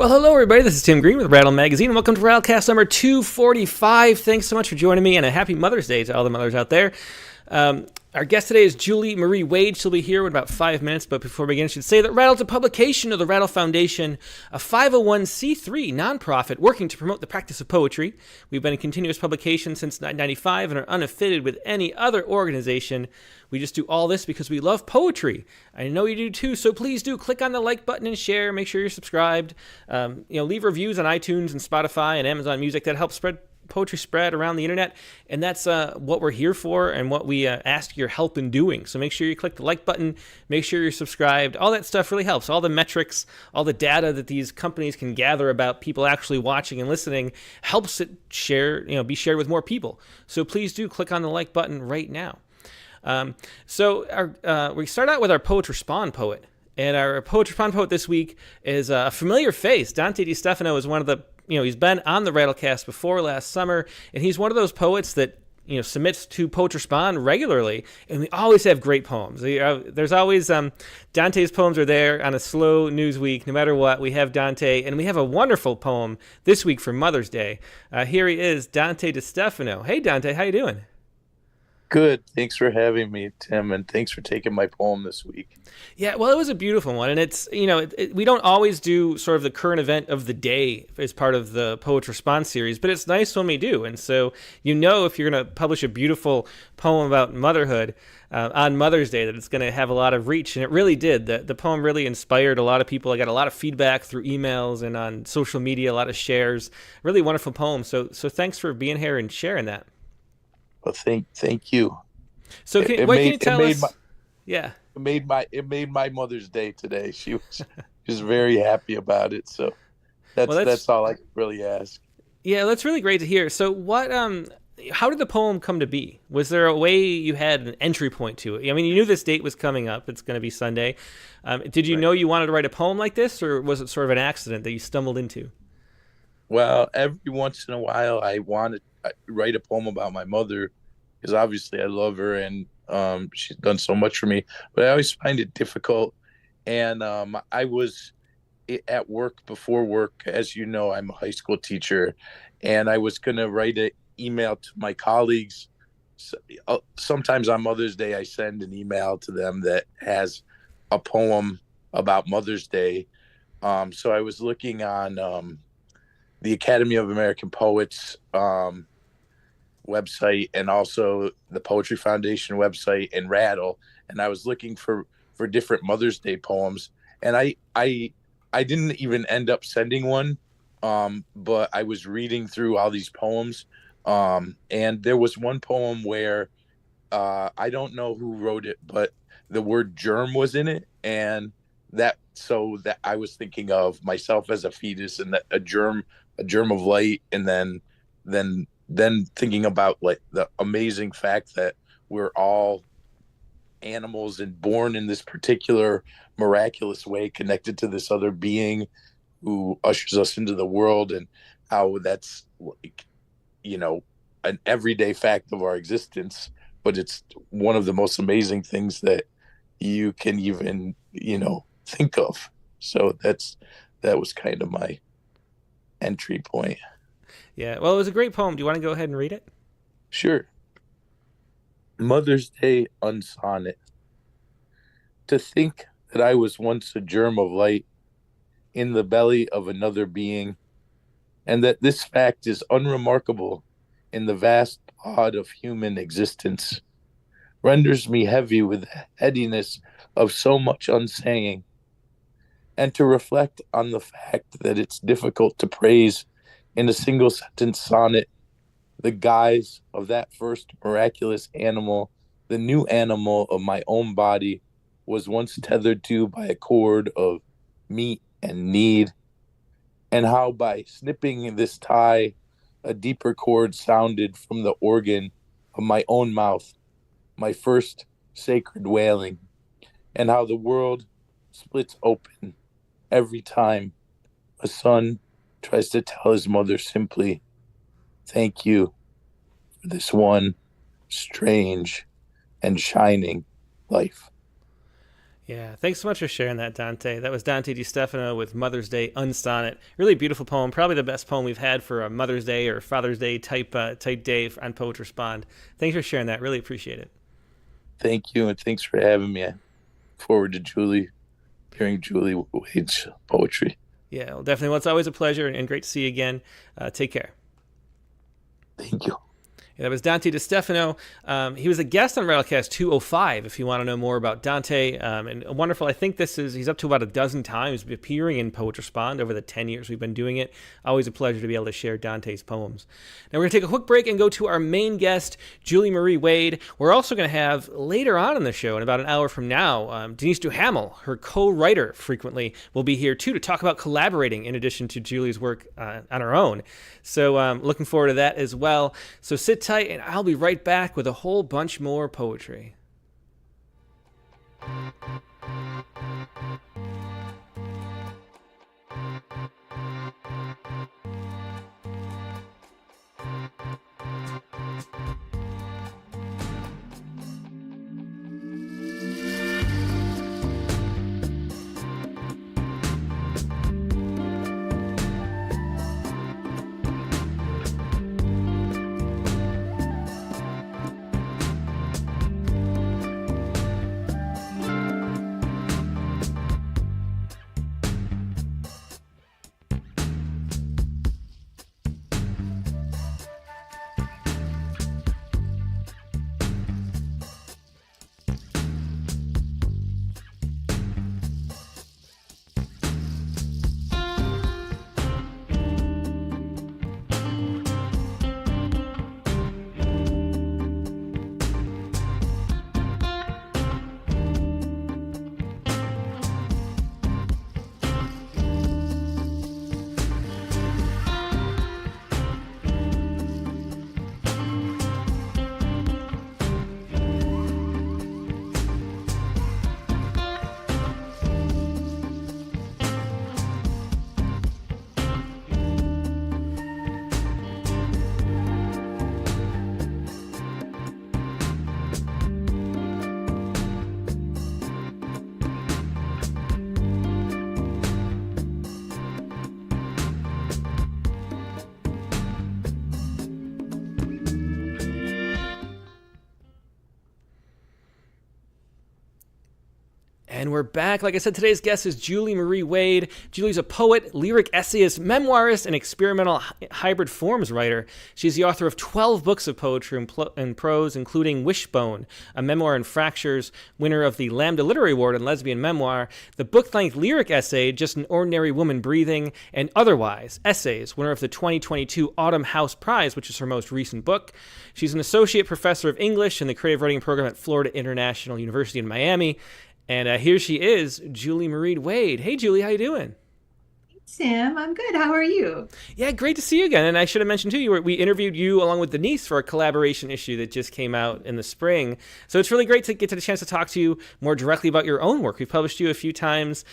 Well, hello, everybody. This is Tim Green with Rattle Magazine, and welcome to Rattlecast number 245. Thanks so much for joining me, and a happy Mother's Day to all the mothers out there. Our guest today is Julie Marie Wade. She'll be here in about 5 minutes, but before we begin, I should say that Rattle's a publication of the Rattle Foundation, a 501c3 nonprofit working to promote the practice of poetry. We've been in continuous publication since 1995 and are unaffiliated with any other organization. We just do all this because we love poetry. I know you do too, so please do click on the like button and share. Make sure you're subscribed. Leave reviews on iTunes and Spotify and Amazon Music. That helps poetry spread around the internet, and that's what we're here for and what we ask your help in doing. So make sure you click the like button, make sure you're subscribed. All that stuff really helps. All the metrics, all the data that these companies can gather about people actually watching and listening helps it be shared with more people. So please do click on the like button right now. We start out with our Poetry Spawn poet. And our Poetry Spawn poet this week is a familiar face. Dante Stefano is one of the, he's been on the Rattlecast before last summer, and he's one of those poets that, submits to Poetry Spawn regularly, and we always have great poems. There's always, Dante's poems are there on a slow news week, no matter what. We have Dante, and we have a wonderful poem this week for Mother's Day. Here he is, Dante Stefano. Hey, Dante, how you doing? Good. Thanks for having me, Tim, and thanks for taking my poem this week. Yeah, well, it was a beautiful one, and it's, we don't always do sort of the current event of the day as part of the Poetry Response series, but it's nice when we do, and so if you're going to publish a beautiful poem about motherhood on Mother's Day, that it's going to have a lot of reach, and it really did. The poem really inspired a lot of people. I got a lot of feedback through emails and on social media, a lot of shares. Really wonderful poem, so thanks for being here and sharing that. Well, thank you. So can you tell us? Yeah, it made my Mother's Day today. She was very happy about it. So that's all I could really ask. Yeah, that's really great to hear. So how did the poem come to be? Was there a way you had an entry point to it? I mean, you knew this date was coming up. It's going to be Sunday. Did you know you wanted to write a poem like this, or was it sort of an accident that you stumbled into? Well, every once in a while, I wanted to write a poem about my mother, because obviously I love her and she's done so much for me. But I always find it difficult. And I was at work before work. As you know, I'm a high school teacher, and I was going to write an email to my colleagues. Sometimes on Mother's Day, I send an email to them that has a poem about Mother's Day. So I was looking on the Academy of American Poets website, and also the Poetry Foundation website, and Rattle, and I was looking for different Mother's Day poems, and I didn't even end up sending one, but I was reading through all these poems, and there was one poem where I don't know who wrote it, but the word germ was in it, and that I was thinking of myself as a fetus, and that a germ of light, and then thinking about like the amazing fact that we're all animals and born in this particular miraculous way, connected to this other being who ushers us into the world, and how that's like, an everyday fact of our existence, but it's one of the most amazing things that you can even, think of. So that was kind of my entry point. Yeah, well, it was a great poem. Do you want to go ahead and read it? Sure. Mother's Day Unsonnet. To think that I was once a germ of light in the belly of another being, and that this fact is unremarkable in the vast plot of human existence, renders me heavy with the headiness of so much unsaying, and to reflect on the fact that it's difficult to praise in a single sentence sonnet the guise of that first miraculous animal, the new animal of my own body, was once tethered to by a cord of meat and need, and how by snipping this tie a deeper chord sounded from the organ of my own mouth, my first sacred wailing, and how the world splits open every time a son tries to tell his mother simply, "Thank you for this one strange and shining life." Yeah, thanks so much for sharing that, Dante. That was Dante Di Stefano with Mother's Day Unsonnet. Really beautiful poem, probably the best poem we've had for a Mother's Day or Father's Day type day on Poet Respond. Thanks for sharing that. Really appreciate it. Thank you, and thanks for having me. I look forward to hearing Julie Wade's poetry. Yeah, well, definitely. Well, it's always a pleasure and great to see you again. Take care. Thank you. Yeah, that was Dante Di Stefano. He was a guest on Rattlecast 205 if you want to know more about Dante. And wonderful. I think he's up to about a dozen times appearing in Poet Respond over the 10 years we've been doing it. Always a pleasure to be able to share Dante's poems. Now we're going to take a quick break and go to our main guest, Julie Marie Wade. We're also going to have later on in the show, in about an hour from now, Denise Duhamel, her co-writer frequently, will be here too to talk about collaborating in addition to Julie's work on her own. So looking forward to that as well. So sit tight and I'll be right back with a whole bunch more poetry. And we're back. Like I said, today's guest is Julie Marie Wade. Julie's a poet, lyric essayist, memoirist, and experimental hybrid forms writer. She's the author of 12 books of poetry and prose, including Wishbone, a memoir in fractures, winner of the Lambda Literary Award in Lesbian Memoir, the book-length lyric essay, Just an Ordinary Woman Breathing, and Otherwise, Essays, winner of the 2022 Autumn House Prize, which is her most recent book. She's an associate professor of English in the creative writing program at Florida International University in Miami. And here she is, Julie Marie Wade. Hey, Julie, how you doing? Tim, I'm good. How are you? Yeah, great to see you again. And I should have mentioned, too, we interviewed you along with Denise for a collaboration issue that just came out in the spring. So it's really great to get to the chance to talk to you more directly about your own work. We've published you a few times,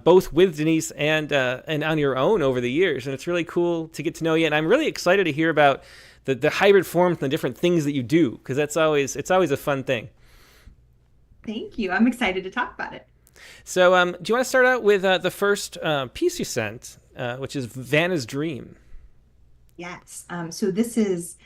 both with Denise and on your own over the years. And it's really cool to get to know you. And I'm really excited to hear about the hybrid forms and the different things that you do, because it's always a fun thing. Thank you. I'm excited to talk about it. So do you want to start out with the first piece you sent, which is Vanna's Dream? Yes. So this is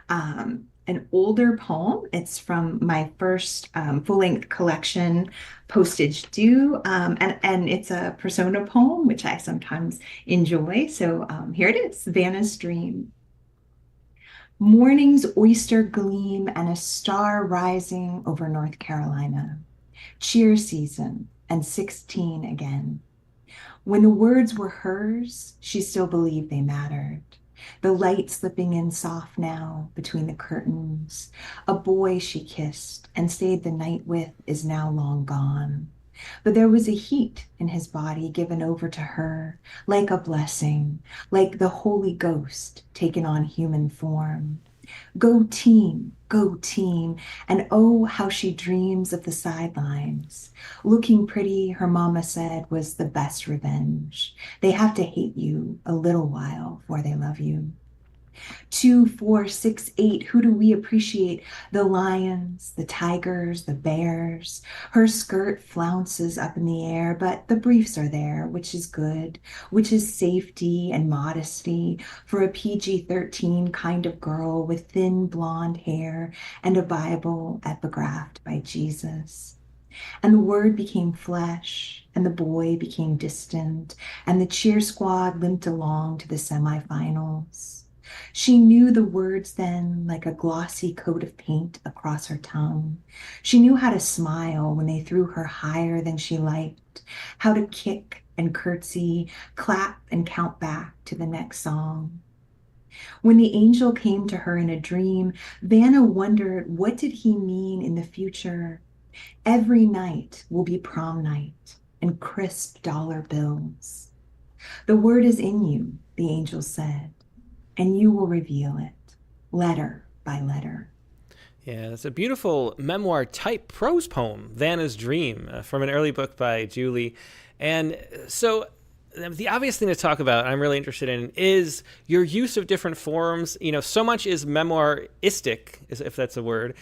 an older poem. It's from my first full-length collection, Postage Due, and it's a persona poem, which I sometimes enjoy. So here it is, Vanna's Dream. Morning's oyster gleam and a star rising over North Carolina. Cheer season and 16 again. When the words were hers, she still believed they mattered. The light slipping in soft now between the curtains. A boy she kissed and stayed the night with is now long gone. But there was a heat in his body given over to her, like a blessing, like the Holy Ghost taken on human form. Go team, and oh, how she dreams of the sidelines. Looking pretty, her mama said, was the best revenge. They have to hate you a little while before they love you. Two, four, six, eight. Who do we appreciate? The lions, the tigers, the bears. Her skirt flounces up in the air, but the briefs are there, which is good, which is safety and modesty for a PG-13 kind of girl with thin blonde hair and a Bible epigraphed by Jesus. And the word became flesh, and the boy became distant, and the cheer squad limped along to the semifinals. She knew the words then like a glossy coat of paint across her tongue. She knew how to smile when they threw her higher than she liked, how to kick and curtsy, clap and count back to the next song. When the angel came to her in a dream, Vanna wondered, what did he mean in the future? Every night will be prom night and crisp dollar bills. The word is in you, the angel said, and you will reveal it, letter by letter. Yeah, it's a beautiful memoir type prose poem, Vanna's Dream, from an early book by Julie. And so the obvious thing to talk about, I'm really interested in, is your use of different forms. So much is memoiristic, if that's a word.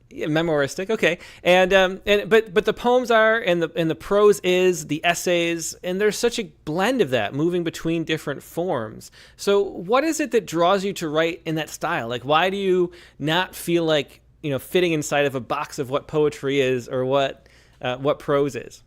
Yeah, memoiristic, okay, but the poems are, and the prose is, the essays, and there's such a blend of that, moving between different forms. So, what is it that draws you to write in that style? Like, why do you not feel like fitting inside of a box of what poetry is or what prose is?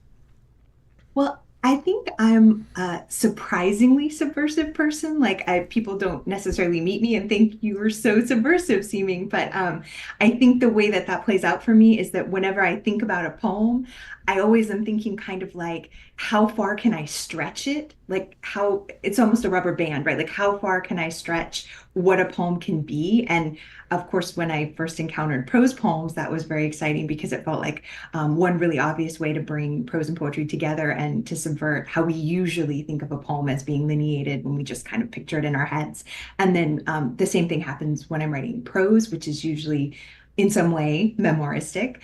Well, I think I'm a surprisingly subversive person. People don't necessarily meet me and think you are so subversive seeming, but I think the way that plays out for me is that whenever I think about a poem, I always am thinking kind of like, how far can I stretch it? Like how it's almost a rubber band, right? Like how far can I stretch what a poem can be? And of course, when I first encountered prose poems, that was very exciting because it felt like one really obvious way to bring prose and poetry together and to subvert how we usually think of a poem as being lineated when we just kind of picture it in our heads. And then the same thing happens when I'm writing prose, which is usually in some way memoiristic,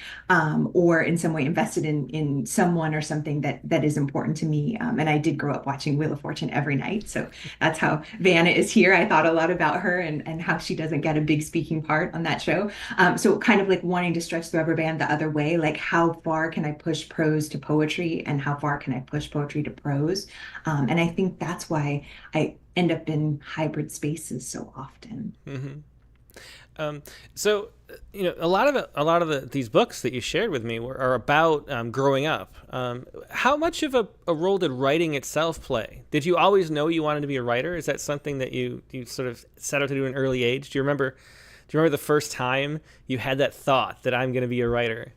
or in some way invested in someone or something that is important to me. And I did grow up watching Wheel of Fortune every night. So that's how Vanna is here. I thought a lot about her and how she doesn't get a big speaking part on that show. So kind of like wanting to stretch the rubber band the other way, like how far can I push prose to poetry and how far can I push poetry to prose? And I think that's why I end up in hybrid spaces so often. Mm-hmm. So, a lot of these books that you shared with me are about growing up. How much of a role did writing itself play? Did you always know you wanted to be a writer? Is that something that you sort of set out to do at an early age? Do you remember the first time you had that thought that I'm going to be a writer?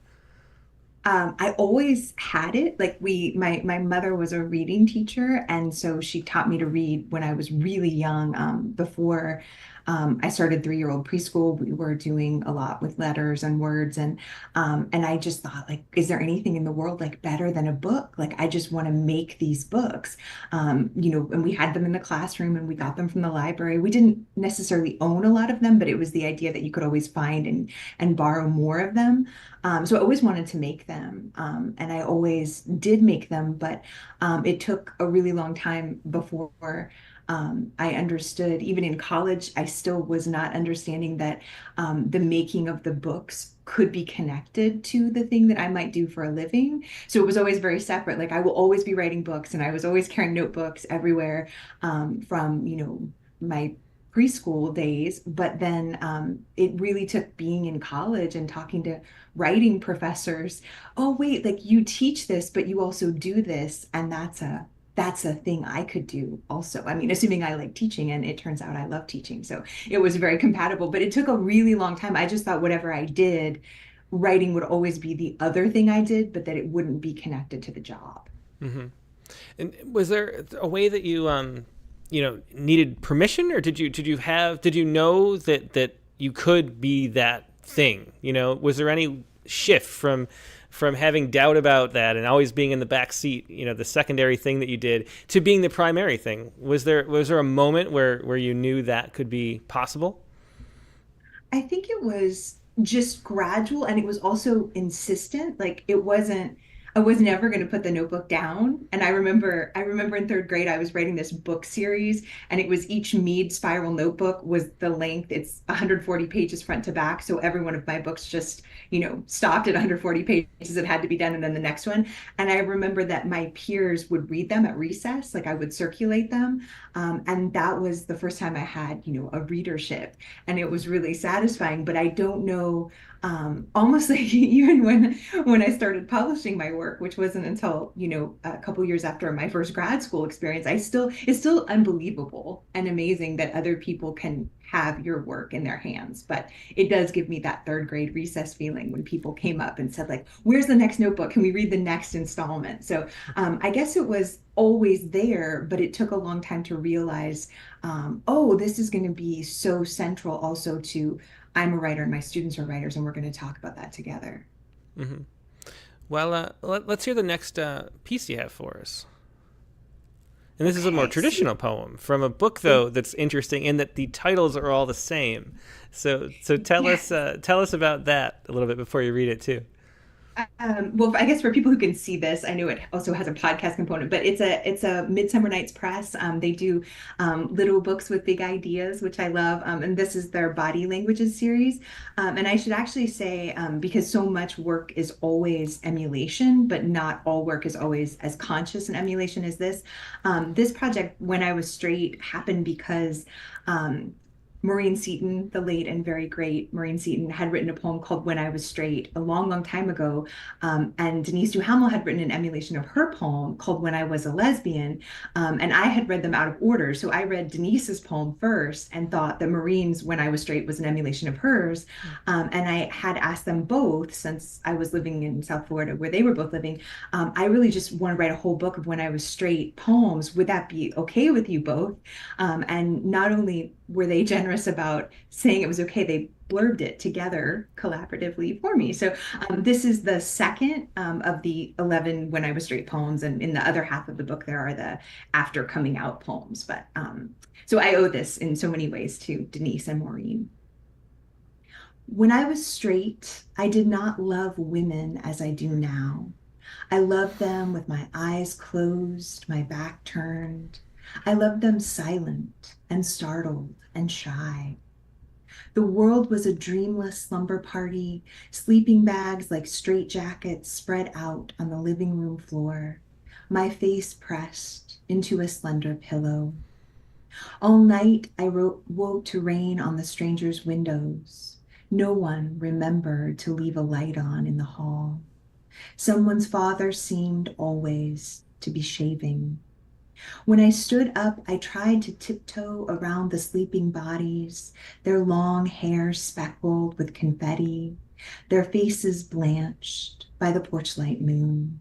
I always had it. Like my mother was a reading teacher, and so she taught me to read when I was really young. Before I started 3-year-old preschool, we were doing a lot with letters and words, and I just thought, like, is there anything in the world like better than a book? Like, I just want to make these books, and we had them in the classroom, and we got them from the library. We didn't necessarily own a lot of them, but it was the idea that you could always find and borrow more of them. So I always wanted to make them, and I always did make them, but it took a really long time before I understood. Even in college, I still was not understanding that the making of the books could be connected to the thing that I might do for a living. So it was always very separate. Like I will always be writing books, and I was always carrying notebooks everywhere from my preschool days, but then it really took being in college and talking to writing professors. Oh, wait, like you teach this, but you also do this, and that's a thing I could do also. I mean, assuming I like teaching, and it turns out I love teaching. So it was very compatible, but it took a really long time. I just thought whatever I did, writing would always be the other thing I did, but that it wouldn't be connected to the job. Mm-hmm. And was there a way that you needed permission, or did you know that you could be that thing? Was there any shift from having doubt about that and always being in the back seat, the secondary thing that you did, to being the primary thing? Was there a moment where you knew that could be possible? I think it was just gradual, and it was also insistent. Like it wasn't, I was never going to put the notebook down. And I remember in third grade, I was writing this book series, and it was each Mead spiral notebook was the length. It's 140 pages front to back. So every one of my books just, stopped at 140 pages. It had to be done. And then the next one. And I remember that my peers would read them at recess, like I would circulate them. And that was the first time I had, a readership. And it was really satisfying. But I don't know, almost like even when I started publishing my work, which wasn't until a couple years after my first grad school experience, it's still unbelievable and amazing that other people can have your work in their hands. But it does give me that third grade recess feeling when people came up and said, like, where's the next notebook? Can we read the next installment? So I guess it was always there, but it took a long time to realize, oh, this is going to be so central also to I'm a writer and my students are writers, and we're going to talk about that together. Mm-hmm. Well, let's hear the next piece you have for us. And this is a more traditional poem from a book, though, that's interesting in that the titles are all the same. So tell us about that a little bit before you read it too. Well, I guess for people who can see this, I know it also has a podcast component, but it's a Midsummer Night's Press. They do little books with big ideas, which I love. And this is their body languages series. And I should actually say, because so much work is always emulation, but not all work is always as conscious an emulation as this. This project, When I Was Straight, happened because Maureen Seton, the late and very great Maureen Seton, had written a poem called When I Was Straight a long, long time ago. And Denise Duhamel had written an emulation of her poem called When I Was a Lesbian. And I had read them out of order. So I read Denise's poem first and thought that Maureen's When I Was Straight was an emulation of hers. And I had asked them both, since I was living in South Florida where they were both living, I really just want to write a whole book of When I Was Straight poems. Would that be okay with you both? And not only were they generous about saying it was okay, they blurbed it together collaboratively for me. So this is the second of the 11 When I Was Straight poems. And in the other half of the book, there are the after coming out poems. But so I owe this in so many ways to Denise and Maureen. When I was straight, I did not love women as I do now. I loved them with my eyes closed, my back turned. I loved them silent and startled and shy. The world was a dreamless slumber party, sleeping bags like straitjackets spread out on the living room floor, my face pressed into a slender pillow. All night I woke to rain on the strangers' windows. No one remembered to leave a light on in the hall. Someone's father seemed always to be shaving. When I stood up, I tried to tiptoe around the sleeping bodies, their long hair speckled with confetti, their faces blanched by the porchlight moon.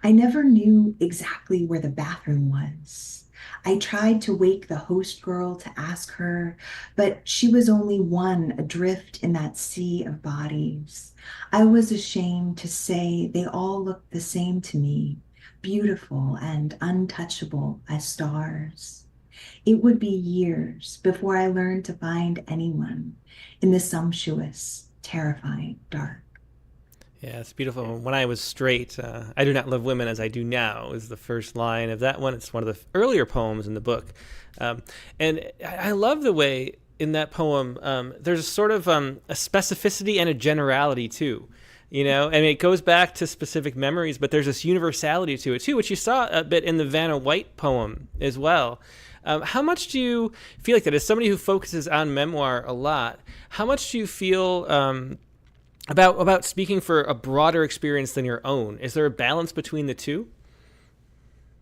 I never knew exactly where the bathroom was. I tried to wake the host girl to ask her, but she was only one adrift in that sea of bodies. I was ashamed to say they all looked the same to me, beautiful and untouchable as stars. It would be years before I learned to find anyone in the sumptuous, terrifying dark. Yeah, it's beautiful. When I was straight, I do not love women as I do now is the first line of that one. It's one of the earlier poems in the book. And I love the way in that poem, there's sort of a specificity and a generality too. And it goes back to specific memories, but there's this universality to it too, which you saw a bit in the Vanna White poem as well. How much do you feel like that as somebody who focuses on memoir a lot? How much do you feel about speaking for a broader experience than your own? Is there a balance between the two?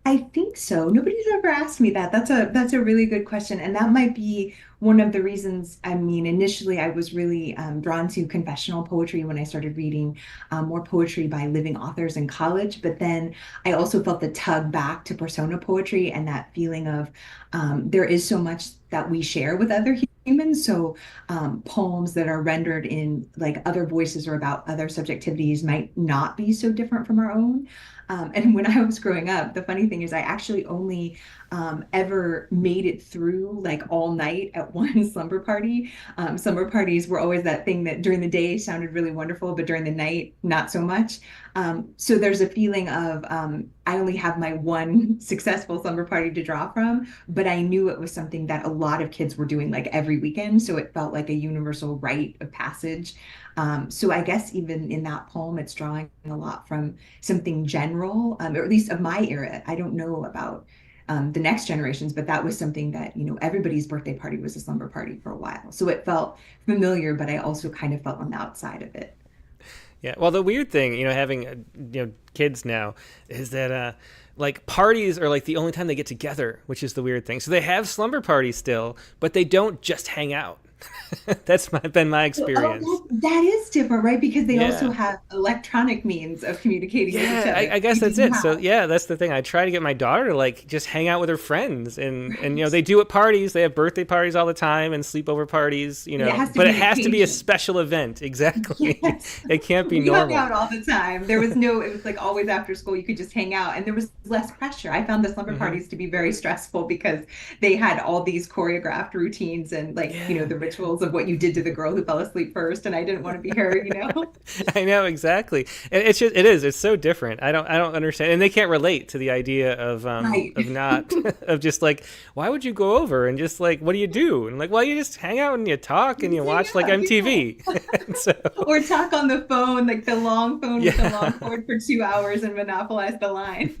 I think so. Nobody's ever asked me that. That's a really good question, and that might be one of the reasons. I mean, initially I was really drawn to confessional poetry when I started reading more poetry by living authors in college. But then I also felt the tug back to persona poetry and that feeling of there is so much that we share with other humans. So poems that are rendered in like other voices or about other subjectivities might not be so different from our own. And when I was growing up, the funny thing is I actually only ever made it through like all night at that one slumber party. Slumber parties were always that thing that during the day sounded really wonderful, but during the night, not so much. So there's a feeling of I only have my one successful slumber party to draw from, but I knew it was something that a lot of kids were doing like every weekend. So it felt like a universal rite of passage. So I guess even in that poem, it's drawing a lot from something general, or at least of my era. I don't know about the next generations, but that was something that, everybody's birthday party was a slumber party for a while. So it felt familiar, but I also kind of felt on the outside of it. Yeah. Well, the weird thing, having kids now, is that like parties are like the only time they get together, which is the weird thing. So they have slumber parties still, but they don't just hang out. That's been my experience. That is different, right? Because they Yeah. also have electronic means of communicating with each Yeah, other. I guess We that's didn't it. So have. yeah, that's the thing. I try to get my daughter to like just hang out with her friends, and they do at parties. They have birthday parties all the time and sleepover parties. And it has to But be it an has to be a occasion. special event. Exactly. Yes. It can't be We hung normal. out all the time. It was like always after school, you could just hang out and there was less pressure. I found the slumber Hmm. parties to be very stressful because they had all these choreographed routines and like, Yeah. the rituals of what you did to the girl who fell asleep first. And I didn't want to be her. I know exactly. It's so different. I don't understand, and they can't relate to the idea Right. of not of just like, why would you go over and just like, what do you do? And like, well, you just hang out and you talk and you Just hang watch like out, yeah. MTV. And so Or talk on the phone, like the long phone with the long yeah. cord for 2 hours and monopolize the line.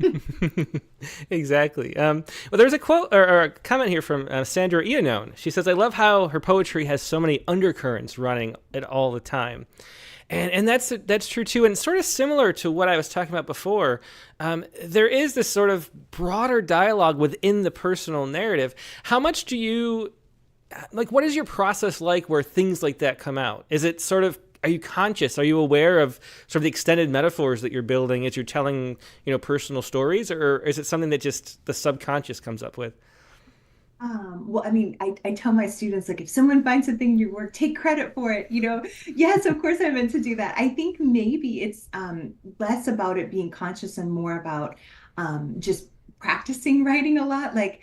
Exactly. Well, there's a quote or a comment here from Sandra Iannone. She says, "I love how her poetry has so many undercurrents running it all the time." And that's true too, and sort of similar to what I was talking about before. There is this sort of broader dialogue within the personal narrative. How much do you like? What is your process like where things like that come out? Is it sort of, are you conscious? Are you aware of sort of the extended metaphors that you're building as you're telling personal stories, or is it something that just the subconscious comes up with? Well, I mean, I tell my students, like, if someone finds something in your work, take credit for it, Yes, of course I meant to do that. I think maybe it's less about it being conscious and more about just practicing writing a lot. Like,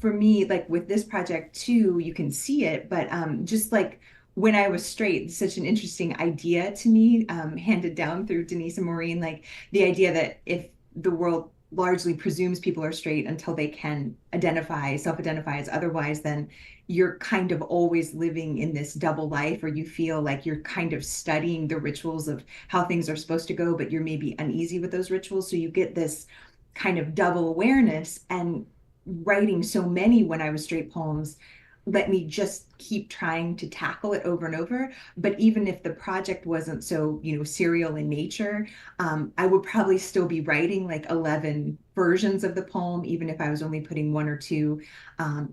for me, like with this project too, you can see it, but just like when I was straight, it's such an interesting idea to me, handed down through Denise and Maureen, like the idea that if the world largely presumes people are straight until they can self-identify as otherwise, then you're kind of always living in this double life, or you feel like you're kind of studying the rituals of how things are supposed to go, but you're maybe uneasy with those rituals. So you get this kind of double awareness, and writing so many when I was straight poems let me just keep trying to tackle it over and over. But even if the project wasn't so, serial in nature, I would probably still be writing like 11 versions of the poem, even if I was only putting one or two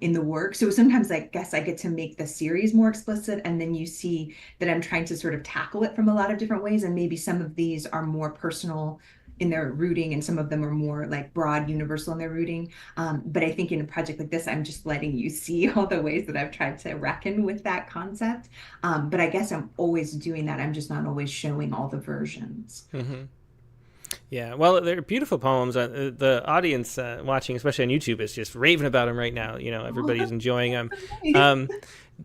in the work. So sometimes I guess I get to make the series more explicit, and then you see that I'm trying to sort of tackle it from a lot of different ways. And maybe some of these are more personal in their rooting, and some of them are more like broad universal in their rooting. But I think in a project like this, I'm just letting you see all the ways that I've tried to reckon with that concept. But I guess I'm always doing that. I'm just not always showing all the versions. Hmm. Yeah, well, they're beautiful poems. The audience watching, especially on YouTube, is just raving about them right now. Everybody's enjoying them. Nice. Um,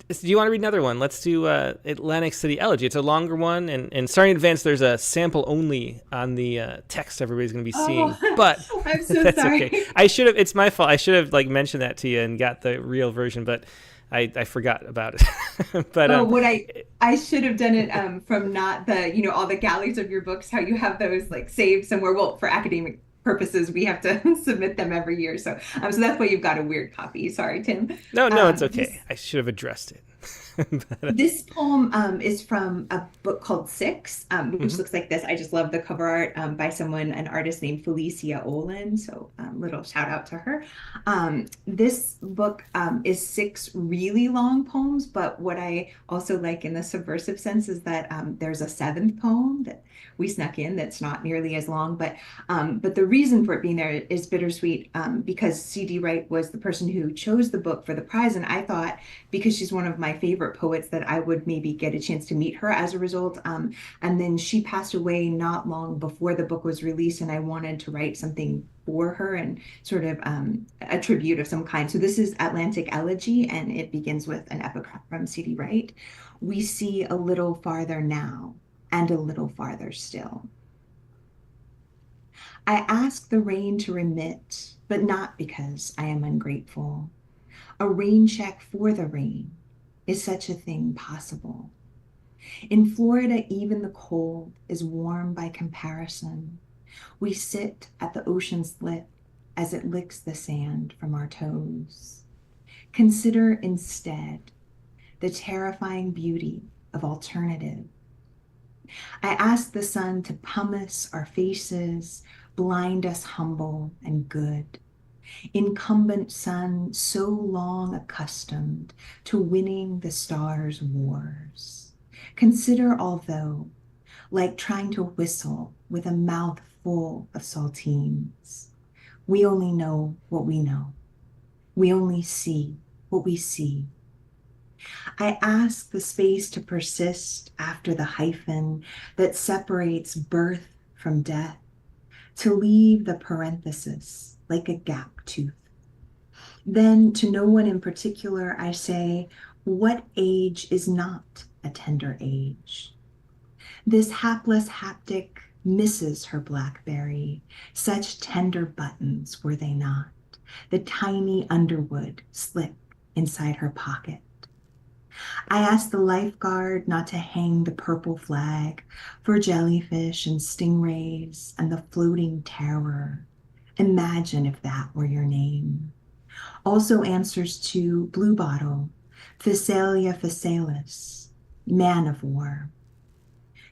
do you want to read another one? Let's do Atlantic City Elegy. It's a longer one, and sorry in advance, there's a sample only on the text everybody's going to be seeing, Oh, but I'm so that's sorry. okay. I should have. It's my fault. I should have like mentioned that to you and got the real version, but I forgot about it. But Oh, what I should have done it from not the, all the galleys of your books, how you have those like saved somewhere. Well, for academic purposes, we have to submit them every year. So that's why you've got a weird copy. Sorry, Tim. no, it's This okay. I should have addressed it. But, This poem is from a book called Six, which mhm. looks like this. I just love the cover art by an artist named Felicia Olin. So little shout out to her. This book is six really long poems, but what I also like in the subversive sense is that there's a seventh poem that we snuck in that's not nearly as long. But the reason for it being there is bittersweet, because C.D. Wright was the person who chose the book for the prize. And I thought, because she's one of my favorite favorite poets that I would maybe get a chance to meet her as a result. And then she passed away not long before the book was released, and I wanted to write something for her and sort of a tribute of some kind. So this is Atlantic Elegy, and it begins with an epigraph from C.D. Wright. We see a little farther now and a little farther still. I ask the rain to remit, but not because I am ungrateful. A rain check for the rain. Is such a thing possible? In Florida, even the cold is warm by comparison. We sit at the ocean's lip as it licks the sand from our toes. Consider instead the terrifying beauty of alternative. I ask the sun to pumice our faces, blind us humble and good. Incumbent sun so long accustomed to winning the stars' wars. Consider although, like trying to whistle with a mouth full of saltines, we only know what we know. We only see what we see. I ask the space to persist after the hyphen that separates birth from death, to leave the parenthesis like a gap tooth. Then to no one in particular, I say, what age is not a tender age? This hapless haptic misses her BlackBerry. Such tender buttons were they not, the tiny underwood slip inside her pocket. I asked the lifeguard not to hang the purple flag for jellyfish and stingrays and the floating terror. Imagine if that were your name. Also answers to Blue Bottle, Phasalia phasalis, man of war.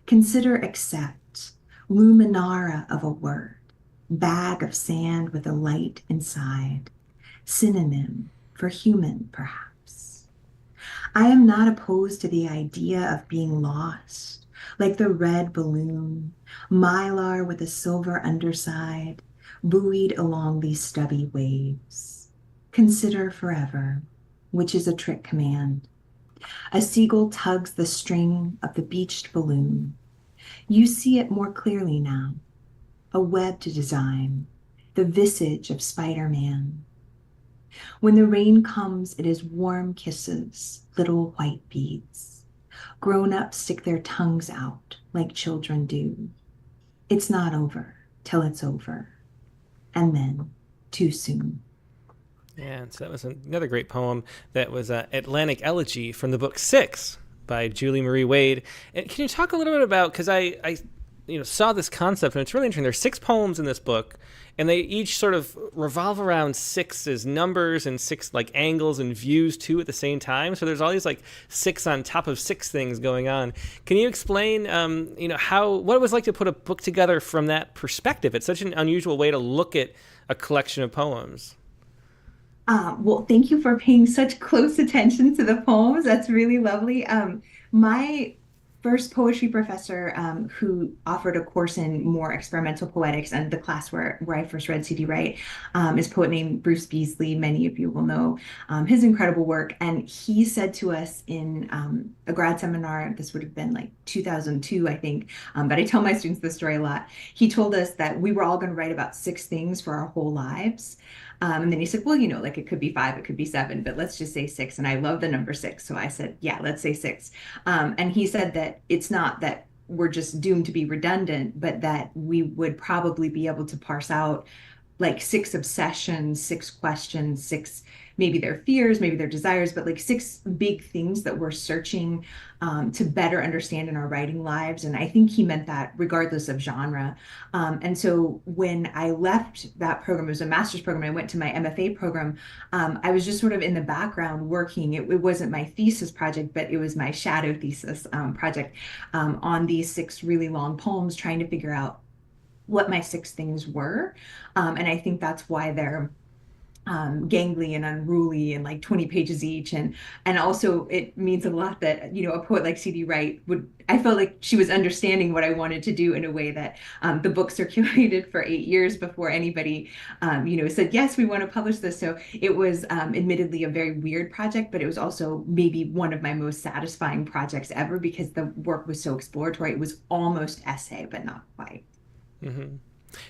Consider accept, luminara of a word, bag of sand with a light inside, synonym for human, perhaps. I am not opposed to the idea of being lost, like the red balloon, mylar with a silver underside, buoyed along these stubby waves. Consider forever, which is a trick command. A seagull tugs the string of the beached balloon. You see it more clearly now. A web to design, the visage of Spider-Man. When the rain comes, it is warm kisses, little white beads. Grown-ups stick their tongues out like children do. It's not over till it's over. And then, too soon. Yeah, so that was another great poem. That was Atlantic Elegy from the book Six by Julie Marie Wade. And can you talk a little bit about, because I saw this concept, and it's really interesting. There's 6 poems in this book, and they each sort of revolve around 6 as numbers and 6 like angles and views too at the same time. So there's all these like 6 on top of 6 things going on. Can you explain, what it was like to put a book together from that perspective? It's such an unusual way to look at a collection of poems. Well, thank you for paying such close attention to the poems. That's really lovely. My first poetry professor, who offered a course in more experimental poetics, and the class where I first read C.D. Wright, is a poet named Bruce Beasley. Many of you will know his incredible work. And he said to us in a grad seminar, this would have been like 2002, I think, but I tell my students this story a lot. He told us that we were all going to write about 6 things for our whole lives. And then he said, well, like it could be 5, it could be 7, but let's just say 6. And I love the number 6. So I said, yeah, let's say 6. And he said that it's not that we're just doomed to be redundant, but that we would probably be able to parse out like 6 obsessions, 6 questions, 6, maybe their fears, maybe their desires, but like 6 big things that we're searching to better understand in our writing lives. And I think he meant that regardless of genre. And so when I left that program, it was a master's program, I went to my MFA program, I was just sort of in the background working. It wasn't my thesis project, but it was my shadow thesis project on these 6 really long poems, trying to figure out what my 6 things were. And I think that's why they're gangly and unruly and like 20 pages each. And also it means a lot that, you know, a poet like C.D. Wright I felt like she was understanding what I wanted to do in a way that the book circulated for 8 years before anybody, you know, said, yes, we want to publish this. So it was admittedly a very weird project, but it was also maybe one of my most satisfying projects ever because the work was so exploratory. It was almost essay, but not quite. Mm-hmm.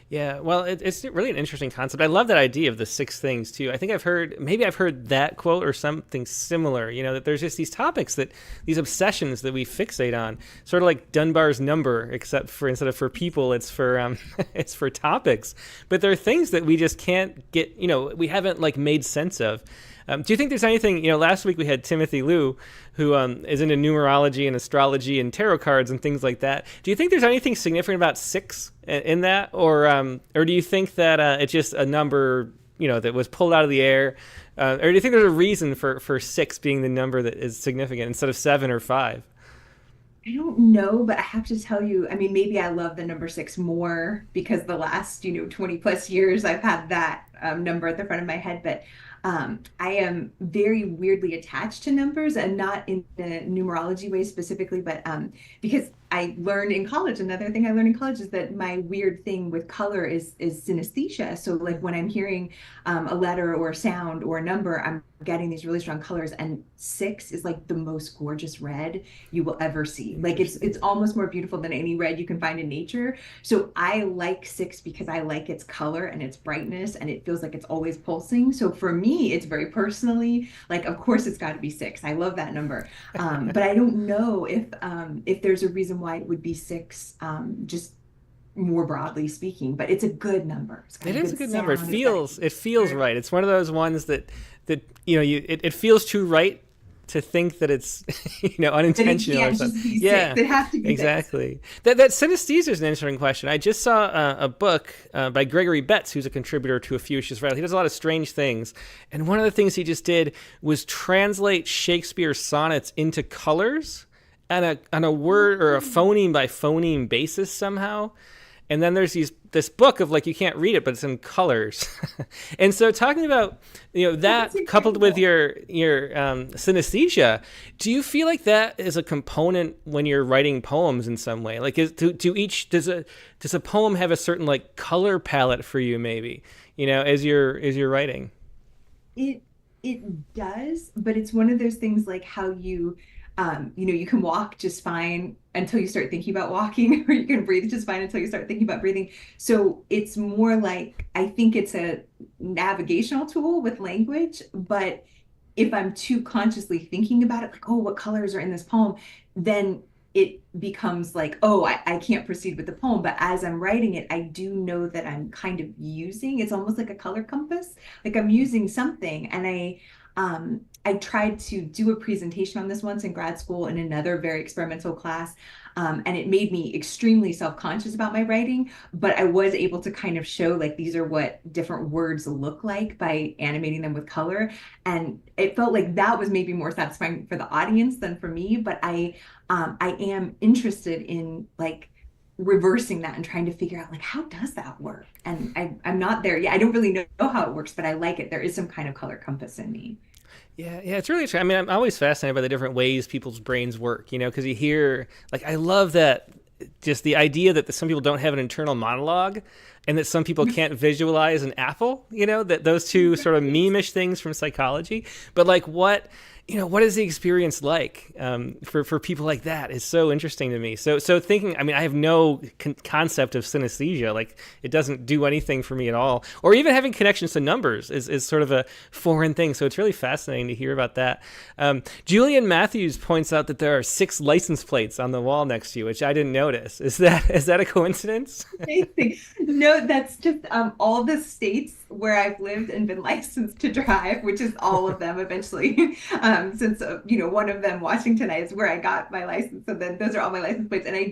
Yeah, well, it's really an interesting concept. I love that idea of the six things too. I think I've heard that quote or something similar. You know, that there's just these topics these obsessions that we fixate on, sort of like Dunbar's number, except for instead of for people, it's for it's for topics. But there are things that we just can't get. You know, we haven't like made sense of. Do you think there's anything, you know, last week we had Timothy Liu, who is into numerology and astrology and tarot cards and things like that. Do you think there's anything significant about six in that? Or do you think that it's just a number, you know, that was pulled out of the air? Or do you think there's a reason for six being the number that is significant instead of 7 or 5? I don't know, but I have to tell you, I mean, maybe I love the number 6 more because the last, you know, 20 plus years I've had that number at the front of my head. But I am very weirdly attached to numbers, and not in the numerology way specifically, but because I learned in college, another thing I learned in college is that my weird thing with color is synesthesia. So like when I'm hearing a letter or a sound or a number, I'm getting these really strong colors, and 6 is like the most gorgeous red you will ever see. Like it's almost more beautiful than any red you can find in nature. So I like 6 because I like its color and its brightness, and it feels like it's always pulsing. So for me, it's very personally like, of course it's got to be 6. I love that number. But I don't know if there's a reason why it would be 6, just more broadly speaking, but it's a good number. It is a good number. It feels right. It's one of those ones that you know, it feels too right to think that it's, you know, unintentional or something. Yeah, it has to be exactly. That synesthesia is an interesting question. I just saw a book by Gregory Betts, who's a contributor to A Few Issues Rattle. He does a lot of strange things, and one of the things he just did was translate Shakespeare's sonnets into colors on a word or a phoneme by phoneme basis somehow. And then there's this book of like, you can't read it, but it's in colors. And so talking about, you know, that coupled with your synesthesia, do you feel like that is a component when you're writing poems in some way? Like does a poem have a certain like color palette for you maybe, you know, as you're writing? It does, but it's one of those things like how you you know, you can walk just fine until you start thinking about walking, or you can breathe just fine until you start thinking about breathing. So it's more like, I think it's a navigational tool with language, but if I'm too consciously thinking about it, like, oh, what colors are in this poem, then it becomes like, oh, I can't proceed with the poem. But as I'm writing it, I do know that I'm kind of it's almost like a color compass, like I'm using something. And I tried to do a presentation on this once in grad school in another very experimental class, and it made me extremely self-conscious about my writing, but I was able to kind of show like these are what different words look like by animating them with color, and it felt like that was maybe more satisfying for the audience than for me. But I am interested in like reversing that and trying to figure out like, how does that work? And I'm not there yet. I don't really know how it works, but I like it. There is some kind of color compass in me. Yeah, it's really interesting. I mean, I'm always fascinated by the different ways people's brains work, you know, because you hear, like, I love that, just the idea that some people don't have an internal monologue and that some people can't visualize an apple, you know, that those two sort of meme-ish things from psychology. But, like, what is the experience like for people like that is so interesting to me. So thinking, I mean, I have no concept of synesthesia. Like, it doesn't do anything for me at all. Or even having connections to numbers is sort of a foreign thing. So it's really fascinating to hear about that. Julian Matthews points out that there are 6 license plates on the wall next to you, which I didn't notice. Is that a coincidence? No, that's just all the states where I've lived and been licensed to drive, which is all of them eventually. Since you know, one of them, Washington, is where I got my license. So then those are all my license plates. And I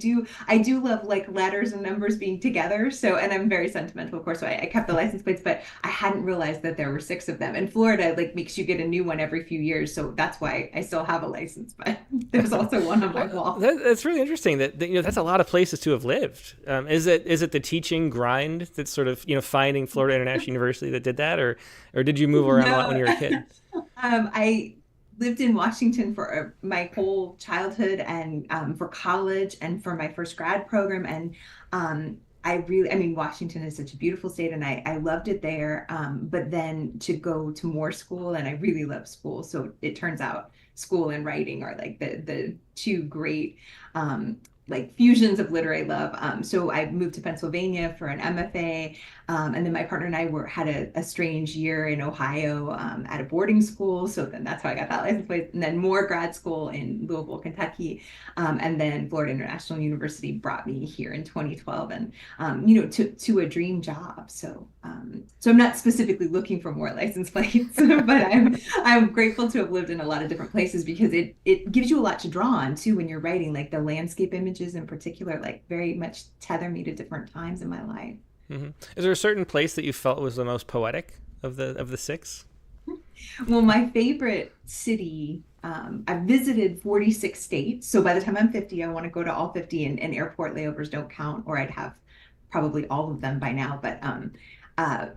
do love like letters and numbers being together. So, and I'm very sentimental, of course, so I kept the license plates, but I hadn't realized that there were 6 of them. And Florida like makes you get a new one every few years, so that's why I still have a license. But there's also one on my wall. That's really interesting. That you know, that's a lot of places to have lived. Is it the teaching grind find that's sort of, finding Florida International University that did that, or did you move around a lot when No. you were a kid? I lived in Washington for my whole childhood and for college and for my first grad program. And I mean, Washington is such a beautiful state and I loved it there. But then to go to more school, and I really love school. So it turns out school and writing are like the two great like fusions of literary love. So I moved to Pennsylvania for an MFA, and then my partner and I had a strange year in Ohio at a boarding school. So then that's how I got that license plate. And then more grad school in Louisville, Kentucky, and then Florida International University brought me here in 2012, and to a dream job. So so I'm not specifically looking for more license plates, but I'm grateful to have lived in a lot of different places because it gives you a lot to draw on too when you're writing. Like the landscape images in particular, like very much tether me to different times in my life. Mm-hmm. Is there a certain place that you felt was the most poetic of the six? Well, my favorite city, I've visited 46 states. So by the time I'm 50, I want to go to all 50, and airport layovers don't count, or I'd have probably all of them by now. But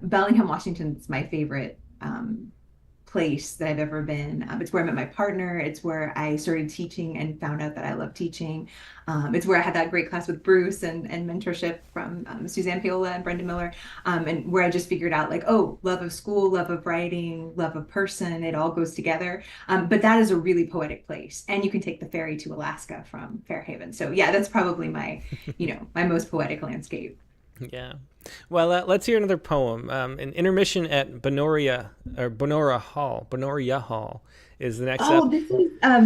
Bellingham, Washington is my favorite place that I've ever been. It's where I met my partner. It's where I started teaching and found out that I love teaching. It's where I had that great class with Bruce and mentorship from Suzanne Paola and Brenda Miller, and where I just figured out like, oh, love of school, love of writing, love of person, it all goes together. But that is a really poetic place. And you can take the ferry to Alaska from Fairhaven. So yeah, that's probably my, my most poetic landscape. Yeah. Well, let's hear another poem. An intermission at Bonoria Hall is the next Oh, up.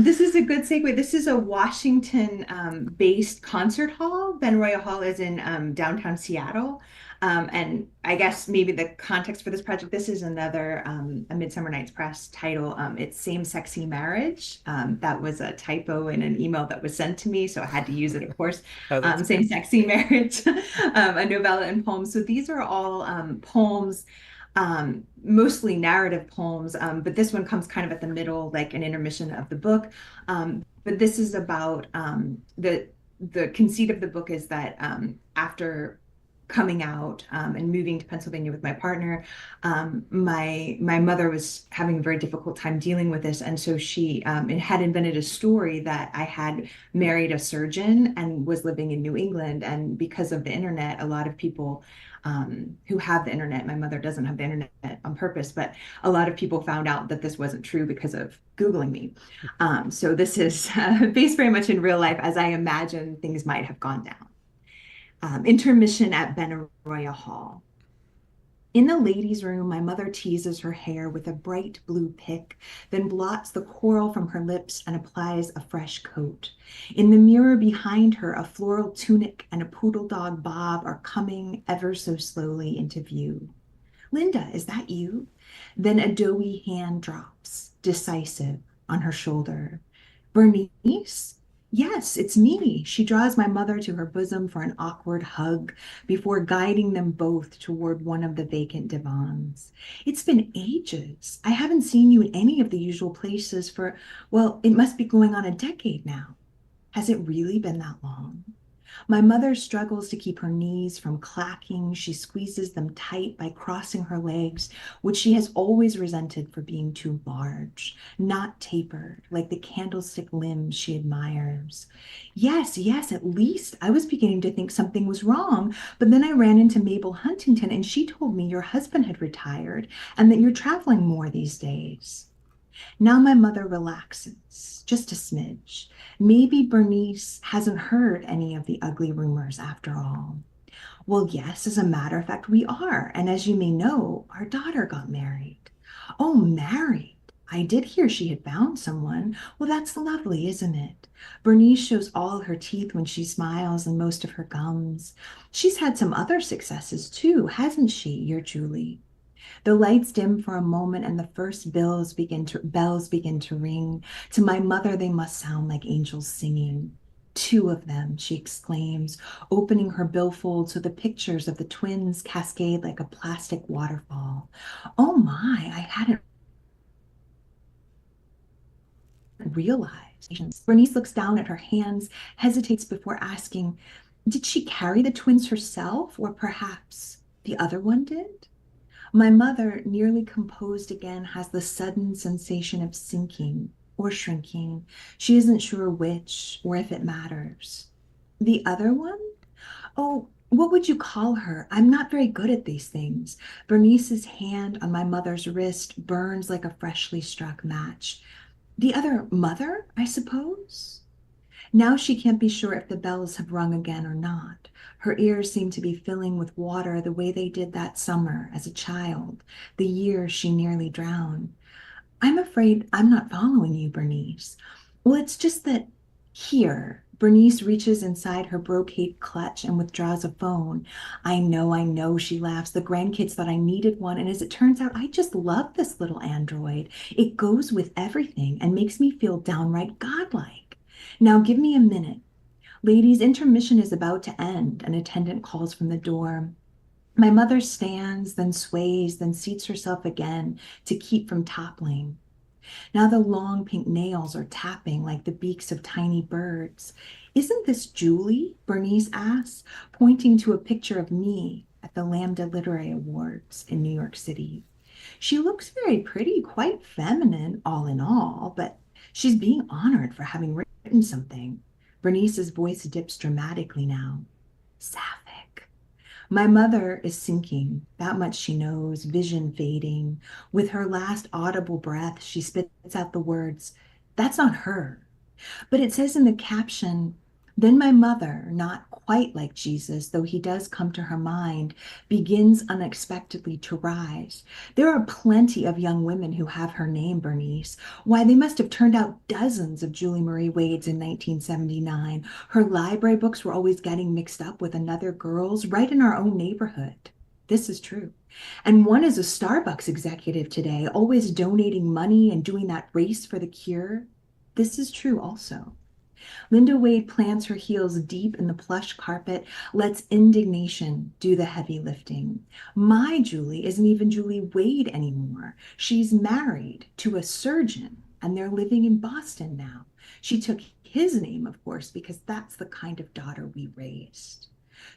this is a good segue. This is a Washington based concert hall. Benaroya Hall is in downtown Seattle. And I guess maybe the context for this project, this is another A Midsummer Night's Press title. It's Same-Sexy Marriage. That was a typo in an email that was sent to me, so I had to use it, of course. Same-Sexy Marriage, a novella and poem. So these are all poems, mostly narrative poems, but this one comes kind of at the middle, like an intermission of the book. But this is about the conceit of the book is that after coming out and moving to Pennsylvania with my partner, my mother was having a very difficult time dealing with this, and so she had invented a story that I had married a surgeon and was living in New England, and because of the internet, a lot of people who have the internet, my mother doesn't have the internet on purpose, but a lot of people found out that this wasn't true because of Googling me. So this is based very much in real life as I imagine things might have gone down. Intermission at Benaroya Hall. In the ladies' room, my mother teases her hair with a bright blue pick, then blots the coral from her lips and applies a fresh coat. In the mirror behind her, a floral tunic and a poodle dog Bob are coming ever so slowly into view. Linda, is that you? Then a doughy hand drops, decisive, on her shoulder. Bernice? Yes, it's me. She draws my mother to her bosom for an awkward hug before guiding them both toward one of the vacant divans. It's been ages. I haven't seen you in any of the usual places for, well, it must be going on a decade now. Has it really been that long? My mother struggles to keep her knees from clacking. She squeezes them tight by crossing her legs, which she has always resented for being too large, not tapered, like the candlestick limbs she admires. Yes, at least. I was beginning to think something was wrong, but then I ran into Mabel Huntington, and she told me your husband had retired and that you're traveling more these days. Now my mother relaxes, just a smidge. Maybe Bernice hasn't heard any of the ugly rumors after all. Well, yes, as a matter of fact, we are. And as you may know, our daughter got married. Oh, married. I did hear she had found someone. Well, that's lovely, isn't it? Bernice shows all her teeth when she smiles and most of her gums. She's had some other successes too, hasn't she, your Julie? The lights dim for a moment and the first bells begin to ring. To my mother, they must sound like angels singing. 2 of them, she exclaims, opening her billfold so the pictures of the twins cascade like a plastic waterfall. Oh my, I hadn't realized. Bernice looks down at her hands, hesitates before asking, Did she carry the twins herself, or perhaps the other one did? My mother, nearly composed again, has the sudden sensation of sinking or shrinking. She isn't sure which, or if it matters. The other one? Oh, what would you call her? I'm not very good at these things. Bernice's hand on my mother's wrist burns like a freshly struck match. The other mother, I suppose? Now she can't be sure if the bells have rung again or not. Her ears seem to be filling with water the way they did that summer as a child, the year she nearly drowned. I'm afraid I'm not following you, Bernice. Well, it's just that here, Bernice reaches inside her brocade clutch and withdraws a phone. I know, she laughs. The grandkids thought I needed one, and as it turns out, I just love this little android. It goes with everything and makes me feel downright godlike. Now, give me a minute. Ladies, intermission is about to end. An attendant calls from the door. My mother stands, then sways, then seats herself again to keep from toppling. Now the long pink nails are tapping like the beaks of tiny birds. Isn't this Julie? Bernice asks, pointing to a picture of me at the Lambda Literary Awards in New York City. She looks very pretty, quite feminine, all in all, but she's being honored for having written something. Bernice's voice dips dramatically now. Sapphic. My mother is sinking, that much she knows, vision fading. With her last audible breath, she spits out the words, "That's not her." But it says in the caption, then my mother, not quite like Jesus, though he does come to her mind, begins unexpectedly to rise. There are plenty of young women who have her name, Bernice. Why, they must have turned out dozens of Julie Marie Wades in 1979. Her library books were always getting mixed up with another girl's right in our own neighborhood. This is true. And one is a Starbucks executive today, always donating money and doing that race for the cure. This is true also. Linda Wade plants her heels deep in the plush carpet, lets indignation do the heavy lifting. My Julie isn't even Julie Wade anymore. She's married to a surgeon, and they're living in Boston now. She took his name, of course, because that's the kind of daughter we raised.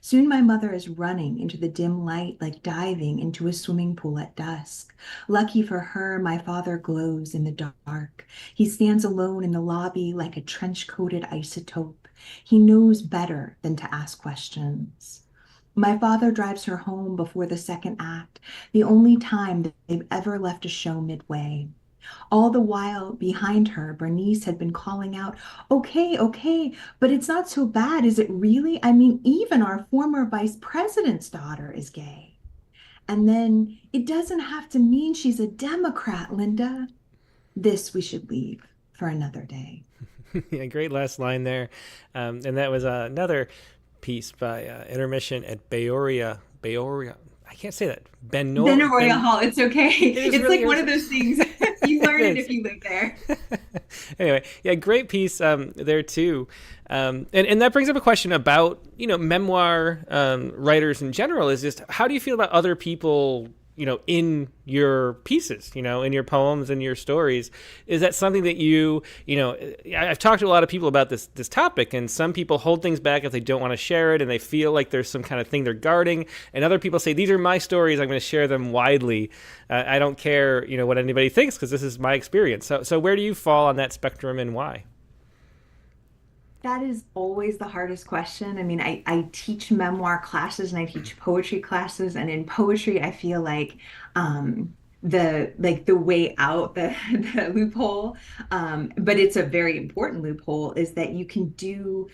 Soon my mother is running into the dim light like diving into a swimming pool at dusk. Lucky for her, my father glows in the dark. He stands alone in the lobby like a trench-coated isotope. He knows better than to ask questions. My father drives her home before the second act, the only time that they've ever left a show midway. All the while, behind her, Bernice had been calling out, "Okay, okay, but it's not so bad, is it really? I mean, even our former vice president's daughter is gay." And then, "It doesn't have to mean she's a Democrat, Linda." This we should leave for another day. Yeah, great last line there. And that was another piece by Intermission at Beoria. I can't say that. Benaroya Hall. It's okay. It's really like one of those things you learn it if you live there. Anyway, yeah, great piece there too. And that brings up a question about, memoir writers in general, is just how do you feel about other people, in your pieces, in your poems and your stories? Is that something that I've talked to a lot of people about this topic, and some people hold things back if they don't want to share it and they feel like there's some kind of thing they're guarding, and other people say, these are my stories, I'm going to share them widely. I don't care, what anybody thinks, because this is my experience. So where do you fall on that spectrum, and why? That is always the hardest question. I mean, I teach memoir classes and I teach poetry classes, and in poetry, I feel like the way out, the loophole, but it's a very important loophole, is that you can do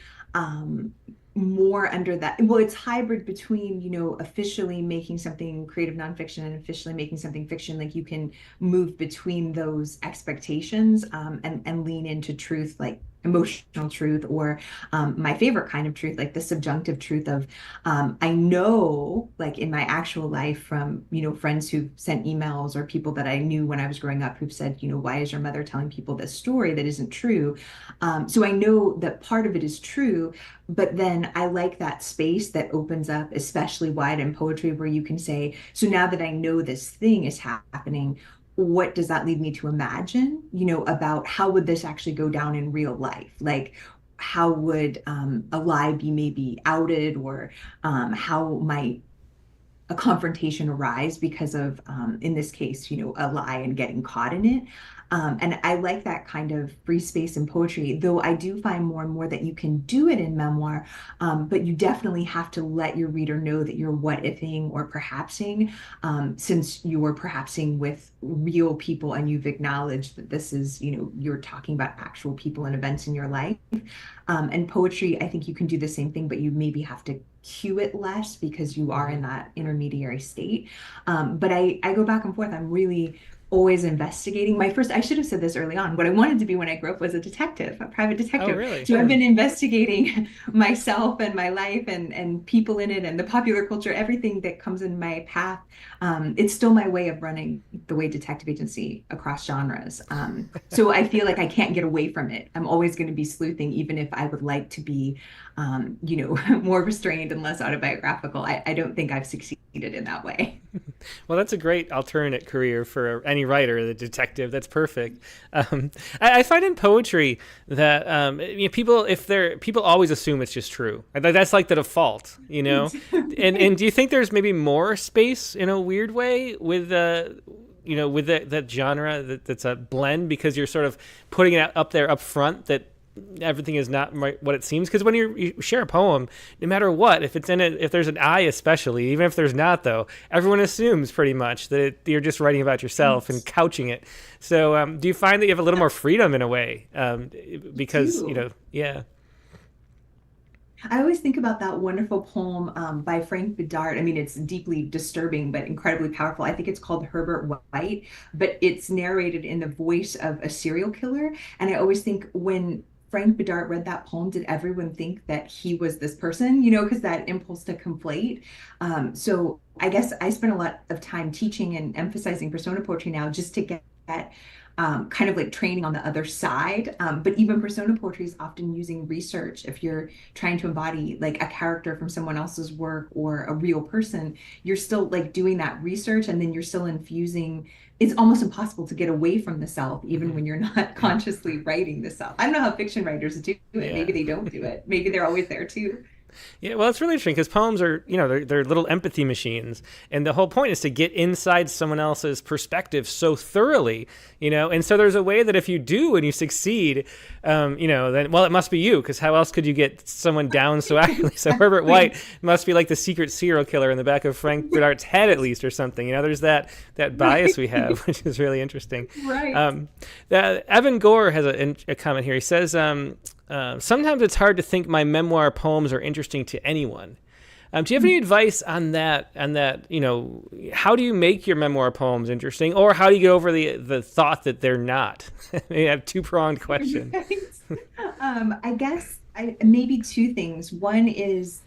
more under that. Well, it's hybrid between, officially making something creative nonfiction and officially making something fiction. Like you can move between those expectations and lean into truth, like emotional truth, or my favorite kind of truth, like the subjunctive truth of I know, like in my actual life, from friends who've sent emails or people that I knew when I was growing up who've said, why is your mother telling people this story that isn't true? So I know that part of it is true, but then I like that space that opens up especially wide in poetry, where you can say, so now that I know this thing is happening, what does that lead me to imagine, about how would this actually go down in real life? Like, how would a lie be maybe outed, or how might a confrontation arise because of, in this case, a lie and getting caught in it. And I like that kind of free space in poetry, though I do find more and more that you can do it in memoir, but you definitely have to let your reader know that you're what-ifing or perhapsing, since you are perhapsing with real people and you've acknowledged that this is, you're talking about actual people and events in your life. And poetry, I think you can do the same thing, but you maybe have to cue it less because you are in that intermediary state. But I go back and forth. I'm really always investigating. I should have said this early on. What I wanted to be when I grew up was a detective, a private detective. Oh, really? So I've been investigating myself and my life and people in it and the popular culture, everything that comes in my path. It's still my way of running the way detective agency across genres. So I feel like I can't get away from it. I'm always going to be sleuthing, even if I would like to be, more restrained and less autobiographical. I don't think I've succeeded in that way. Well, that's a great alternate career for any writer, the detective. That's perfect. I find in poetry that people always assume it's just true. That's like the default, And do you think there's maybe more space in a weird way with with that genre that's a blend, because you're sort of putting it up there up front that everything is not what it seems? Because when you share a poem, no matter what, if it's in it, if there's an I especially, even if there's not, though, everyone assumes pretty much that you're just writing about yourself and couching it. So do you find that you have a little more freedom in a way? Because, yeah. I always think about that wonderful poem by Frank Bedard. I mean, it's deeply disturbing, but incredibly powerful. I think it's called Herbert White, but it's narrated in the voice of a serial killer. And I always think, when Frank Bedard read that poem, did everyone think that he was this person, because that impulse to conflate. So I guess I spend a lot of time teaching and emphasizing persona poetry now, just to get kind of like training on the other side. But even persona poetry is often using research. If you're trying to embody like a character from someone else's work or a real person, you're still like doing that research, and then you're still infusing. It's almost impossible to get away from the self, even when you're not consciously writing the self. I don't know how fiction writers do it. Yeah. Maybe they don't do it. Maybe they're always there too. Yeah, well, it's really interesting because poems are, they're little empathy machines. And the whole point is to get inside someone else's perspective so thoroughly, And so there's a way that if you do and you succeed, then, well, it must be you, because how else could you get someone down so accurately? So Herbert White must be like the secret serial killer in the back of Frank Bedard's head, at least, or something. There's that bias we have, which is really interesting. Right. Evan Gore has a comment here. He says, sometimes it's hard to think my memoir poems are interesting to anyone. Do you have any advice on that? How do you make your memoir poems interesting, or how do you get over the thought that they're not? Maybe I have two-pronged question. I guess maybe two things. One is,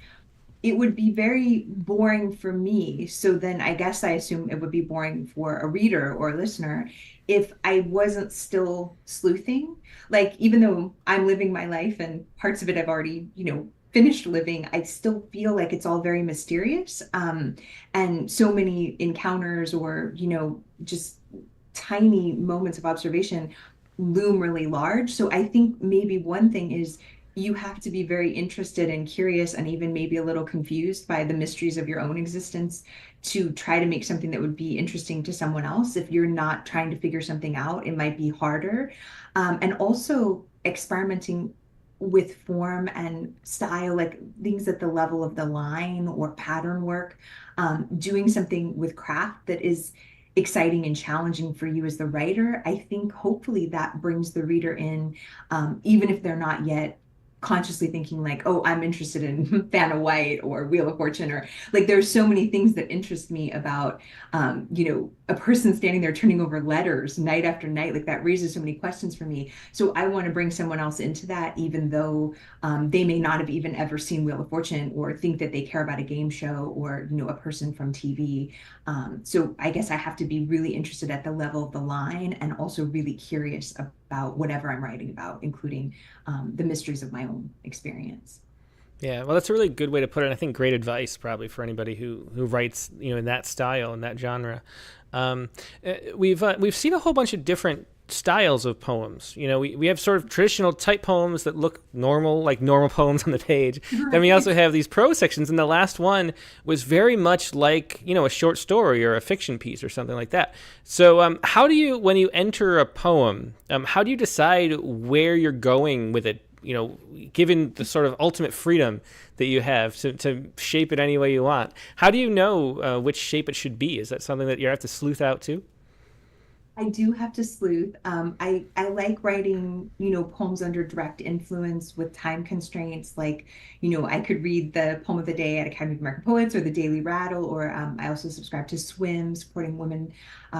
it would be very boring for me. So then I guess I assume it would be boring for a reader or a listener if I wasn't still sleuthing. Like, even though I'm living my life and parts of it I've already, finished living, I still feel like it's all very mysterious. And so many encounters or, just tiny moments of observation loom really large. So I think maybe one thing is, you have to be very interested and curious and even maybe a little confused by the mysteries of your own existence to try to make something that would be interesting to someone else. If you're not trying to figure something out, it might be harder. And also experimenting with form and style, like things at the level of the line or pattern work, doing something with craft that is exciting and challenging for you as the writer. I think hopefully that brings the reader in, even if they're not yet consciously thinking like, oh, I'm interested in Vanna White or Wheel of Fortune, or like, there's so many things that interest me about, a person standing there turning over letters night after night. Like, that raises so many questions for me. So I want to bring someone else into that, even though they may not have even ever seen Wheel of Fortune or think that they care about a game show or, a person from TV. So I guess I have to be really interested at the level of the line and also really curious about whatever I'm writing about, including the mysteries of my own experience. Yeah, well, that's a really good way to put it. I think great advice probably for anybody who writes, in that style and that genre. We've seen a whole bunch of different styles of poems. We have sort of traditional type poems that look normal, like normal poems on the page. Then we also have these prose sections, and the last one was very much like, a short story or a fiction piece or something like that. So how do you, when you enter a poem, how do you decide where you're going with it, given the sort of ultimate freedom that you have to shape it any way you want? How do you know which shape it should be? Is that something that you have to sleuth out too? I do have to sleuth. I like writing, poems under direct influence with time constraints. Like, I could read the poem of the day at Academy of American Poets or the Daily Rattle, or I also subscribe to Swim, supporting women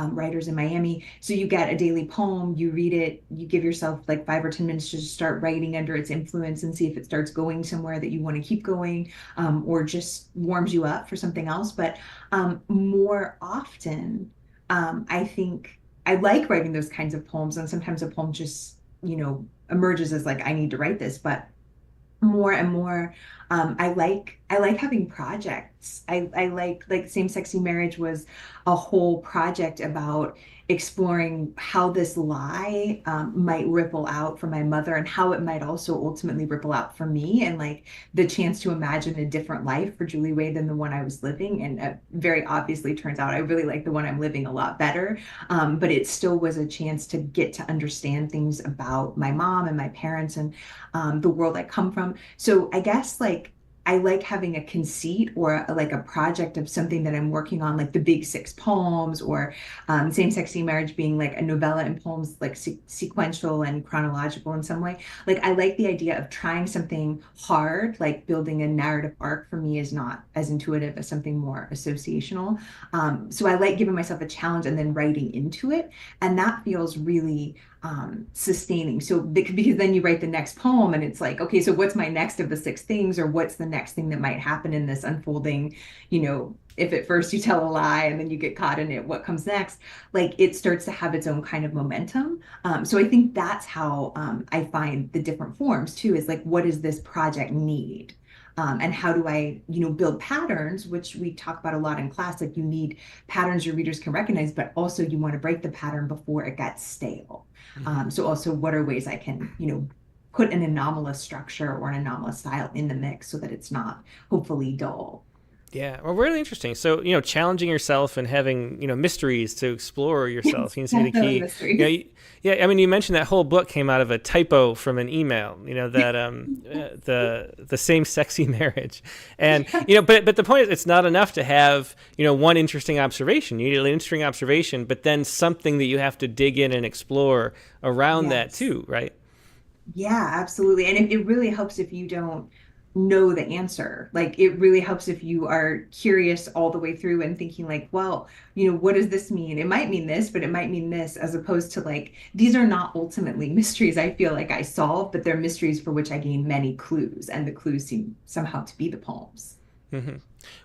writers in Miami. So you get a daily poem, you read it, you give yourself like 5 or 10 minutes to just start writing under its influence and see if it starts going somewhere that you want to keep going, or just warms you up for something else. But more often, I think I like writing those kinds of poems, and sometimes a poem just, emerges as like, I need to write this. But more and more, I like having projects. I like Same Sexy Marriage was a whole project about exploring how this lie might ripple out for my mother, and how it might also ultimately ripple out for me, and like the chance to imagine a different life for Julie Wade than the one I was living. And very obviously turns out I really like the one I'm living a lot better. But it still was a chance to get to understand things about my mom and my parents and the world I come from. So I guess like I like having a conceit or like a project of something that I'm working on, like the big 6 poems, or Same Sexy Marriage being like a novella and poems, like sequential and chronological in some way. Like I like the idea of trying something hard, like building a narrative arc for me is not as intuitive as something more associational. So I like giving myself a challenge and then writing into it. And that feels really sustaining. So because then you write the next poem and it's like, okay, so what's my next of the 6 things, or what's the next thing that might happen in this unfolding, if at first you tell a lie and then you get caught in it, what comes next? Like it starts to have its own kind of momentum. So I think that's how I find the different forms too, is like, what does this project need? And how do I, build patterns, which we talk about a lot in class, like you need patterns your readers can recognize, but also you want to break the pattern before it gets stale. So also what are ways I can, put an anomalous structure or an anomalous style in the mix so that it's not hopefully dull. Yeah, well, really interesting. So, challenging yourself and having, mysteries to explore yourself seems to be the key. Yeah, I mean, you mentioned that whole book came out of a typo from an email, that the Same Sexy Marriage. And, but the point is, it's not enough to have, one interesting observation. You need an interesting observation, but then something that you have to dig in and explore around that too, right? Yeah, absolutely. And it really helps if you don't know the answer. Like it really helps if you are curious all the way through and thinking like, well, what does this mean? It might mean this, but it might mean this, as opposed to like, these are not ultimately mysteries I feel like I solve, but they're mysteries for which I gain many clues, and the clues seem somehow to be the poems. Mm-hmm.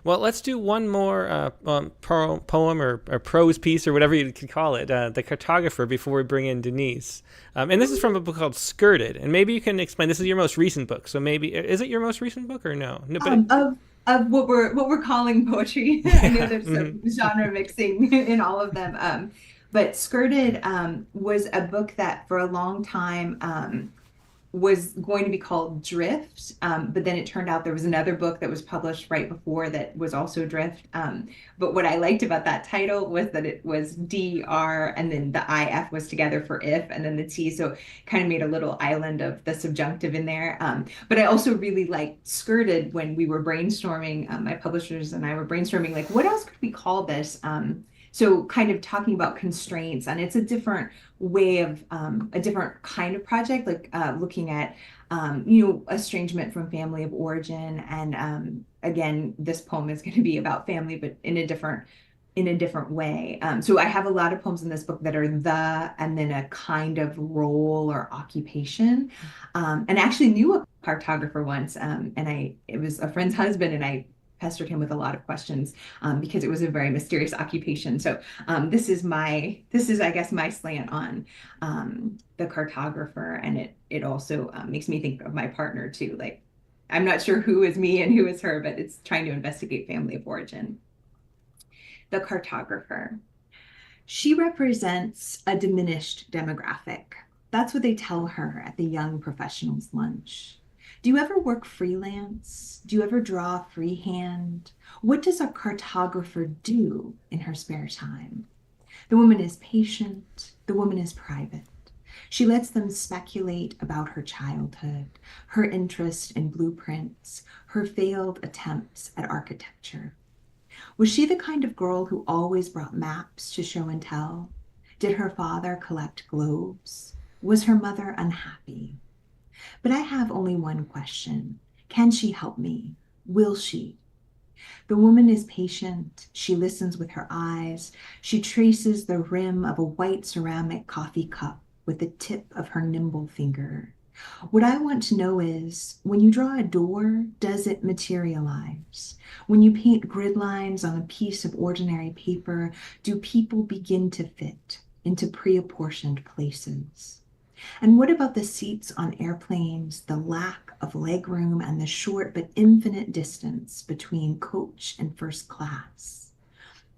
Well, let's do one more poem or prose piece or whatever you could call it, The Cartographer, before we bring in Denise. And this is from a book called Skirted. And maybe you can explain, this is your most recent book. So maybe, is it your most recent book or no? No, but of what we're calling poetry. I know there's some genre mixing in all of them. But Skirted was a book that for a long time was going to be called Drift, but then it turned out there was another book that was published right before that was also Drift. But what I liked about that title was that it was DR, and then the IF was together for if, and then the T, so kind of made a little island of the subjunctive in there. But I also really liked Skirted when we were brainstorming, my publishers and I were brainstorming, like, what else could we call this? So kind of talking about constraints, and it's a different way of a different kind of project, like looking at estrangement from family of origin. And again, this poem is going to be about family, but in a different way. So I have a lot of poems in this book that are the, and then a kind of role or occupation. And I actually knew a cartographer once, and it was a friend's husband, and I pestered him with a lot of questions because it was a very mysterious occupation. So this is I guess my slant on the cartographer, and it also makes me think of my partner too. Like, I'm not sure who is me and who is her, but it's trying to investigate family of origin. The cartographer. She represents a diminished demographic. That's what they tell her at the young professionals' lunch. Do you ever work freelance? Do you ever draw freehand? What does a cartographer do in her spare time? The woman is patient. The woman is private. She lets them speculate about her childhood, her interest in blueprints, her failed attempts at architecture. Was she the kind of girl who always brought maps to show and tell? Did her father collect globes? Was her mother unhappy? But I have only one question. Can she help me? Will she? The woman is patient. She listens with her eyes. She traces the rim of a white ceramic coffee cup with the tip of her nimble finger. What I want to know is, when you draw a door, does it materialize? When you paint grid lines on a piece of ordinary paper, do people begin to fit into pre-apportioned places? And what about the seats on airplanes, the lack of legroom, and the short but infinite distance between coach and first class?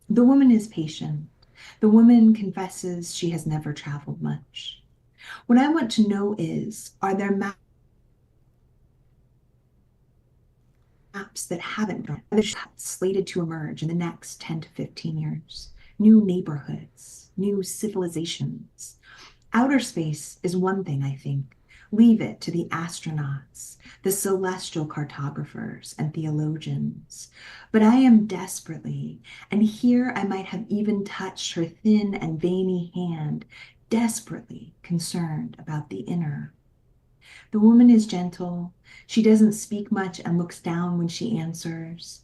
The woman is patient. The woman confesses she has never traveled much. What I want to know is, are there maps that haven't been slated to emerge in the next 10 to 15 years? New neighborhoods, new civilizations. Outer space is one thing, I think. Leave it to the astronauts, the celestial cartographers and theologians. But I am desperately, and here I might have even touched her thin and veiny hand, desperately concerned about the inner. The woman is gentle. She doesn't speak much and looks down when she answers.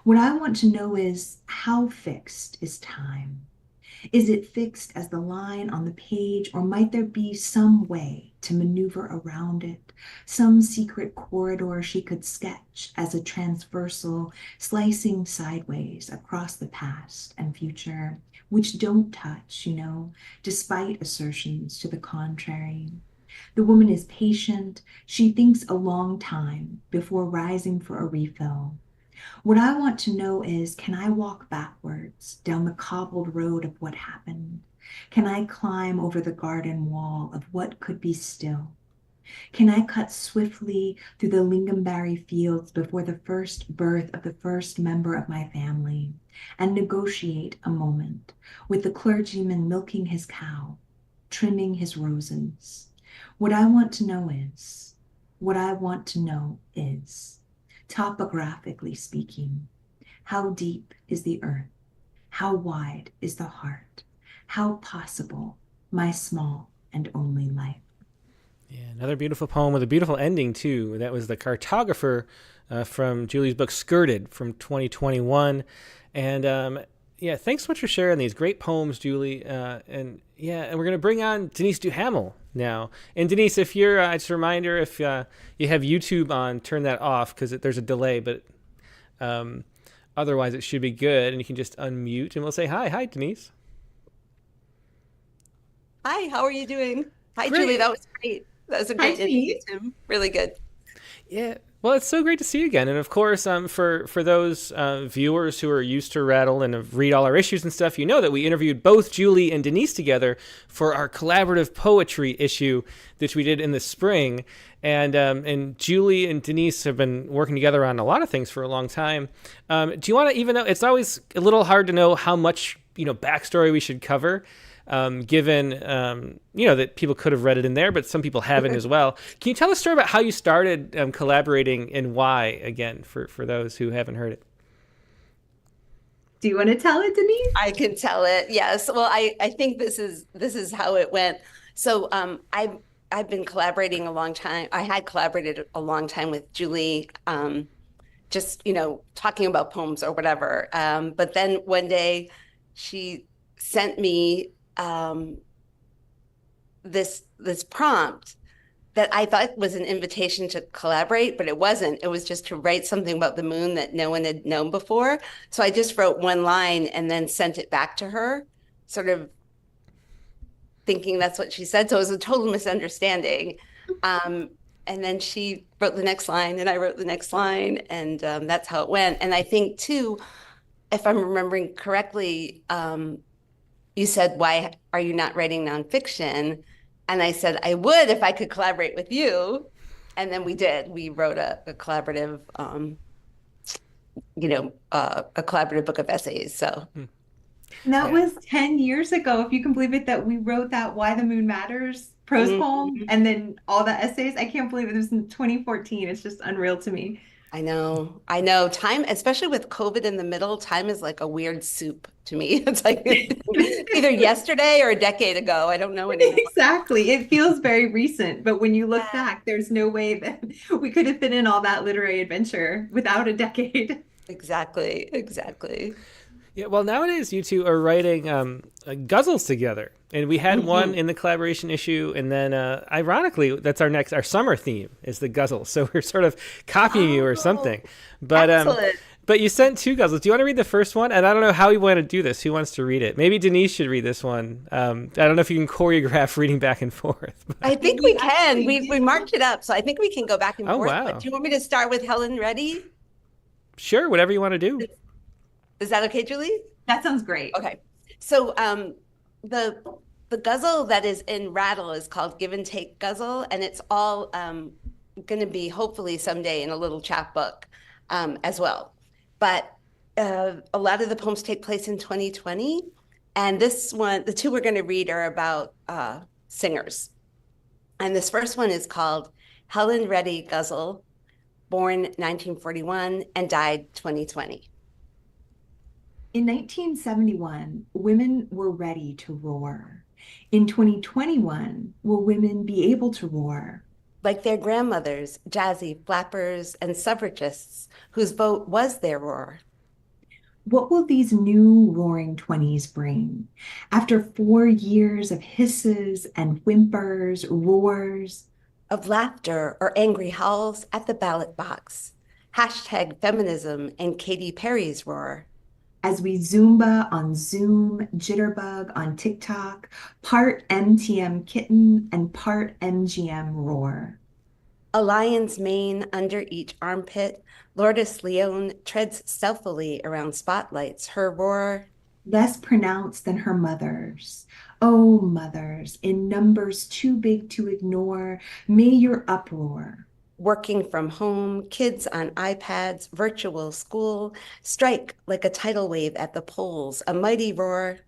What I want to know is, how fixed is time? Is it fixed as the line on the page, or might there be some way to maneuver around it, some secret corridor she could sketch as a transversal, slicing sideways across the past and future, which don't touch, despite assertions to the contrary? The woman is patient. She thinks a long time before rising for a refill. What I want to know is, can I walk backwards down the cobbled road of what happened? Can I climb over the garden wall of what could be still? Can I cut swiftly through the lingonberry fields before the first birth of the first member of my family and negotiate a moment with the clergyman milking his cow, trimming his roses? What I want to know is, topographically speaking, how deep is the earth? How wide is the heart? How possible my small and only life? Yeah, another beautiful poem with a beautiful ending, too. That was The Cartographer from Julie's book Skirted from 2021. And yeah, thanks so much for sharing these great poems, Julie. And we're going to bring on Denise Duhamel now. And Denise, if you're, just a reminder, if you have YouTube on, turn that off because there's a delay, but otherwise it should be good. And you can just unmute and we'll say hi. Hi, Denise. Hi, how are you doing? Hi, Great. Julie. That was great. That was a great Denise. interview. Really good. Yeah. Well, it's so great to see you again. And of course, for those viewers who are used to Rattle and have read all our issues and stuff, you know that we interviewed both Julie and Denise together for our collaborative poetry issue that we did in the spring. And Julie and Denise have been working together on a lot of things for a long time. Do you want to, even though it's always a little hard to know how much, backstory we should cover, given, that people could have read it in there, but some people haven't as well. Can you tell the story about how you started collaborating and why, again, for those who haven't heard it? Do you want to tell it, Denise? I can tell it. Yes. Well, I think this is how it went. So I've been collaborating a long time. I had collaborated a long time with Julie, just, talking about poems or whatever. But then one day she sent me this prompt that I thought was an invitation to collaborate, but it wasn't. It was just to write something about the moon that no one had known before. So I just wrote one line and then sent it back to her, sort of thinking that's what she said. So it was a total misunderstanding. And then she wrote the next line and I wrote the next line, and that's how it went. And I think too, if I'm remembering correctly, you said, why are you not writing nonfiction? And I said, I would if I could collaborate with you. And then we did. We wrote a collaborative, a collaborative book of essays. So That Yeah. was 10 years ago, if you can believe it, that we wrote that Why the Moon Matters prose poem and then all the essays. I can't believe it was in 2014. It's just unreal to me. I know. Time, especially with COVID in the middle, time is like a weird soup to me. It's like either yesterday or a decade ago. I don't know anymore. Exactly. It feels very recent, but when you look Yeah. back, there's no way that we could have fit in all that literary adventure without a decade. Exactly. Yeah, well, nowadays you two are writing guzzles together, and we had one in the collaboration issue, and then ironically, that's our summer theme is the guzzle. So we're sort of copying you or something. But Excellent. but you sent two guzzles. Do you want to read the first one? And I don't know how we want to do this. Who wants to read it? Maybe Denise should read this one. I don't know if you can choreograph reading back and forth. I think we can. We marked it up, so I think we can go back and Oh, forth. wow. But do you want me to start with Helen Reddy? Sure, whatever you want to do. Is that okay, Julie? That sounds great. Okay. So the guzzle that is in Rattle is called Give and Take Guzzle, and it's all going to be hopefully someday in a little chapbook as well. But a lot of the poems take place in 2020, and this one, the two we're going to read are about singers. And this first one is called Helen Reddy Guzzle, born 1941 and died 2020. In 1971, women were ready to roar. In 2021, will women be able to roar? Like their grandmothers, jazzy flappers, and suffragists whose vote was their roar. What will these new roaring 20s bring? After 4 years of hisses and whimpers, roars, Of laughter or angry howls at the ballot box. Hashtag feminism and Katy Perry's roar. as we Zumba on Zoom, jitterbug on TikTok, part MTM kitten and part MGM roar. A lion's mane under each armpit, Lourdes Leone treads stealthily around spotlights, her roar. Less pronounced than her mother's. Oh, mothers, in numbers too big to ignore, may your uproar. Working from home, kids on iPads, virtual school, strike like a tidal wave at the polls, a mighty roar.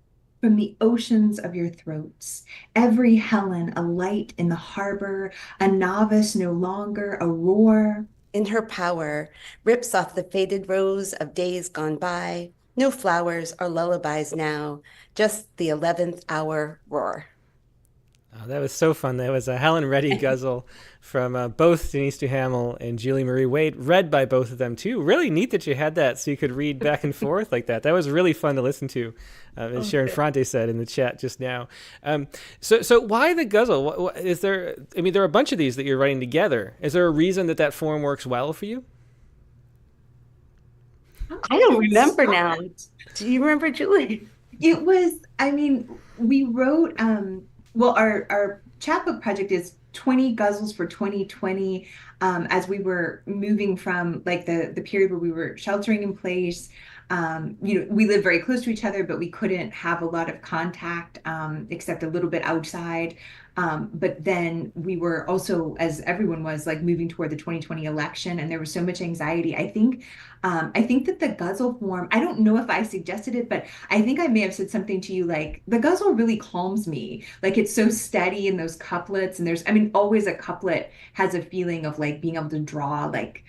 From the oceans of your throats, every Helen a light in the harbor, a novice no longer, a roar. In her power, rips off the faded rose of days gone by. No flowers or lullabies now, just the 11th hour roar. Oh, that was so fun. That was a Helen Reddy guzzle from both Denise Duhamel and Julie Marie Wade, read by both of them too. Really neat that you had that so you could read back and forth like that. That was really fun to listen to, as Sharon Fronte said in the chat just now. So why the guzzle? Is there? I mean, there are a bunch of these that you're writing together. Is there a reason that form works well for you? I don't remember now. Do you remember, Julie? It was, I mean, we wrote, well, our chapbook project is 20 guzzles for 2020, as we were moving from like the period where we were sheltering in place. We lived very close to each other, but we couldn't have a lot of contact except a little bit outside. But then we were also, as everyone was, like moving toward the 2020 election, and there was so much anxiety. I think that the guzzle form, I don't know if I suggested it, but I think I may have said something to you like, the guzzle really calms me. Like it's so steady in those couplets, and always a couplet has a feeling of like being able to draw like,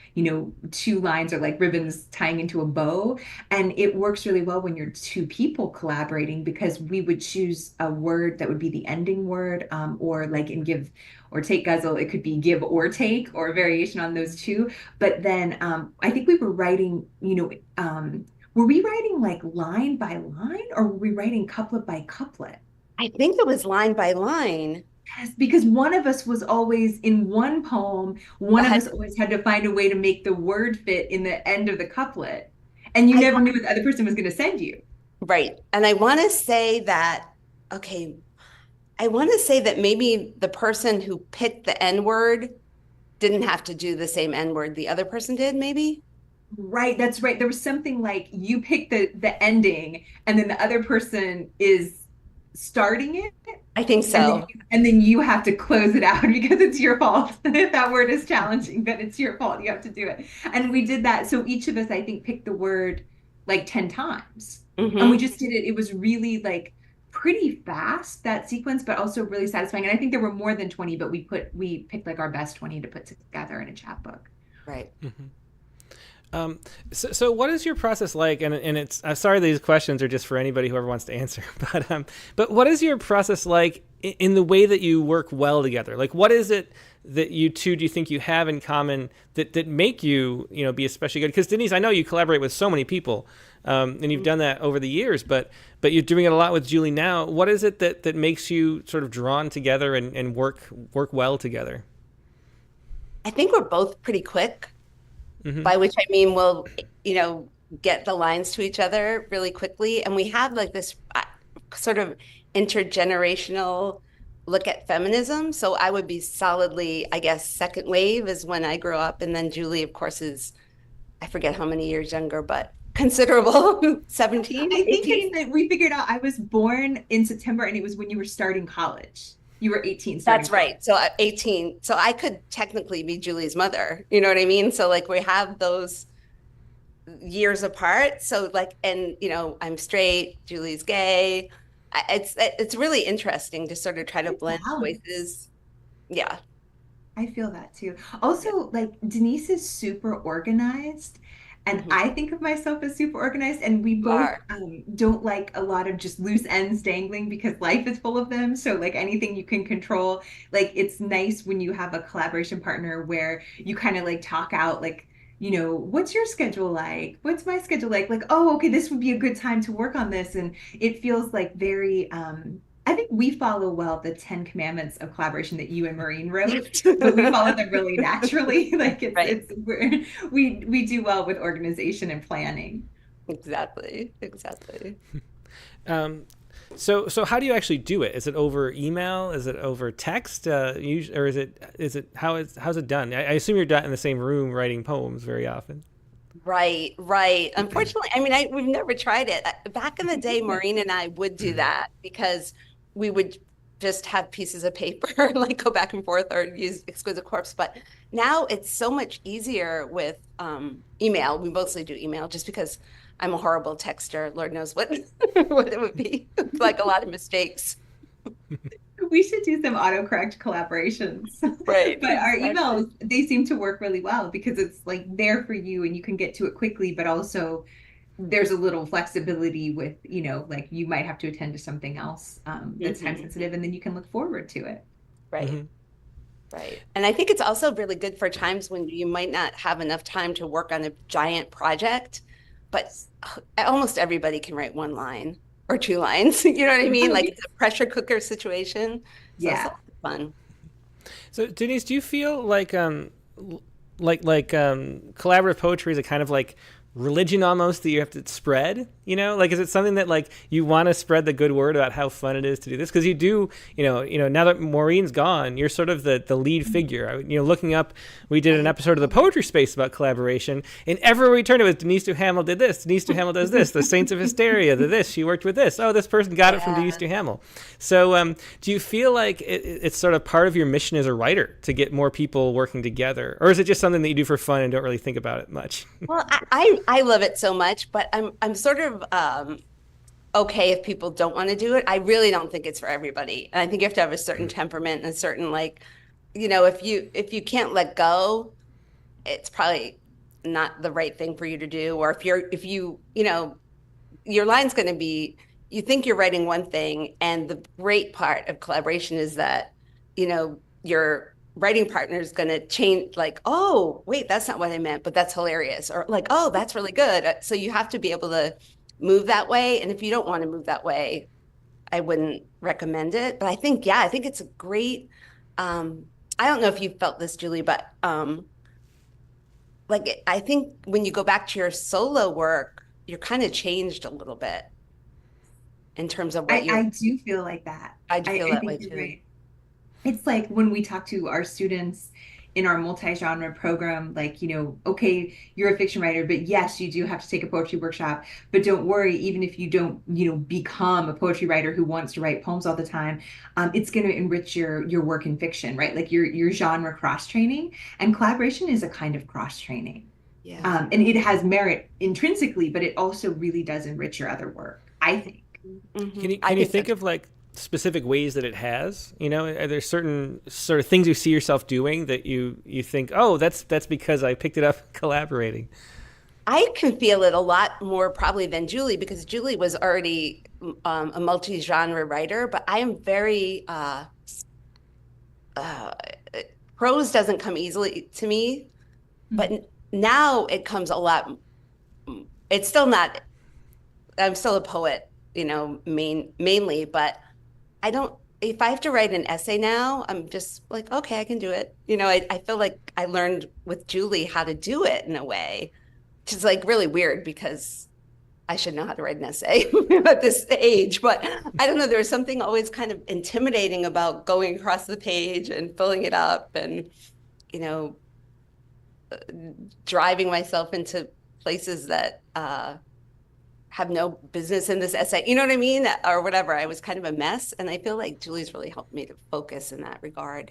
two lines or like ribbons tying into a bow. And it works really well when you're two people collaborating, because we would choose a word that would be the ending word, or like in give or take guzzle, it could be give or take, or a variation on those two. But then I think we were writing, were we writing like line by line, or were we writing couplet by couplet? I think it was line by line. Yes, because one of us was always in one poem, one of us always had to find a way to make the word fit in the end of the couplet. And you never knew what the other person was going to send you. Right. And I want to say that, maybe the person who picked the N word didn't have to do the same N word the other person did, maybe? Right, that's right. There was something like you pick the ending, and then the other person is starting it. I think so. And then you have to close it out because it's your fault. If that word is challenging, then it's your fault. You have to do it. And we did that. So each of us, I think, picked the word like 10 times. And we just did it. It was really like pretty fast, that sequence, but also really satisfying. And I think there were more than 20, but we picked like our best 20 to put together in a chapbook. Right. So what is your process like? And it's, I'm sorry, these questions are just for anybody who ever wants to answer, but what is your process like in the way that you work well together? Like, what is it that you two, do you think you have in common that make you, be especially good? Because Denise, I know you collaborate with so many people, and you've done that over the years, but you're doing it a lot with Julie now. What is it that makes you sort of drawn together and work well together? I think we're both pretty quick, by which I mean we'll, get the lines to each other really quickly. And we have like this sort of intergenerational look at feminism. So I would be solidly, I guess, second wave is when I grew up. And then Julie, of course, is, I forget how many years younger, but considerable, 17, I think 18. that we figured out I was born in September and it was when you were starting college. You were 18. That's right. So 18. So I could technically be Julie's mother. You know what I mean? So like we have those years apart. So like, and I'm straight, Julie's gay. It's really interesting to sort of try to blend voices. Yeah. I feel that too. Also, like Denise is super organized. And I think of myself as super organized, and we both don't like a lot of just loose ends dangling because life is full of them. So like anything you can control, like it's nice when you have a collaboration partner where you kind of like talk out like, what's your schedule like? What's my schedule like? Like, oh, okay, this would be a good time to work on this. And it feels like very, I think we follow well the 10 commandments of collaboration that you and Maureen wrote, but we follow them really naturally. Like we do well with organization and planning. Exactly. So how do you actually do it? Is it over email? Is it over text? Or is it how's it done? I assume you're not in the same room writing poems very often. Right. Unfortunately, I mean, we've never tried it. Back in the day, Maureen and I would do that because we would just have pieces of paper, like go back and forth or use Exquisite Corpse. But now it's so much easier with email. We mostly do email just because I'm a horrible texter. Lord knows what it would be. Like a lot of mistakes. We should do some autocorrect collaborations. Right. But our emails, they seem to work really well because it's like there for you and you can get to it quickly, but also there's a little flexibility with, like you might have to attend to something else that's time sensitive, and then you can look forward to it. Right. Right. And I think it's also really good for times when you might not have enough time to work on a giant project, but almost everybody can write one line or two lines. You know what I mean? Like it's a pressure cooker situation. So it's fun. So Denise, do you feel like collaborative poetry is a kind of like religion almost that you have to spread, like is it something that like you want to spread the good word about how fun it is to do this? Because you do, now that Maureen's gone, you're sort of the lead figure. Looking up, we did an episode of the Poetry Space about collaboration, and everywhere we turned it was Denise Duhamel did this, Denise Duhamel does this, the Saints of Hysteria did this, she worked with this, oh, this person got it from Denise Duhamel. So do you feel like it's sort of part of your mission as a writer to get more people working together, or is it just something that you do for fun and don't really think about it much? Well, I love it so much, but I'm sort of okay if people don't want to do it. I really don't think it's for everybody. And I think you have to have a certain temperament and a certain if you can't let go, it's probably not the right thing for you to do. Or if you your line's going to be, you think you're writing one thing, and the great part of collaboration is that, your writing partner is going to change, like, oh, wait, that's not what I meant, but that's hilarious. Or like, oh, that's really good. So you have to be able to move that way. And if you don't want to move that way, I wouldn't recommend it. But I think it's a great, I don't know if you felt this, Julie, but I think when you go back to your solo work, you're kind of changed a little bit in terms of what I do feel like that. I do feel that way too. Right. It's like when we talk to our students in our multi-genre program, like, okay, you're a fiction writer, but yes, you do have to take a poetry workshop, but don't worry, even if you don't, become a poetry writer who wants to write poems all the time, it's going to enrich your work in fiction, right? Like your genre cross training, and collaboration is a kind of cross training. Yeah. And it has merit intrinsically, but it also really does enrich your other work, I think. Mm-hmm. Can you think of like specific ways that it has? Are there certain sort of things you see yourself doing that you think, oh, that's because I picked it up collaborating? I can feel it a lot more probably than Julie, because Julie was already a multi-genre writer, but I am very prose doesn't come easily to me, but now it comes a lot. It's still not, I'm still a poet, mainly, but if I have to write an essay now, I'm just like, okay, I can do it. I feel like I learned with Julie how to do it in a way, which is like really weird because I should know how to write an essay at this age. But I don't know, there's something always kind of intimidating about going across the page and filling it up and, driving myself into places that have no business in this essay, you know what I mean? Or whatever. I was kind of a mess. And I feel like Julie's really helped me to focus in that regard.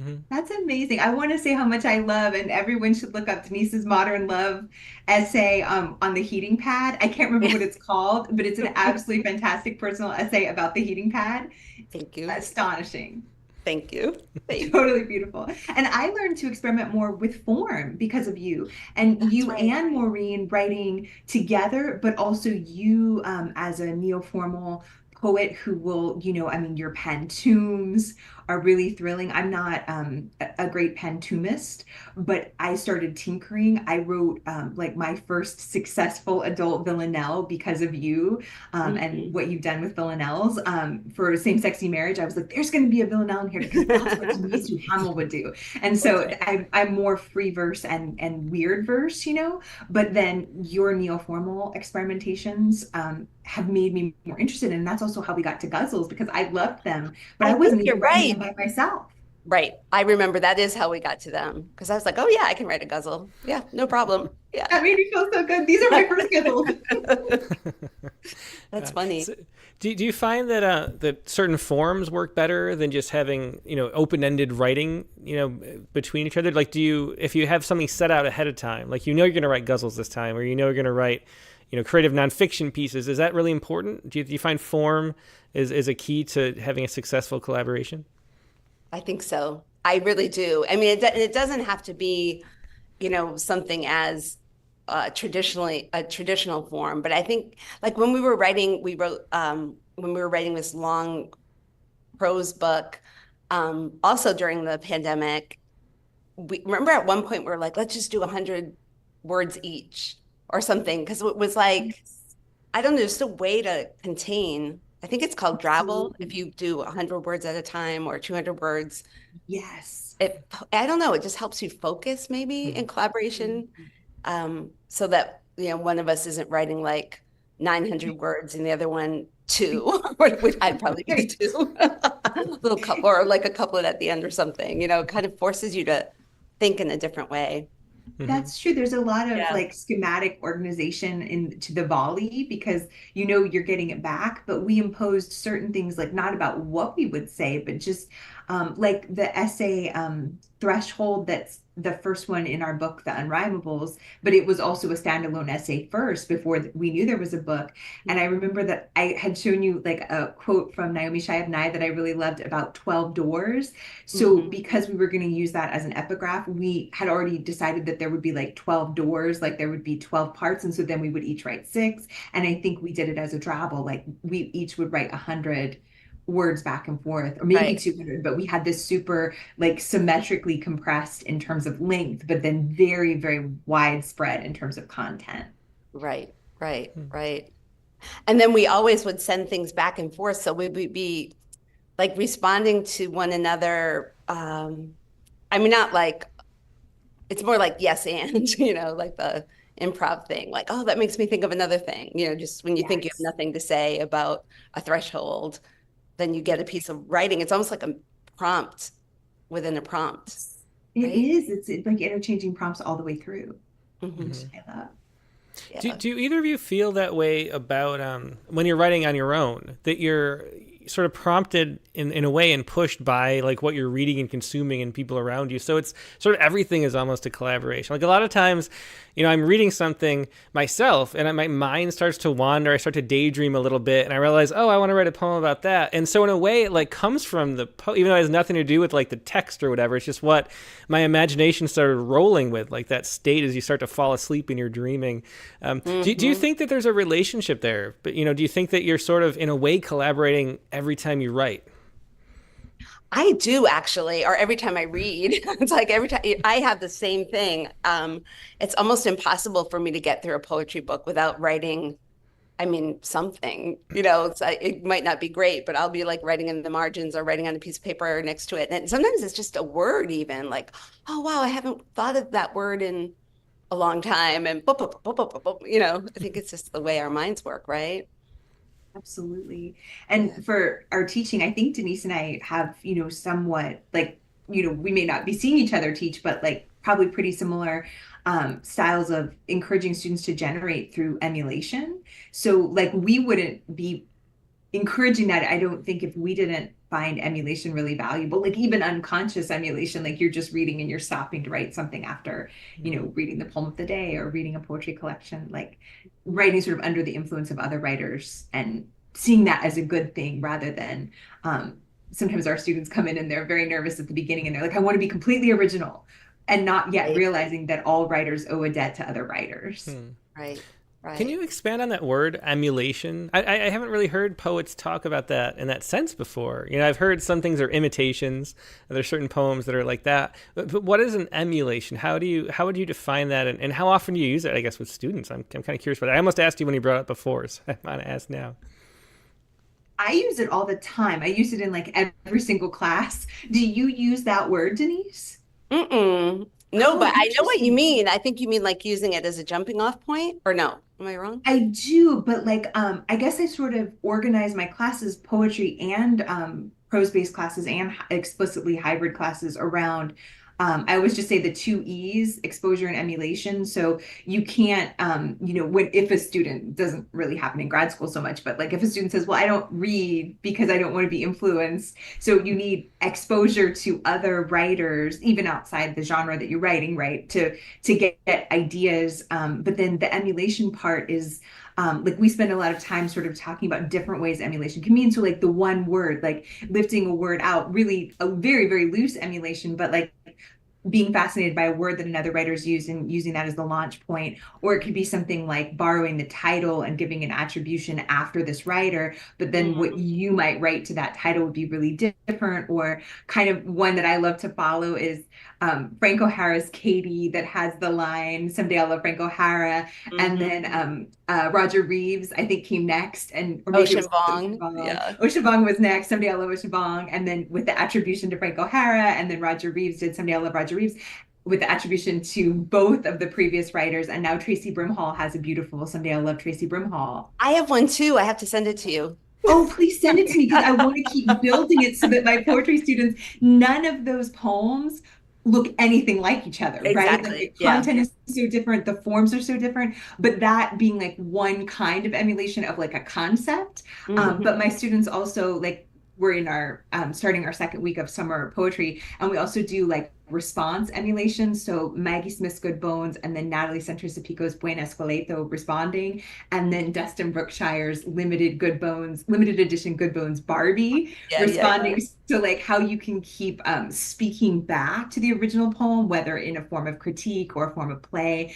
Mm-hmm. That's amazing. I want to say how much I love, and everyone should look up Denise's Modern Love essay on the heating pad. I can't remember what it's called, but it's an absolutely fantastic personal essay about the heating pad. Thank you. Astonishing. Thank you. Totally beautiful. And I learned to experiment more with form because of you. And That's you right. and Maureen writing together, but also you as a neo-formal poet who will, your pantoums are really thrilling. I'm not a great pantoumist, but I started tinkering. I wrote like my first successful adult villanelle because of you and what you've done with villanelles for same-sexy marriage. I was like, there's going to be a villanelle in here because that's what Denise Duhamel would do. And so I'm more free verse and weird verse, but then your neo-formal experimentations have made me more interested. And that's also how we got to Guzzles, because I loved them, but I wasn't even writing them by myself. Right. I remember that is how we got to them, because I was like, oh yeah, I can write a guzzle. Yeah, no problem. Yeah. That made me feel so good. These are my first Guzzles. That's funny. So, do you find that that certain forms work better than just having open-ended writing between each other? Like, if you have something set out ahead of time, like you're going to write Guzzles this time, or you're going to write creative nonfiction pieces, is that really important? Do you find form is a key to having a successful collaboration? I think so. I really do. I mean, it doesn't have to be, something as a traditional form, but I think like when we were writing, when we were writing this long prose book, also during the pandemic, we remember at one point we were like, let's just do 100 words each or something, because it was like, I don't know, just a way to contain. I think it's called Drabble if you do 100 words at a time or 200 words. Yes. I don't know, it just helps you focus maybe in collaboration, so that one of us isn't writing like 900 words and the other one 2, which I'd probably do 2, a little couple or like a couplet at the end or something. It kind of forces you to think in a different way. That's true. There's a lot of like schematic organization into the volley, because you're getting it back, but we imposed certain things, like not about what we would say, but just like the essay Threshold, that's the first one in our book, The Unrhymables, but it was also a standalone essay first before we knew there was a book. And I remember that I had shown you like a quote from Naomi Shihab Nye that I really loved about 12 doors. So because we were going to use that as an epigraph, we had already decided that there would be like 12 doors, like there would be 12 parts. And so then we would each write 6. And I think we did it as a drabble, like we each would write 100 words back and forth, or maybe 200, but we had this super like symmetrically compressed in terms of length, but then very, very widespread in terms of content. Right. And then we always would send things back and forth. So we would be like responding to one another. I mean, not like, it's more like yes and, like the improv thing, like, oh, that makes me think of another thing, just when you think you have nothing to say about a threshold, then you get a piece of writing. It's almost like a prompt within a prompt. It right? is. It's like interchanging prompts all the way through, Mhm. which I love. Yeah. Do either of you feel that way about when you're writing on your own, that you're sort of prompted in a way and pushed by like what you're reading and consuming and people around you? So it's sort of everything is almost a collaboration. Like a lot of times, I'm reading something myself and my mind starts to wander. I start to daydream a little bit and I realize, oh, I want to write a poem about that. And so in a way, it like comes from even though it has nothing to do with like the text or whatever, it's just what my imagination started rolling with, like that state as you start to fall asleep and you're dreaming. Do you think that there's a relationship there? But, do you think that you're sort of in a way collaborating every time you write? I do actually, or every time I read, it's like every time I have the same thing. It's almost impossible for me to get through a poetry book without writing, I mean, something, it might not be great, but I'll be like writing in the margins or writing on a piece of paper next to it. And sometimes it's just a word even like, oh, wow, I haven't thought of that word in a long time. And, I think it's just the way our minds work, right? Absolutely. And for our teaching, I think Denise and I have, somewhat like, we may not be seeing each other teach, but like probably pretty similar styles of encouraging students to generate through emulation. So like we wouldn't be encouraging that, I don't think, if we didn't find emulation really valuable, like even unconscious emulation, like you're just reading and you're stopping to write something after, reading the poem of the day or reading a poetry collection, like writing sort of under the influence of other writers and seeing that as a good thing rather than sometimes our students come in and they're very nervous at the beginning and they're like, I want to be completely original, and not yet realizing that all writers owe a debt to other writers. Right. Right. Can you expand on that word, emulation? I haven't really heard poets talk about that in that sense before. I've heard some things are imitations. There's certain poems that are like that. But what is an emulation? How would you define that? And how often do you use it, I guess, with students? I'm kind of curious about that. I almost asked you when you brought it up before, so I want to ask now. I use it all the time. I use it in like every single class. Do you use that word, Denise? Mm-mm. No, Oh, but I know what you interesting. mean. I think you mean like using it as a jumping off point, or no? Am I wrong? I do, but like I guess I sort of organize my classes, poetry and prose-based classes and explicitly hybrid classes around I always just say the two E's, exposure and emulation. So you can't if a student, doesn't really happen in grad school so much, but like if a student says, well, I don't read because I don't want to be influenced. So you need exposure to other writers, even outside the genre that you're writing, right? To get ideas. But then the emulation part is like we spend a lot of time sort of talking about different ways emulation can mean. So like the one word, like lifting a word out, really a very, very loose emulation, but like being fascinated by a word that another writer's used and using that as the launch point. Or it could be something like borrowing the title and giving an attribution after this writer, but then what you might write to that title would be really different. Or kind of one that I love to follow is Frank O'Hara's Katie, that has the line, someday I'll love Frank O'Hara. And then Roger Reeves, I think, came next. Or maybe Ocean Vuong. Yeah. Ocean Vuong was next, someday I'll love Ocean Vuong. And then with the attribution to Frank O'Hara, and then Roger Reeves did someday I'll love Roger Reeves with the attribution to both of the previous writers. And now Tracy Brimhall has a beautiful Someday I'll Love Tracy Brimhall. I have one too. I have to send it to you. Oh, please send it to me, because I want to keep building it so that my poetry students, none of those poems look anything like each other, Exactly. right? Like the content is so different, the forms are so different, but that being like one kind of emulation of like a concept. But my students also, like, we're in our starting our second week of summer poetry, and we also do like response emulation. So Maggie Smith's Good Bones, and then Natalie Santos-Pico's Buen Esqueleto responding, and then Dustin Brookshire's limited edition Good Bones Barbie responding. So like how you can keep speaking back to the original poem, whether in a form of critique or a form of play.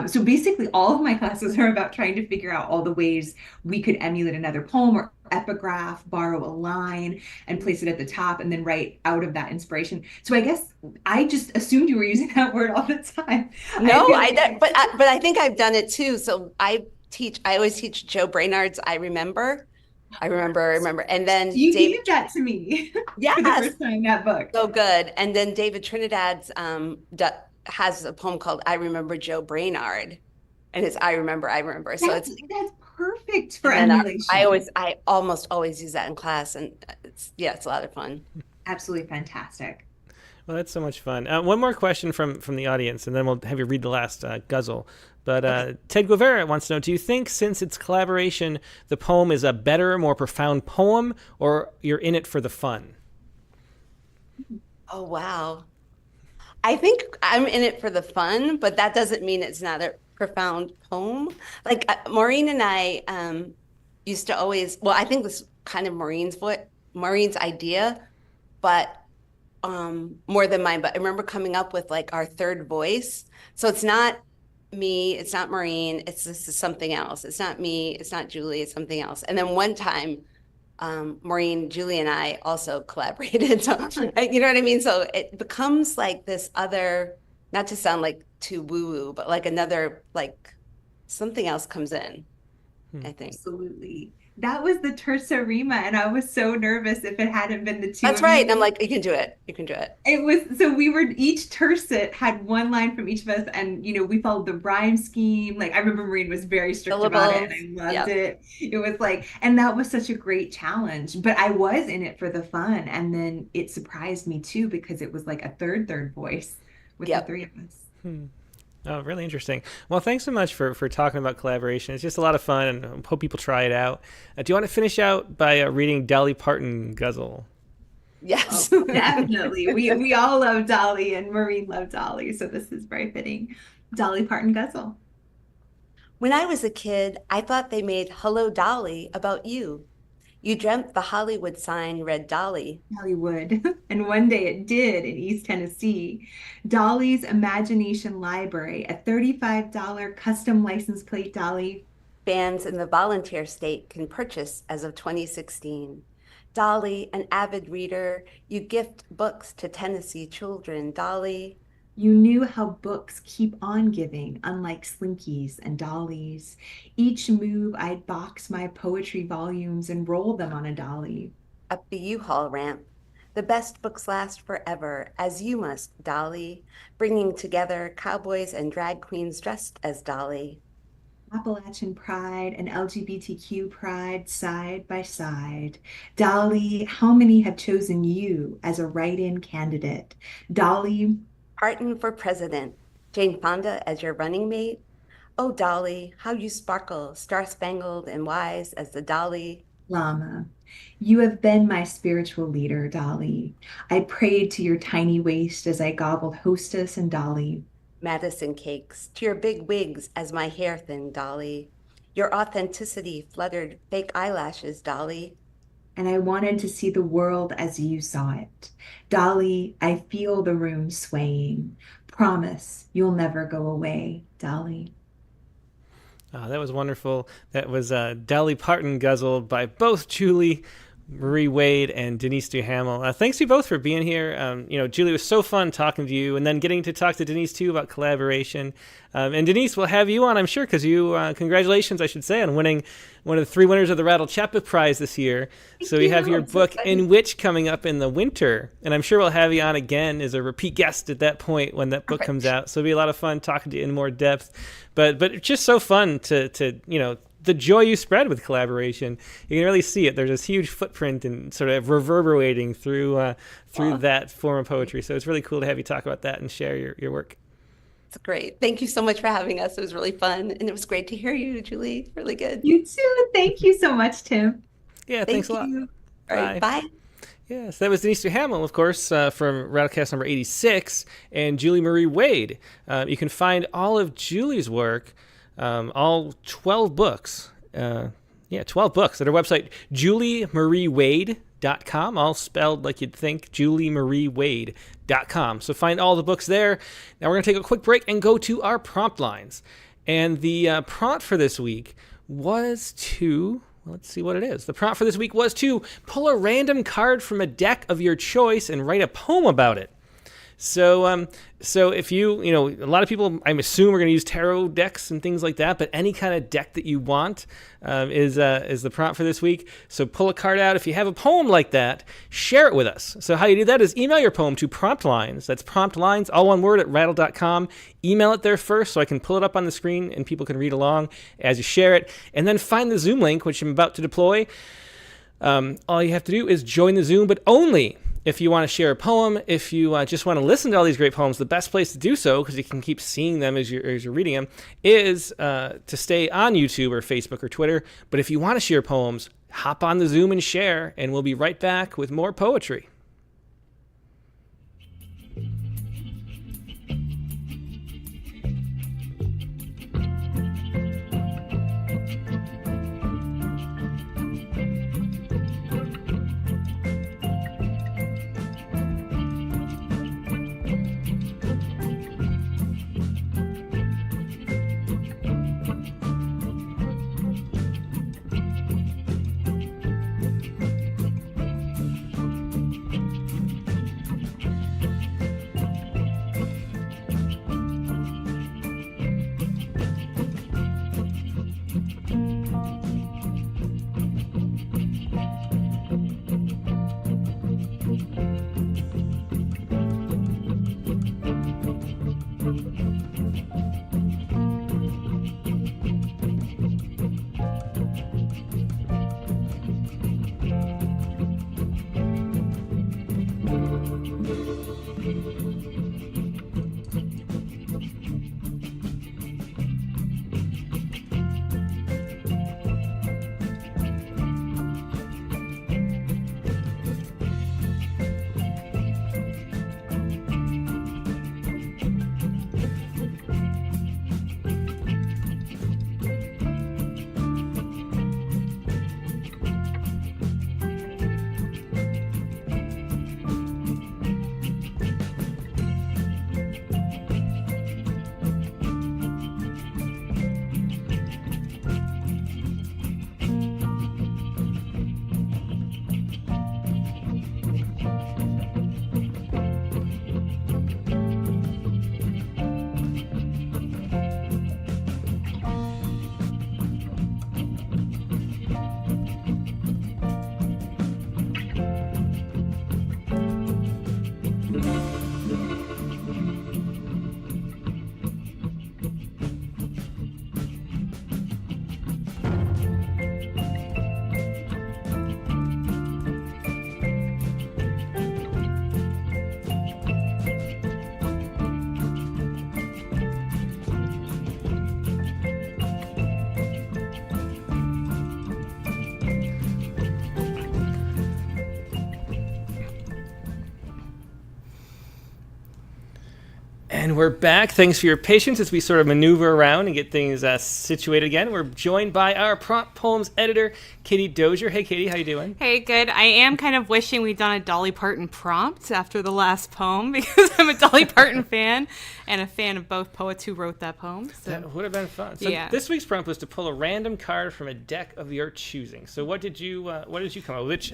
So basically all of my classes are about trying to figure out all the ways we could emulate another poem or epigraph, borrow a line and place it at the top, and then write out of that inspiration. So I guess I just assumed you were using that word all the time. No, but I think I've done it too. So I always teach Joe Brainard's I Remember. And then you David, gave that to me for the yes, first time, that book. so good. And then David Trinidad's has a poem called I Remember Joe Brainard, and it's I remember. So that's perfect for emulation. I almost always use that in class, and it's a lot of fun. Absolutely fantastic. Well, that's so much fun. One more question from the audience, and then we'll have you read the last guzzle. But Ted Guevara wants to know, do you think since it's collaboration, the poem is a better, more profound poem, or you're in it for the fun? Oh, wow. I think I'm in it for the fun, but that doesn't mean it's not a profound poem. Like Maureen and I used to always, well, I think this is kind of Maureen's idea, but more than mine. But I remember coming up with like our third voice. So it's not me, it's not Maureen, this is something else. It's not me, it's not Julie, it's something else. And then one time, Maureen, Julie, and I also collaborated. So, you know what I mean? So it becomes like this other, not to sound like too woo-woo, but like another, like something else comes in, I think. Absolutely. That was the terza rima, and I was so nervous if it hadn't been the two. That's right. And I'm like, you can do it. You can do it. It was, so we were, each tercet had one line from each of us, and, you know, we followed the rhyme scheme. Like, I remember Maureen was very strict about it, and I loved it. It was like, and that was such a great challenge. But I was in it for the fun, and then it surprised me too, because it was like a third voice with the three of us. Oh, really interesting. Well, thanks so much for talking about collaboration. It's just a lot of fun, and I hope people try it out. Do you want to finish out by reading Dolly Parton Guzzle? Yes. Oh, definitely. We all love Dolly, and Maureen loved Dolly, so this is very fitting. Dolly Parton Guzzle. When I was a kid, I thought they made Hello Dolly about you. You dreamt the Hollywood sign read Dolly. Hollywood. And one day it did in East Tennessee. Dolly's Imagination Library, a $35 custom license plate Dolly. Bands in the volunteer state can purchase as of 2016. Dolly, an avid reader, you gift books to Tennessee children. Dolly. You knew how books keep on giving, unlike Slinkies and Dollies. Each move, I'd box my poetry volumes and roll them on a dolly. Up the U-Haul ramp. The best books last forever, as you must, Dolly, bringing together cowboys and drag queens dressed as Dolly. Appalachian pride and LGBTQ pride side by side. Dolly, how many have chosen you as a write-in candidate? Dolly. Parton for president, Jane Fonda as your running mate. Oh, Dolly, how you sparkle, star-spangled and wise as the Dolly. Lama, you have been my spiritual leader, Dolly. I prayed to your tiny waist as I gobbled hostess and Dolly. Madison cakes, to your big wigs as my hair thinned, Dolly. Your authenticity fluttered fake eyelashes, Dolly. And I wanted to see the world as you saw it. Dolly, I feel the room swaying. Promise you'll never go away, Dolly. Oh, that was wonderful. That was Dolly Parton Guzzle by both Julie Marie Wade and Denise Duhamel. Thanks to you both for being here. Julie, it was so fun talking to you, and then getting to talk to Denise too about collaboration. And Denise, we'll have you on, I'm sure, because you, congratulations, I should say, on winning one of the 3 winners of the Rattlecast Prize this year. So we have your book, In Which, coming up in the winter, and I'm sure we'll have you on again as a repeat guest at that point when that book comes out. So it'll be a lot of fun talking to you in more depth. But it's just so fun to the joy you spread with collaboration. You can really see it. There's this huge footprint and sort of reverberating through that form of poetry. So it's really cool to have you talk about that and share your work. It's great. Thank you so much for having us. It was really fun. And it was great to hear you, Julie. Really good. You too. Thank you so much, Tim. Yeah, thanks a lot. All right, bye. Yes, that was Denise Duhamel, of course, from Rattlecast number 86, and Julie Marie Wade. You can find all of Julie's work, all 12 books. 12 books at our website, juliemariewade.com, all spelled like you'd think, juliemariewade.com. So find all the books there. Now we're going to take a quick break and go to our prompt lines. And the prompt for this week was to... Let's see what it is. The prompt for this week was to pull a random card from a deck of your choice and write a poem about it. So if a lot of people, I assume, are going to use tarot decks and things like that, but any kind of deck that you want is the prompt for this week. So pull a card out. If you have a poem like that, share it with us. So how you do that is email your poem to promptlines. That's promptlines, all one word, at rattle.com. Email it there first so I can pull it up on the screen and people can read along as you share it. And then find the Zoom link, which I'm about to deploy. All you have to do is join the Zoom, but only If you want to share a poem, if you just want to listen to all these great poems, the best place to do so, because you can keep seeing them as you're reading them, is to stay on YouTube or Facebook or Twitter. But if you want to share poems, hop on the Zoom and share, and we'll be right back with more poetry. And we're back. Thanks for your patience as we sort of maneuver around and get things situated again. We're joined by our prompt poems editor, Katie Dozier. Hey, Katie, how you doing? Hey, good. I am kind of wishing we'd done a Dolly Parton prompt after the last poem because I'm a Dolly Parton fan and a fan of both poets who wrote that poem. So. That would have been fun. So yeah. This week's prompt was to pull a random card from a deck of your choosing. So what did you come up with?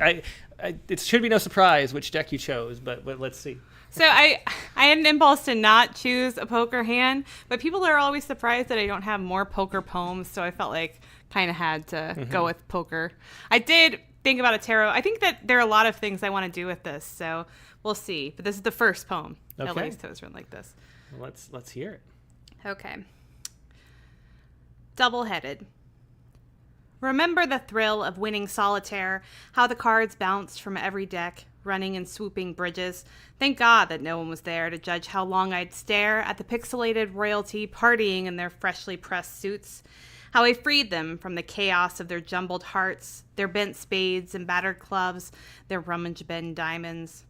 It should be no surprise which deck you chose, but let's see. So I had an impulse to not choose a poker hand, but people are always surprised that I don't have more poker poems, so I felt like kind of had to go with poker. I did think about a tarot. I think that there are a lot of things I want to do with this, so we'll see. But this is the first poem, at least, that was written like this. Well, let's hear it. Okay. Double-headed. Remember the thrill of winning solitaire, how the cards bounced from every deck, running and swooping bridges. Thank God that no one was there to judge how long I'd stare at the pixelated royalty partying in their freshly pressed suits. How I freed them from the chaos of their jumbled hearts, their bent spades and battered clubs, their rummage bin diamonds.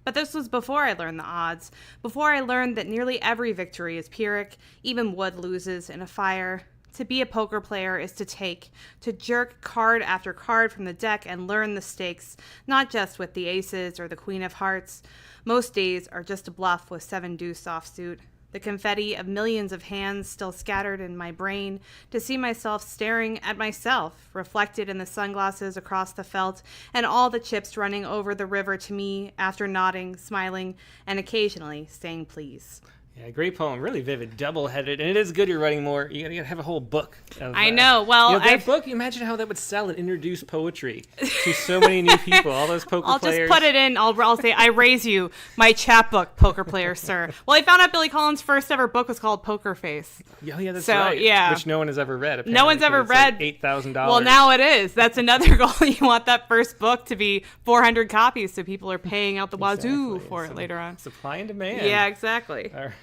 But this was before I learned the odds, before I learned that nearly every victory is Pyrrhic, even wood loses in a fire. To be a poker player is to jerk card after card from the deck and learn the stakes, not just with the aces or the queen of hearts. Most days are just a bluff with 7-deuce offsuit. The confetti of millions of hands still scattered in my brain, to see myself staring at myself, reflected in the sunglasses across the felt, and all the chips running over the river to me after nodding, smiling, and occasionally saying please. Yeah, great poem, really vivid, double-headed, and it is good. You're writing more. You gotta have a whole book. I know. Well, that book. Imagine how that would sell and introduce poetry to so many new people. All those poker players. I'll just put it in. I'll say, I raise you, my chapbook, poker player, sir. Well, I found out Billy Collins' first ever book was called Poker Face. Oh, yeah, that's right. Yeah, which no one has ever read. Apparently, no one's ever read. Like $8,000. Well, now it is. That's another goal. You want that first book to be 400 copies, so people are paying out the wazoo for it later on. Supply and demand. Yeah, exactly. All right.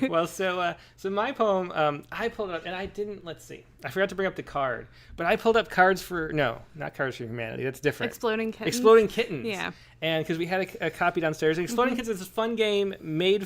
Well, so my poem, I pulled it up, and I didn't. Let's see. I forgot to bring up the card, but I pulled up Cards for not Cards for Humanity. That's different. Exploding Kittens. Yeah. And because we had a copy downstairs, Exploding Kittens is this fun game made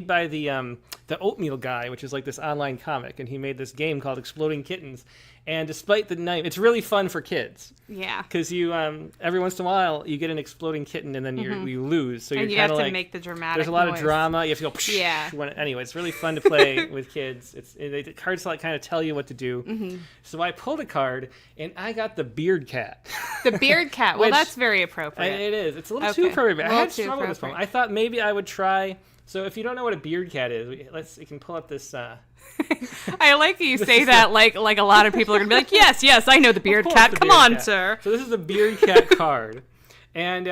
by the Oatmeal Guy, which is like this online comic, and he made this game called Exploding Kittens. And despite the name, it's really fun for kids. Yeah. Because you every once in a while you get an exploding kitten and then you lose. So and you're you have kind of to make the dramatic. There's a lot noise. of drama. You have to go. Yeah. Anyway, it's really fun to play with kids. The cards like kind of tell you what to do. Mm-hmm. So I pulled a card and I got the Beard Cat. The Beard Cat. Well, that's very appropriate. It is. It's a little too appropriate. I had trouble with this poem. I thought maybe I would try. So if you don't know what a Beard Cat is, we can pull up this. I like that you say that like a lot of people are gonna be like, yes, I know the Beard Cat. Come on, sir. So this is the Beard Cat card, and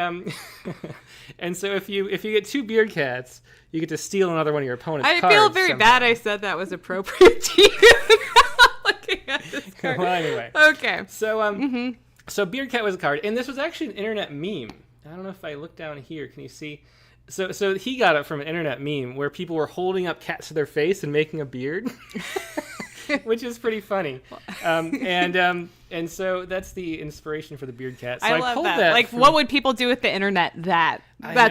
and so if you get two Beard Cats, you get to steal another one of your opponent's cards. I feel very bad. I said that was appropriate to you. Looking at this card. Well, anyway. Okay. So so Beard Cat was a card, and this was actually an internet meme. I don't know if I look down here. Can you see? So he got it from an internet meme where people were holding up cats to their face and making a beard, which is pretty funny. And so that's the inspiration for the Beard Cat. So I love that. Like, what would people do with the internet? That's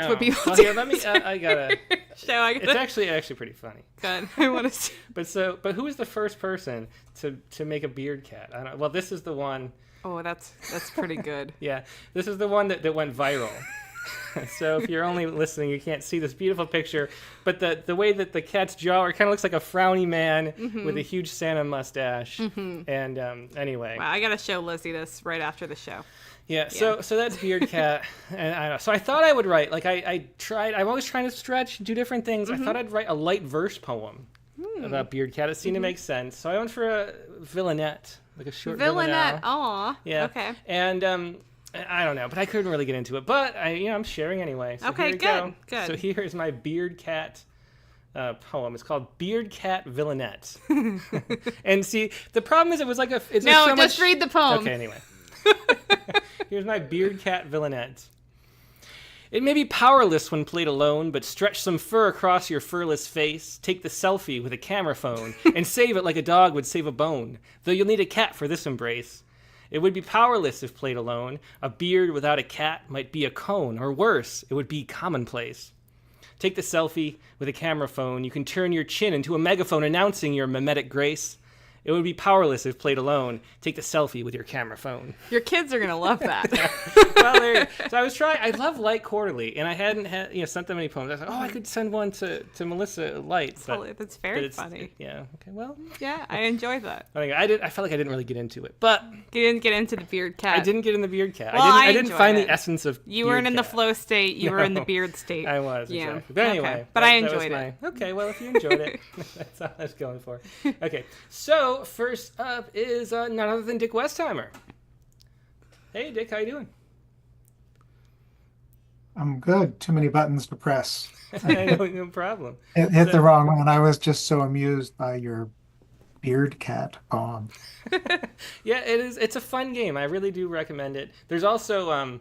what people do. Here, let me. I gotta. It's actually pretty funny. Good. I want to see. But who was the first person to make a beard cat? I don't know. Well, this is the one. Oh, that's pretty good. Yeah, this is the one that went viral. So if you're only listening, you can't see this beautiful picture. But the way that the cat's jaw, it kind of looks like a frowny man with a huge Santa mustache. And anyway. Wow, I got to show Lizzie this right after the show. Yeah, so that's Beard Cat. And I don't know. So I thought I would write, like I'm always trying to stretch, do different things. I thought I'd write a light verse poem about Beard Cat. It seemed to make sense. So I went for a villainette, like a short villainette. Aw. Yeah. Okay. And I don't know, but I couldn't really get into it. But I'm sharing anyway. So okay, here we good. So here is my Beard Cat poem. It's called Beard Cat Villainette. And see, the problem is it was like just read the poem. Okay, anyway. Here's my Beard Cat Villainette. It may be powerless when played alone, but stretch some fur across your furless face, take the selfie with a camera phone, and save it like a dog would save a bone, though you'll need a cat for this embrace. It would be powerless if played alone. A beard without a cat might be a cone, or worse, it would be commonplace. Take the selfie with a camera phone. You can turn your chin into a megaphone announcing your mimetic grace. It would be powerless if played alone. Take the selfie with your camera phone. Your kids are going to love that. So I was trying. I love Light Quarterly, and I hadn't sent them any poems. I was like, I could send one to Melissa Light. That's very funny. Yeah. Okay. Well. Yeah, I enjoyed that. I felt like I didn't really get into it, but you didn't get into the Beard Cat. I didn't get in the Beard Cat. Well, I didn't find the essence of. You weren't in the flow state. You were in the beard state. I was. Yeah. Exactly. But anyway. Okay. But I enjoyed it. Okay. Well, if you enjoyed it, that's all I was going for. Okay. So first up is none other than Dick Westheimer. Hey, Dick, how you doing? I'm good. Too many buttons to press. No problem. Hit the wrong one. I was just so amused by your Beard Cat poem. Yeah, it is. It's a fun game. I really do recommend it. There's also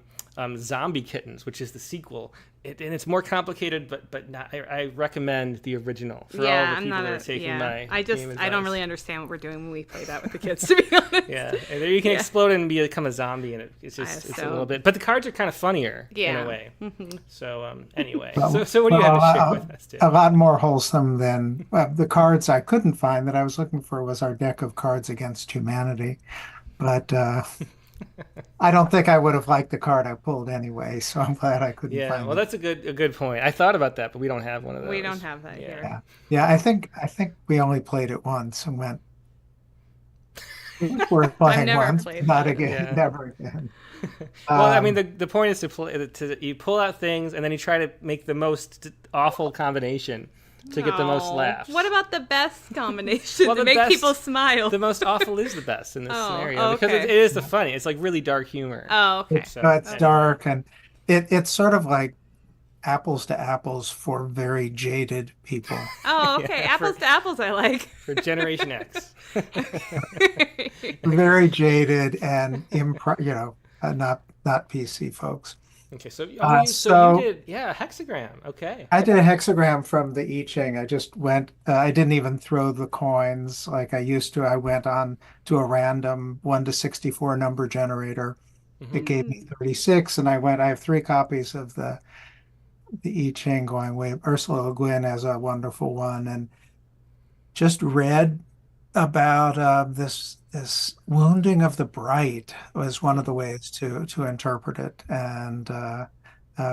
Zombie Kittens, which is the sequel. And it's more complicated, but not, I recommend the original for all the people that are taking my game advice. I don't really understand what we're doing when we play that with the kids, to be honest. Yeah, and there you can explode and become a zombie, and it's a little bit. But the cards are kind of funnier in a way. So anyway, so what do you have to share with us, Tim? A lot more wholesome than the cards I couldn't find that I was looking for was our deck of Cards Against Humanity, but. I don't think I would have liked the card I pulled anyway, so I'm glad I couldn't find it. Yeah, well, that's a good point. I thought about that, but we don't have one of those. We don't have that here. Yeah, I think we only played it once and went. We're playing once, not again, never again. Well, I mean, the point is you pull out things and then you try to make the most awful combination to get the most Oh, laughs. What about the best combination Well, to the make best- people smile? The most awful is the best in this Oh, scenario because okay. it is the funny. It's like really dark humor. Oh, okay. So, It's yeah. dark, and it's sort of like apples to apples for very jaded people. Oh, okay. Yeah, Apples to apples, I like. For Generation X. Very jaded and not PC folks. Okay, so you So- did hexagram. Okay. I did a hexagram from the I Ching. I just went, I didn't even throw the coins like I used to. I went on to a random 1 to 64 number generator. It gave me 36, and I have 3 copies of the I Ching going way. Ursula Le Guin has a wonderful one, and just read about this wounding of the bright was one of the ways to interpret it, and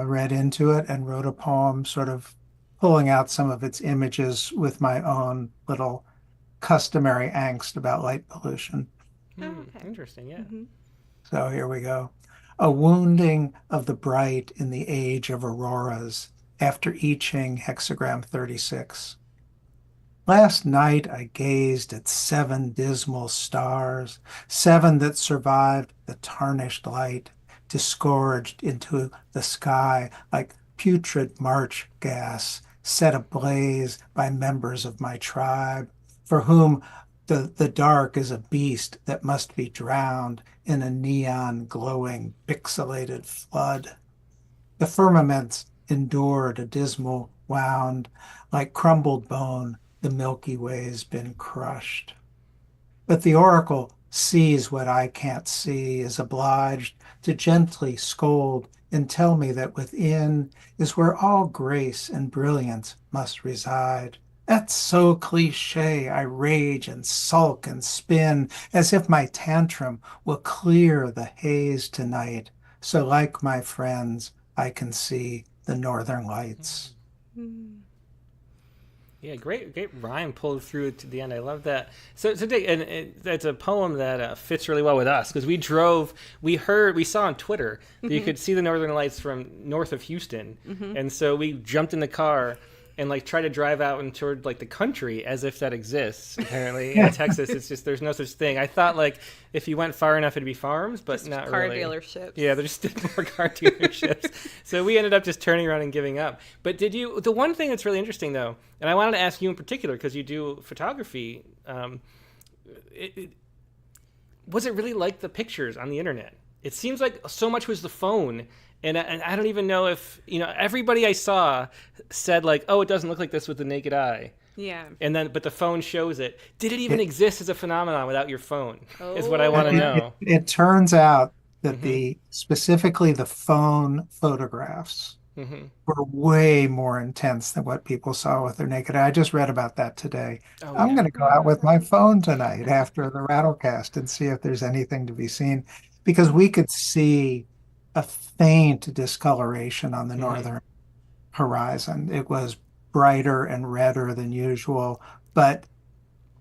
read into it and wrote a poem sort of pulling out some of its images with my own little customary angst about light pollution. Okay. Interesting, yeah. Mhm. So here we go. A wounding of the bright in the age of auroras, after I Ching hexagram 36. Last night I gazed at 7 dismal stars, 7 that survived the tarnished light, disgorged into the sky like putrid March gas, set ablaze by members of my tribe, for whom the dark is a beast that must be drowned in a neon glowing pixelated flood. The firmaments endured a dismal wound, like crumbled bone, the Milky Way's been crushed. But the oracle sees what I can't see, is obliged to gently scold and tell me that within is where all grace and brilliance must reside. That's so cliche. I rage and sulk and spin as if my tantrum will clear the haze tonight. So like my friends, I can see the northern lights. Yeah, great rhyme pulled through to the end. I love that. So Dick, and that's a poem that fits really well with us because we saw on Twitter that you could see the Northern Lights from north of Houston, and so we jumped in the car and like try to drive out and toward like the country as if that exists. Apparently in Texas, it's just there's no such thing. I thought like if you went far enough, it'd be farms, but Just not car really. dealerships. Yeah, there's still more car dealerships. So we ended up just turning around and giving up. But the one thing that's really interesting though, and I wanted to ask you in particular because you do photography, was it really like the pictures on the internet? It seems like so much was the phone. And I don't even know if, everybody I saw said like, oh, it doesn't look like this with the naked eye. Yeah. But the phone shows it. Did it even exist as a phenomenon without your phone? Is what I want to know. It turns out that specifically the phone photographs were way more intense than what people saw with their naked eye. I just read about that today. Oh, I'm yeah. going to go out with my phone tonight after the Rattlecast and see if there's anything to be seen, because we could see a faint discoloration on the northern horizon. It was brighter and redder than usual, but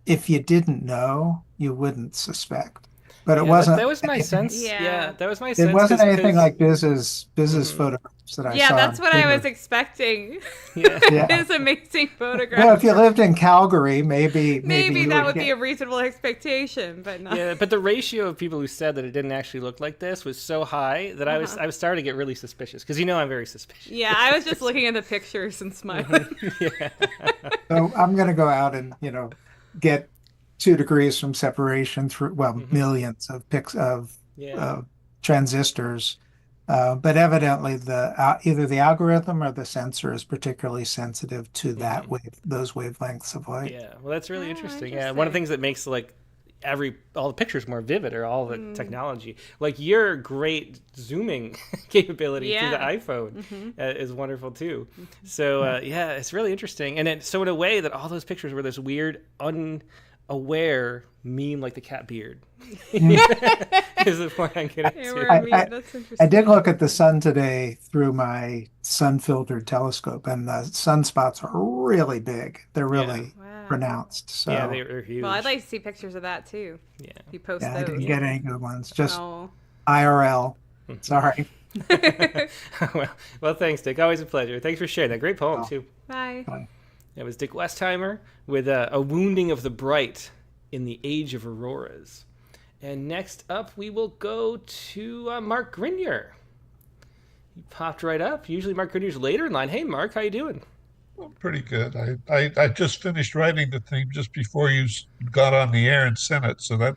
if you didn't know, you wouldn't suspect. But it wasn't. That was my sense. Yeah. Yeah, that was my sense. It wasn't anything 'cause- like Biz's photographs that I Yeah, saw. that's on what I Twitter. was expecting. Yeah. Yeah. His amazing Well, photograph. if you lived in Calgary, maybe Maybe you that would get- be a reasonable expectation, but not. Yeah, but the ratio of people who said that it didn't actually look like this was so high that I was starting to get really suspicious because I'm very suspicious. Yeah, I was just looking at the pictures and smiling. Yeah. So I'm going to go out and get 2 degrees from separation through millions of transistors. But evidently, either the algorithm or the sensor is particularly sensitive to those wavelengths of light. Yeah, well, that's really interesting. Yeah, interesting. one of the things that makes like all the pictures more vivid or all the technology, like your great zooming capability through the iPhone is wonderful too. So it's really interesting. And so in a way that all those pictures were this weird unaware meme like the cat beard. Is the point I'm getting Yeah, to. we're that's interesting. I did look at the sun today through my sun-filtered telescope, and the sunspots are really big. They're really Wow. pronounced. So Yeah, they're huge. Well, I'd like to see pictures of that too. Yeah. If you post I those. didn't get any good ones. Just Oh. IRL. Sorry. well, thanks, Dick. Always a pleasure. Thanks for sharing that great poem too. Bye. It was Dick Westheimer with A Wounding of the Bright in the Age of Auroras. And next up, we will go to Mark Grenier. He popped right up. Usually Mark Grenier's later in line. Hey, Mark, how you doing? Well, pretty good. I just finished writing the theme just before you got on the air and sent it, so that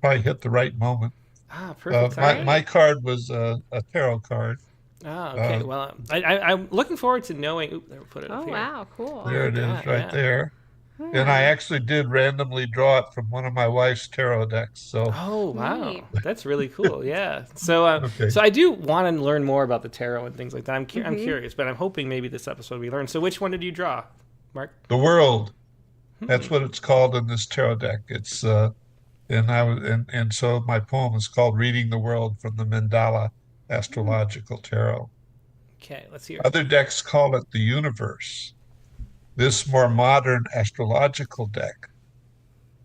probably hit the right moment. Ah, perfect My timing. my card was a tarot card. Ah, okay. Uh, Well, I'm looking forward to knowing. Oop, there, we'll put it up Oh, here. wow. Cool. There it is, God, right yeah. there. And I actually did randomly draw it from one of my wife's tarot decks. So Oh, wow. Neat. That's really cool. Yeah. So, okay, so I do want to learn more about the tarot and things like that. I'm curious, but I'm hoping maybe this episode we learn. So, which one did you draw, Mark? the world. That's what it's called in this tarot deck. It's and so my poem is called "Reading the World" from the Mandala Astrological Tarot. Okay, let's hear it. Other decks call it the universe. This more modern astrological deck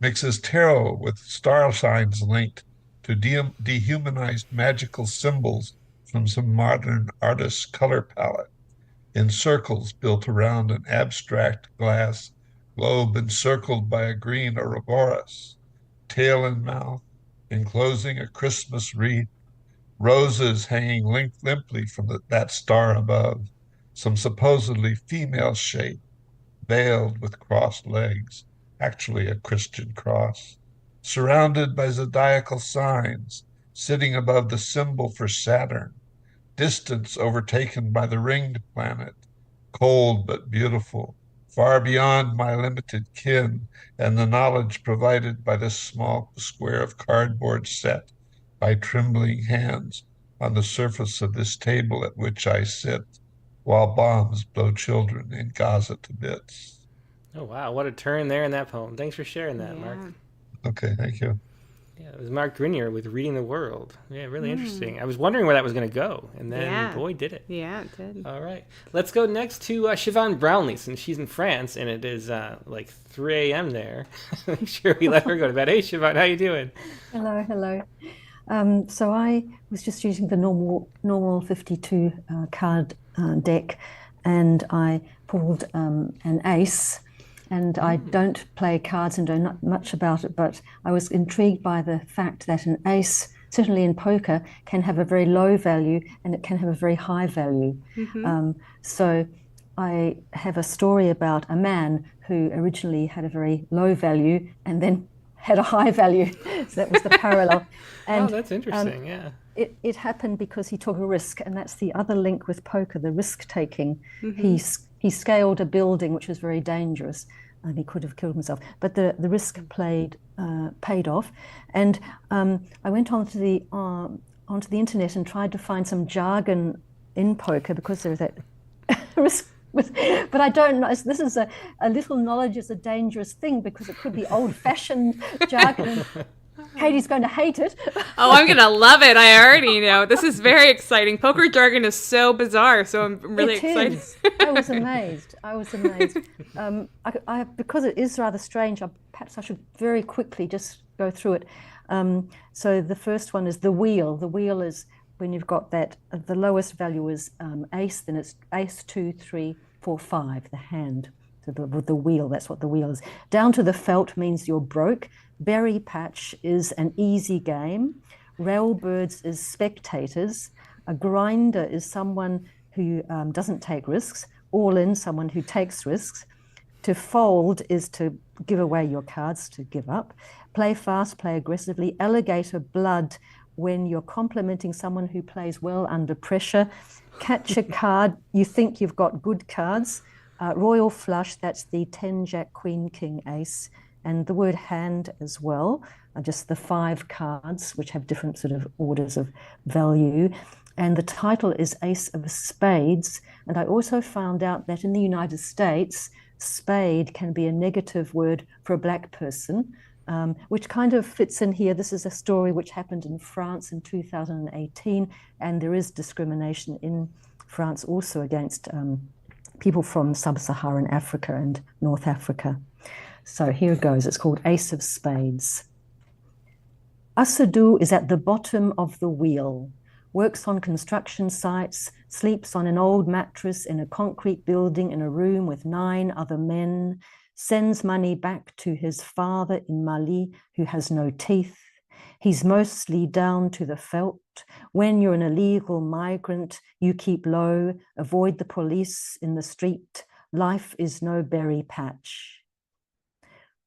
mixes tarot with star signs linked to dehumanized magical symbols from some modern artist's color palette in circles built around an abstract glass globe encircled by a green Ouroboros, tail and mouth, enclosing a Christmas wreath, roses hanging limply from that star above, some supposedly female shape, veiled with crossed legs, actually a Christian cross, surrounded by zodiacal signs, sitting above the symbol for Saturn, distance overtaken by the ringed planet, cold but beautiful, far beyond my limited ken and the knowledge provided by this small square of cardboard set by trembling hands on the surface of this table at which I sit, while bombs blow children in Gaza to bits. Oh, wow. What a turn there in that poem. Thanks for sharing that, Yeah. Mark. Okay, thank you. Yeah, it was Mark Grenier with Reading the World. Yeah, really interesting. I was wondering where that was going to go, and then, Yeah. boy, did it. Yeah, it did. All right. Let's go next to Siobhan Brownlee, since she's in France, and it is like 3 a.m. there. Make sure we let her go to bed. Hey, Siobhan, how you doing? Hello, hello. So I was just using the normal 52 card deck, and I pulled an ace. And I don't play cards and know not much about it, but I was intrigued by the fact that an ace, certainly in poker, can have a very low value and it can have a very high value. So I have a story about a man who originally had a very low value and then had a high value. So that was the parallel. And Oh, that's interesting. Yeah. it happened because he took a risk, and that's the other link with poker, the risk taking. He scaled a building which was very dangerous, and he could have killed himself, but the risk paid off. And I went onto the internet and tried to find some jargon in poker, because there's that risk but I don't know. This is a little knowledge is a dangerous thing, because it could be old-fashioned jargon. Katie's going to hate it. Oh, I'm going to love it. I already know. This is very exciting. Poker jargon is so bizarre, so I'm really excited. Is. I was amazed. Because it is rather strange, perhaps I should very quickly just go through it. So the first one is the wheel. The wheel is when you've got that, the lowest value is ace, then it's ace, 2, 3, 4, 5, the hand. So the wheel, that's what the wheel is. Down to the felt means you're broke. Berry patch is an easy game. Railbirds is spectators. A grinder is someone who doesn't take risks. All in, someone who takes risks. To fold is to give away your cards, to give up. Play fast, play aggressively. Alligator blood, when you're complimenting someone who plays well under pressure. Catch a card, you think you've got good cards. Royal flush, that's the 10, Jack, Queen, King, Ace. And the word hand as well, just the 5 cards, which have different sort of orders of value. And the title is Ace of Spades. And I also found out that in the United States, spade can be a negative word for a black person, which kind of fits in here. This is a story which happened in France in 2018, and there is discrimination in France also against people from sub-Saharan Africa and North Africa. So here it goes. It's called Ace of Spades. Asadu is at the bottom of the wheel. works on construction sites, sleeps on an old mattress in a concrete building in a room with 9 other men, sends money back to his father in Mali who has no teeth. He's mostly down to the felt. When you're an illegal migrant, you keep low, avoid the police in the street. Life is no berry patch.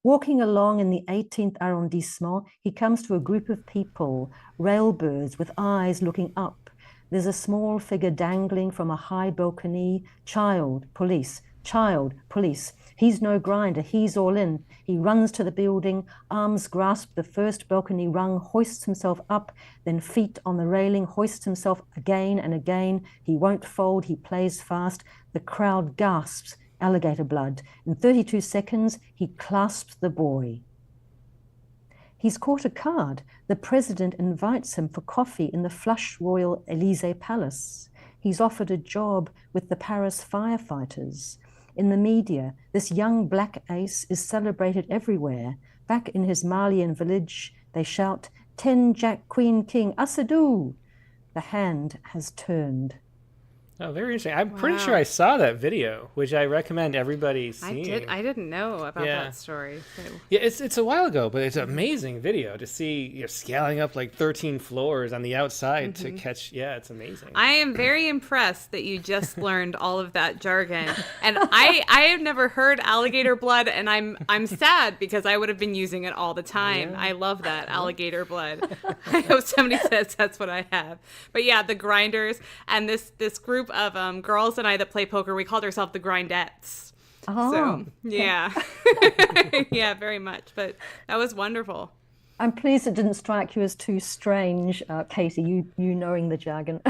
Walking along in the 18th arrondissement, he comes to a group of people, railbirds with eyes looking up. There's a small figure dangling from a high balcony. Child, police, child, police. He's no grinder, he's all in. He runs to the building, arms grasp the first balcony rung, hoists himself up, then feet on the railing, hoists himself again and again. He won't fold, he plays fast. The crowd gasps, alligator blood. In 32 seconds, he clasps the boy. He's caught a card. The president invites him for coffee in the flush Royal Elysee Palace. He's offered a job with the Paris firefighters. In the media, this young black ace is celebrated everywhere. Back in his Malian village, they shout, 10 Jack, Queen, King, Asadou. The hand has turned. Oh, very interesting. I'm pretty sure I saw that video, which I recommend everybody I seeing. I didn't know about that story. So. Yeah, it's a while ago, but it's an amazing video to see scaling up like 13 floors on the outside to catch. Yeah, it's amazing. I am very impressed that you just learned all of that jargon, and I have never heard alligator blood, and I'm sad because I would have been using it all the time. I love that alligator blood. I hope somebody says that's what I have. But yeah, the grinders and this group of girls and I that play poker, we called ourselves the Grindettes. Oh, so yeah. Yeah, very much. But that was wonderful. I'm pleased it didn't strike you as too strange, Katie, you knowing the jargon.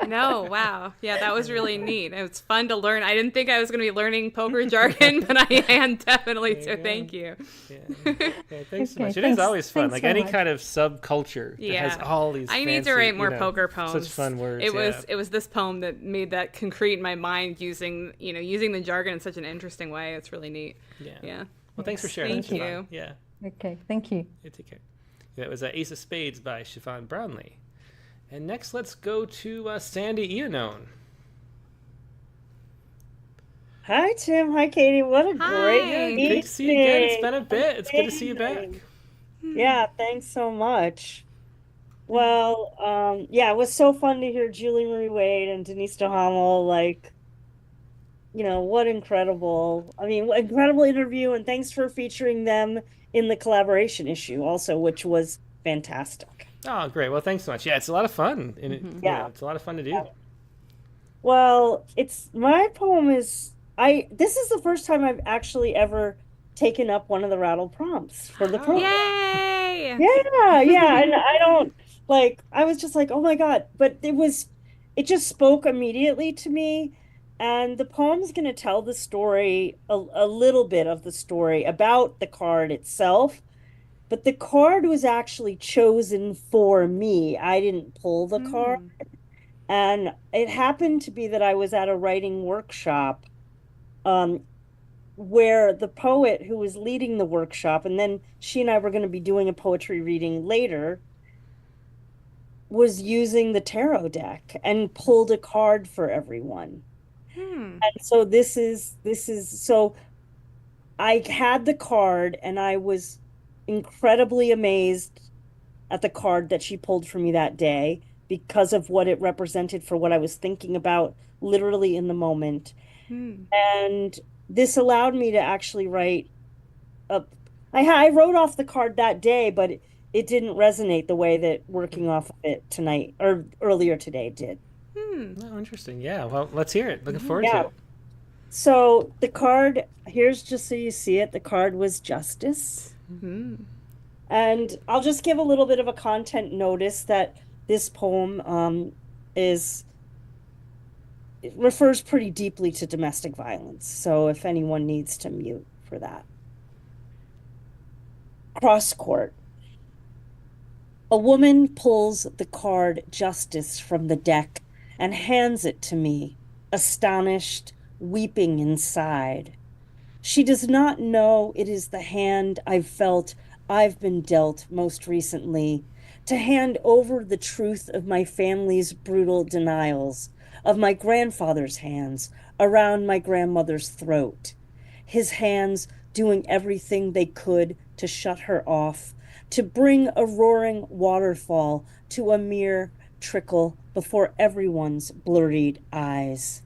No, wow. Yeah, that was really neat. It was fun to learn. I didn't think I was going to be learning poker jargon, but I am definitely, so thank you. Yeah, thanks so much. It is always fun. Like any kind of subculture that has all these I fancy, need to write more poker poems. Such fun words. It was this poem that made that concrete in my mind using the jargon in such an interesting way. It's really neat. Yeah. Well, thanks for sharing. Thank you. Yeah. Okay, thank you. Yeah, take care. That was Ace of Spades by Siobhan Brownlee. And next, let's go to Sandy Iannone. Hi, Tim. Hi, Katie. What a great evening. Great to see you again. It's been a bit. It's good to see you back. Yeah, thanks so much. Well, it was so fun to hear Julie Marie Wade and Denise Duhamel. What incredible interview, and thanks for featuring them in the collaboration issue also, which was fantastic. Oh, great. Well, thanks so much. Yeah, it's a lot of fun. And it's a lot of fun to do. Well, my poem is, this is the first time I've actually ever taken up one of the rattle prompts for the poem. Yay! Yeah. And I don't, I was just like, oh my God. But it just spoke immediately to me. And the poem's going to tell the story, a little bit of the story about the card itself. But the card was actually chosen for me. I didn't pull the card. And it happened to be that I was at a writing workshop where the poet who was leading the workshop, and then she and I were going to be doing a poetry reading later, was using the tarot deck and pulled a card for everyone. And so this is so I had the card, and I was incredibly amazed at the card that she pulled for me that day because of what it represented for what I was thinking about literally in the moment. And this allowed me to actually write I wrote off the card that day, but it didn't resonate the way that working off of it tonight or earlier today did. Oh, interesting. Yeah, well, let's hear it. Looking forward to it. So the card, here's just so you see it, the card was justice. And I'll just give a little bit of a content notice that this poem it refers pretty deeply to domestic violence. So if anyone needs to mute for that. Cross court. A woman pulls the card justice from the deck and hands it to me, astonished, weeping inside. She does not know it is the hand I've felt I've been dealt most recently, to hand over the truth of my family's brutal denials, of my grandfather's hands around my grandmother's throat, his hands doing everything they could to shut her off, to bring a roaring waterfall to a mere trickle before everyone's blurred eyes.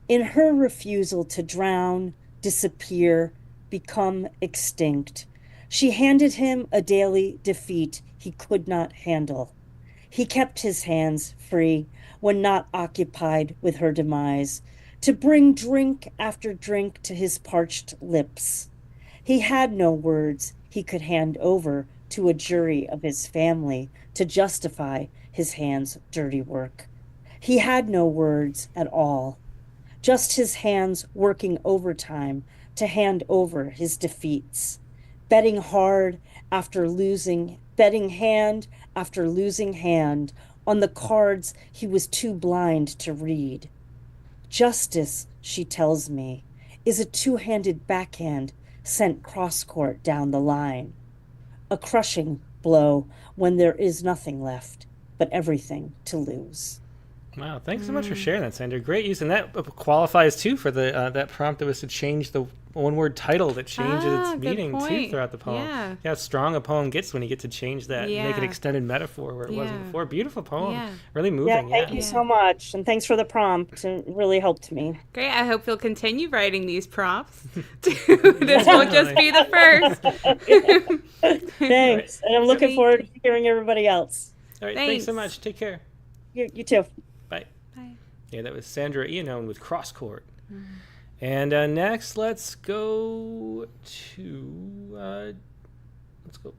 In her refusal to drown, disappear, become extinct, she handed him a daily defeat he could not handle. He kept his hands free when not occupied with her demise, to bring drink after drink to his parched lips. He had no words he could hand over to a jury of his family to justify his hands' dirty work. He had no words at all, just his hands working overtime to hand over his defeats, betting hard after losing, betting hand after losing hand on the cards he was too blind to read. Justice, she tells me, is a two-handed backhand sent cross-court down the line, a crushing blow when there is nothing left but everything to lose. Wow, thanks so much for sharing that, Sandra. Great use, and that qualifies too for the that prompt that was to change the one-word title that changes its meaning too throughout the poem. Yeah, how strong a poem gets when you get to change that, and make an extended metaphor where it wasn't before. Beautiful poem, really moving. Thank you so much, and thanks for the prompt. It really helped me. Great. I hope you'll continue writing these prompts. This won't just be the first. Thanks, and I'm looking forward to hearing everybody else. All right, thanks so much. Take care. You too. Bye. Yeah, that was Sandra Iannone with Cross Court. And next, let's go to let's go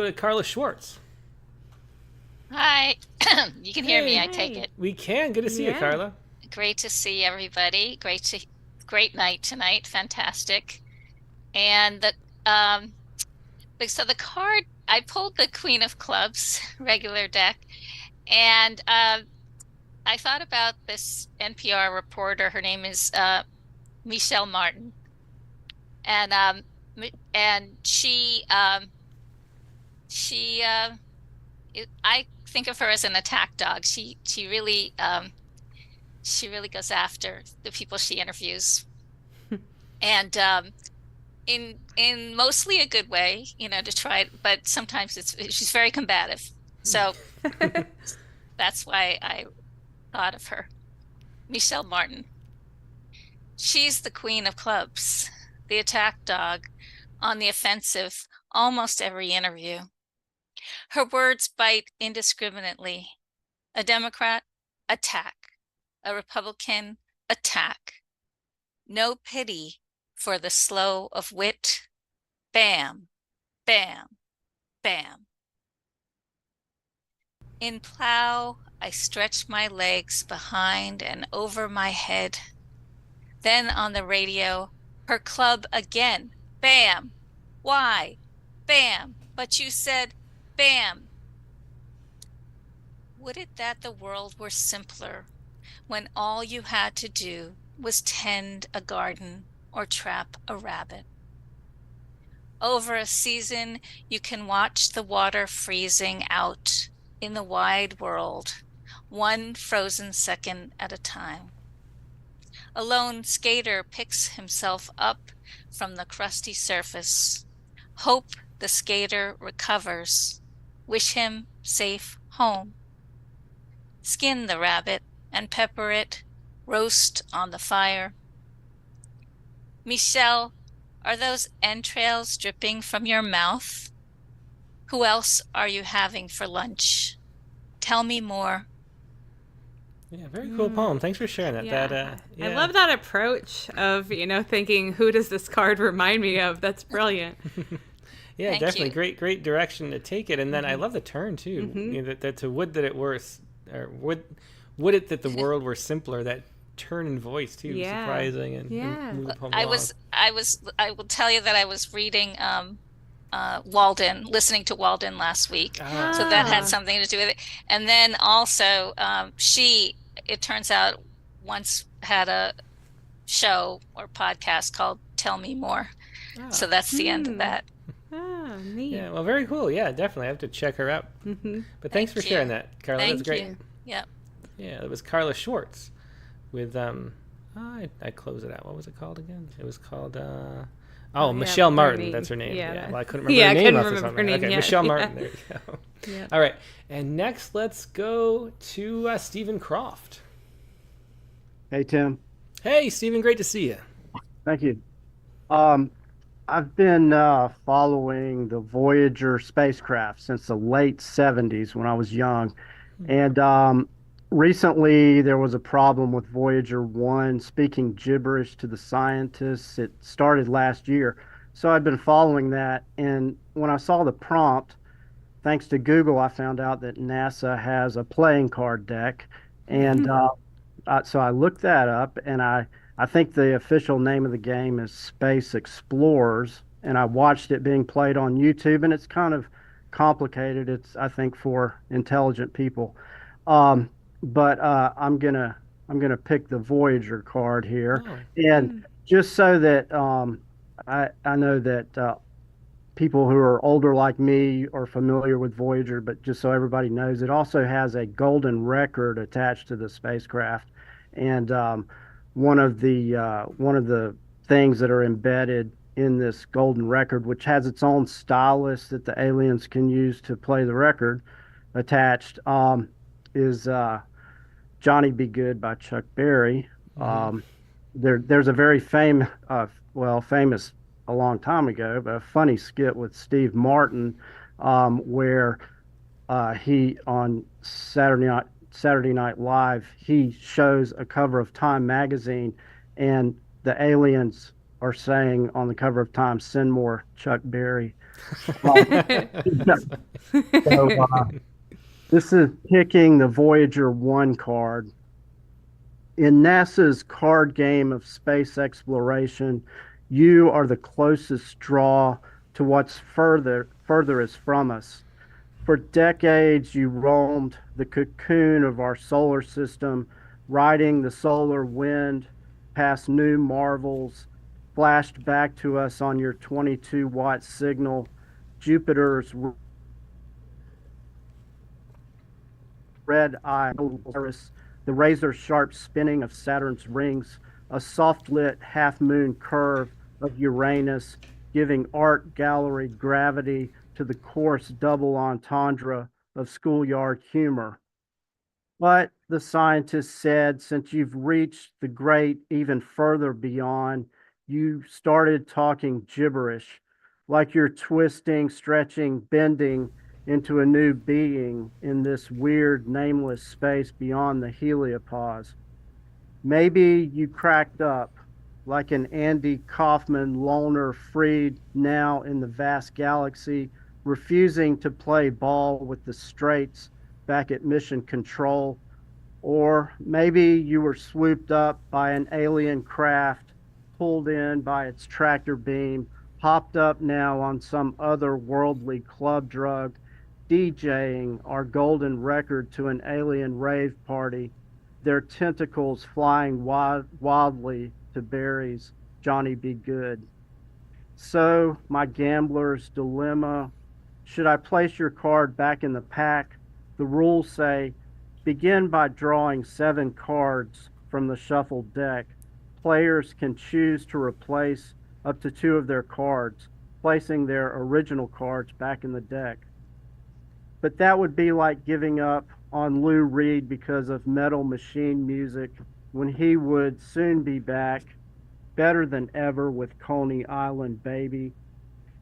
to Carla Schwartz. Hi. You can hear me, I take it. We can. Good to see you, Carla. Great to see everybody. Great night tonight. Fantastic. And so the card, I pulled the Queen of Clubs regular deck, and I thought about this NPR reporter. Her name is Michelle Martin, and she I think of her as an attack dog. She really goes after the people she interviews, and in mostly a good way, to try it, but sometimes she's very combative. So that's why I thought of her. Michelle Martin. She's the queen of clubs, the attack dog, on the offensive almost every interview. Her words bite indiscriminately. A Democrat, attack. A Republican, attack. No pity for the slow of wit. Bam, bam, bam. In Plow, I stretch my legs behind and over my head. Then on the radio, her club again. Bam. Why? Bam. But you said bam. Would it that the world were simpler when all you had to do was tend a garden or trap a rabbit? Over a season, you can watch the water freezing out in the wide world, one frozen second at a time. A lone skater picks himself up from the crusty surface. Hope the skater recovers. Wish him safe home. Skin the rabbit and pepper it, roast on the fire. Michelle, are those entrails dripping from your mouth? Who else are you having for lunch? Tell me more. Yeah, very cool poem. Thanks for sharing that. Yeah. I love that approach of, thinking, who does this card remind me of? That's brilliant. Yeah, Thank definitely. you. Great direction to take it. And then I love the turn, too. That to would that it were, or would it that the world were simpler, that turn in voice, too. Yeah. Surprising and move the poem I will tell you that I was reading Walden, listening to Walden last week. So that had something to do with it. And then also it turns out, once had a show or podcast called Tell Me More. So that's the end of that. neat. Yeah, well, very cool. Yeah, definitely. I have to check her out. But thanks for sharing that, Carla. That's great. You. Yep. Yeah, it was Carla Schwartz with I close it out. What was it called again? It was called Michelle Martin. Bernie. That's her name. Yeah, Yeah. Well, I couldn't remember her name off the top of my head. Okay, yeah, Michelle yeah. Martin. There you go. Yeah. All right. And next, let's go to Stephen Croft. Hey, Tim. Hey, Stephen. Great to see you. Thank you. I've been following the Voyager spacecraft since the late 70s when I was young. And recently there was a problem with Voyager 1 speaking gibberish to the scientists. It started last year. So I'd been following that. And when I saw the prompt, thanks to Google, I found out that NASA has a playing card deck. And so I looked that up, and I think the official name of the game is Space Explorers, and I watched it being played on YouTube, and it's kind of complicated. It's, I think, for intelligent people. But I'm gonna pick the Voyager card here, and just so that I know that people who are older like me are familiar with Voyager, but just so everybody knows, it also has a golden record attached to the spacecraft, and one of the things that are embedded in this golden record, which has its own stylus that the aliens can use to play the record attached, is Johnny Be Good by Chuck Berry. There's a very famous a long time ago, but a funny skit with Steve Martin, where he on Saturday Night Live, he shows a cover of Time magazine, and the aliens are saying on the cover of Time, "Send more Chuck Berry." This is picking the Voyager 1 card. In NASA's card game of space exploration, you are the closest draw to what's furthest from us. For decades, you roamed the cocoon of our solar system, riding the solar wind past new marvels, flashed back to us on your 22-watt signal, Jupiter's red eye, the razor-sharp spinning of Saturn's rings, a soft-lit half-moon curve of Uranus, giving art gallery gravity to the coarse double entendre of schoolyard humor. But the scientists said, since you've reached the great even further beyond, you started talking gibberish, like you're twisting, stretching, bending into a new being in this weird, nameless space beyond the heliopause. Maybe you cracked up, like an Andy Kaufman loner freed now in the vast galaxy, refusing to play ball with the straights back at mission control. Or maybe you were swooped up by an alien craft, pulled in by its tractor beam, hopped up now on some otherworldly club drug, DJing our golden record to an alien rave party, their tentacles flying wildly to Barry's Johnny Be Good. So, my gambler's dilemma, should I place your card back in the pack? The rules say, begin by drawing 7 cards from the shuffled deck. Players can choose to replace up to 2 of their cards, placing their original cards back in the deck. But that would be like giving up on Lou Reed because of Metal Machine music, when he would soon be back, better than ever, with Coney Island Baby.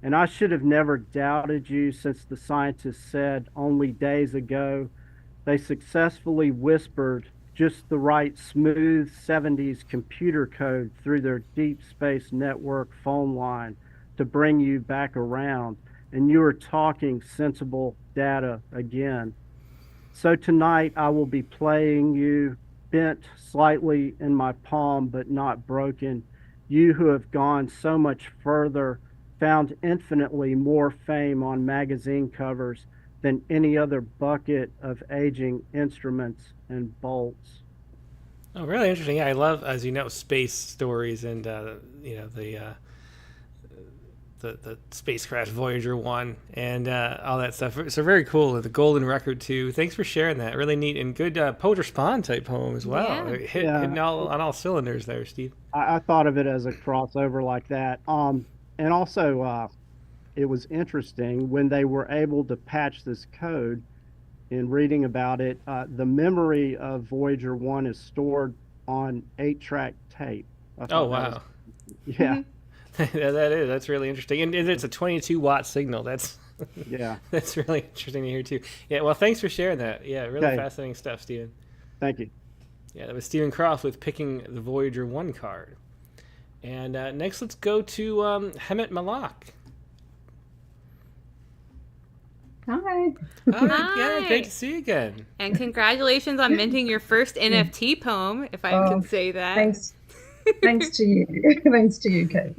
And I should have never doubted you, since the scientists said only days ago they successfully whispered just the right smooth 70s computer code through their deep space network phone line to bring you back around, and you are talking sensible data again. So tonight I will be playing you, bent slightly in my palm but not broken, you who have gone so much further, found infinitely more fame on magazine covers than any other bucket of aging instruments and bolts. Oh, really interesting. Yeah, I love, as you know, space stories and the the spacecraft Voyager 1 and all that stuff. So very cool. The Golden Record too. Thanks for sharing that. Really neat and good Poet Respond type poem as well. Yeah. Hitting on all cylinders there, Steve. I thought of it as a crossover like that. And also, it was interesting when they were able to patch this code. In reading about it, the memory of Voyager 1 is stored on 8-track tape. Oh, wow. Yeah. Yeah, that's really interesting. And it's a 22-watt signal. That's Yeah. That's really interesting to hear too. Yeah, well, thanks for sharing that. Yeah, really Okay. fascinating stuff, Stephen. Thank you. Yeah, that was Stephen Croft with picking the Voyager 1 card. And next, let's go to Hemet Malak. Hi. Hi. Yeah, great to see you again. And congratulations on minting your first NFT poem, if I can say that. Thanks to you. Thanks to you, Kate.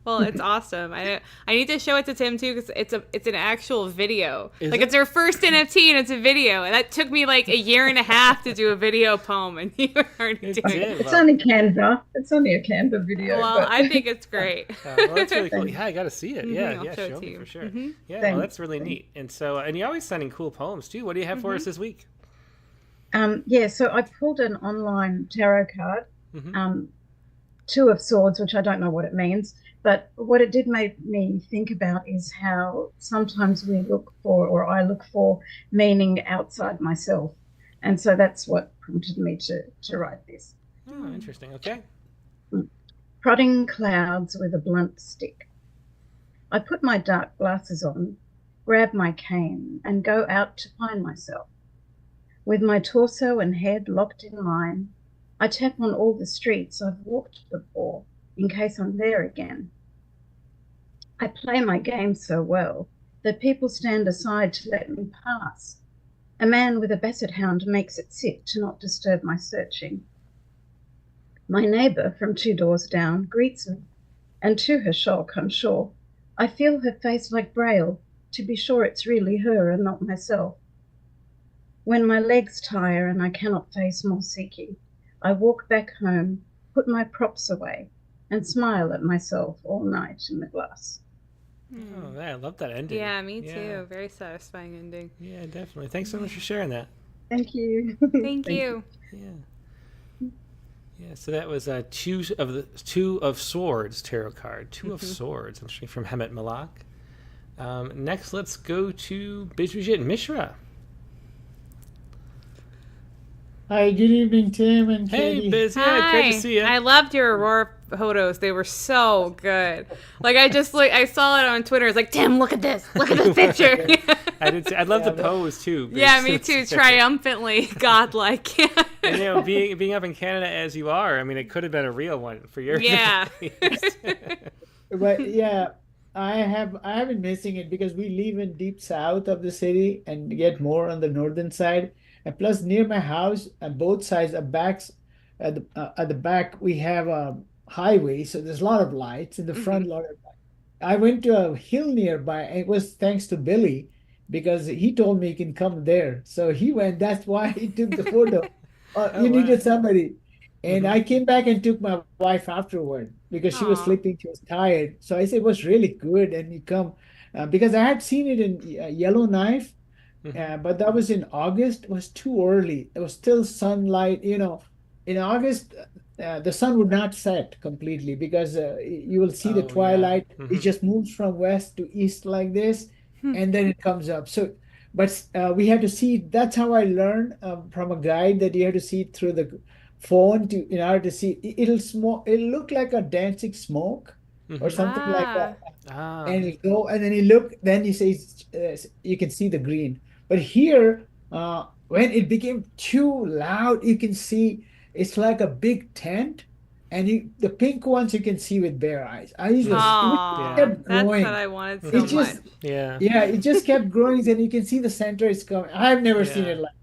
Well, it's awesome. I need to show it to Tim too because it's an actual video. Is like it? it's our first NFT and it's a video, and that took me like a year and a half to do a video poem, and you were already doing it. It's only Canva. It's only a Canva video. Well, but... I think it's great. Well, that's really cool. Yeah, I got to see it. Yeah, I'll yeah, show it show to me you. for sure. Mhm. Yeah, Thanks. well, that's really neat. And so, and you're always sending cool poems too. What do you have for us this week? So I pulled an online tarot card, Mhm. Two of Swords, which I don't know what it means. But what it did make me think about is how sometimes we look for, or I look for, meaning outside myself. And so that's what prompted me to write this. Oh, interesting. Okay. Prodding clouds with a blunt stick. I put my dark glasses on, grab my cane, and go out to find myself. With my torso and head locked in line, I tap on all the streets I've walked before, in case I'm there again. I play my game so well that people stand aside to let me pass. A man with a basset hound makes it sit to not disturb my searching. My neighbour from 2 doors down greets me, and to her shock, I'm sure, I feel her face like Braille, to be sure it's really her and not myself. When my legs tire and I cannot face more seeking, I walk back home, put my props away, and smile at myself all night in the glass. Oh, man, I love that ending. Yeah, me Yeah. too. Very satisfying ending. Yeah, definitely. Thanks so much for sharing that. Thank you. Thank you. Yeah. Yeah, so that was two of Swords tarot card. Two of Swords. I'm from Hemet Malak. Next, let's go to Bijujit Mishra. Hi, good evening, Tim and Hey, Katie. Biz. Yeah, great to see you. I loved your Aurora photos. They were so good. Like I saw it on Twitter. It's like, Tim, look at this. Look at this picture. I did. I love the pose too. Biz. Yeah, me too. Triumphantly godlike. And, being up in Canada as you are, I mean, it could have been a real one for your. Yeah. But yeah, I have been missing it because we live in deep south of the city and get more on the northern side. And plus, near my house, on both sides, at the back, we have a highway, so there's a lot of lights. In the front, a lot of lights. I went to a hill nearby. And it was thanks to Billy, because he told me he can come there. So he went. That's why he took the photo. You needed somebody. And I came back and took my wife afterward because she was sleeping. She was tired. So I said, it was really good. And you come because I had seen it in Yellowknife. But that was in August. It was too early. It was still sunlight. In August, the sun would not set completely because you will see the twilight. It just moves from west to east like this, and then it comes up. So, but we had to see. That's how I learned from a guide that you have to see it through the phone in order to see. It'll look like a dancing smoke or something like that. And it'll go, and then you look. Then you say you can see the green. But here, when it became too loud, you can see it's like a big tent, and the pink ones you can see with bare eyes. It kept growing. That's what I wanted so much. Yeah, it just kept growing, and you can see the center is coming. I've never seen it like.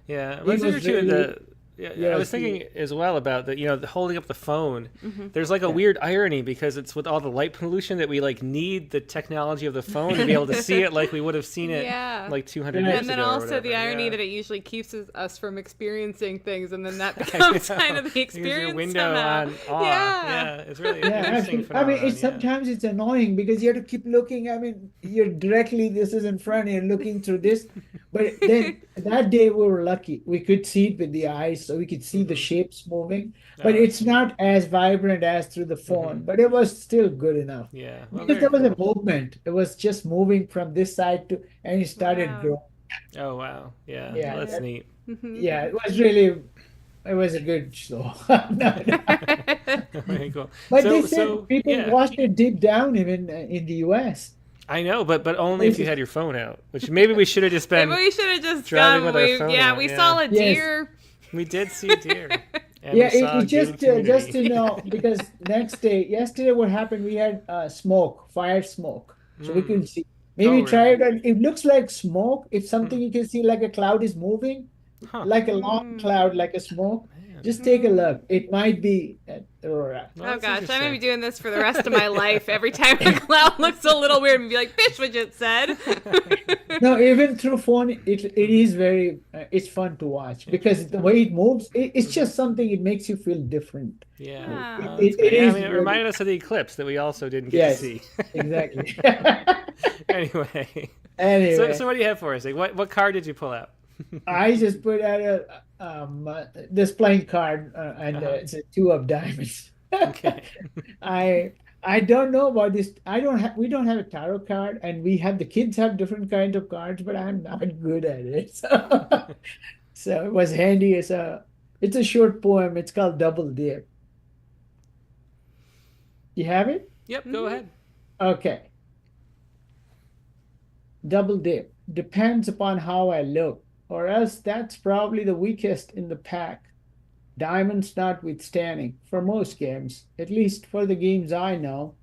Yeah, well, it's interesting I was thinking as well about that, holding up the phone. Mm-hmm. There's like a weird irony because it's with all the light pollution that we like need the technology of the phone to be able to see it like we would have seen it like 200 years ago. And then or also whatever. the irony that it usually keeps us from experiencing things, and then that becomes kind of the experience your window somehow. on off. Yeah, it's really interesting phenomenon. Sometimes it's annoying because you have to keep looking. I mean, this is in front, and you're looking through this. But then that day we were lucky. We could see it with the eyes, so we could see the shapes moving. But it's not as vibrant as through the phone, but it was still good enough. Yeah. Because there was a movement. It was just moving from this side and it started growing. Oh, wow. Yeah. Yeah. Well, that's neat. Yeah, it was a good show. Very cool. But they said people watched it deep down even in the US. I know, but only if you had your phone out, which maybe we should have just been. Maybe we should have just driving gone. with our phone out. We saw a deer. We did see a deer. And it just to know, because yesterday what happened, we had fire smoke, so we couldn't see. Maybe try it. It looks like smoke. It's something you can see, like a cloud is moving, like a long cloud, like a smoke. Just take a look. It might be aurora. Oh gosh, I may be doing this for the rest of my life. Every time a cloud looks a little weird, and be like, "Bitch, what you said." No, even through phone, it is very. It's fun to watch because the way it moves, it's just something. It makes you feel different. Yeah, it reminded us of the eclipse that we also didn't get to see. Exactly. Anyway. So what do you have for us? Like, what card did you pull out? I just put out this playing card, and it's a 2 of diamonds. Okay. I don't know about this. We don't have a tarot card, and the kids have different kinds of cards, but I'm not good at it. So it was handy. It's a short poem. It's called Double Dip. You have it? Yep. Go ahead. Okay. Double dip. Depends upon how I look, or else that's probably the weakest in the pack. Diamonds notwithstanding, for most games, at least for the games I know.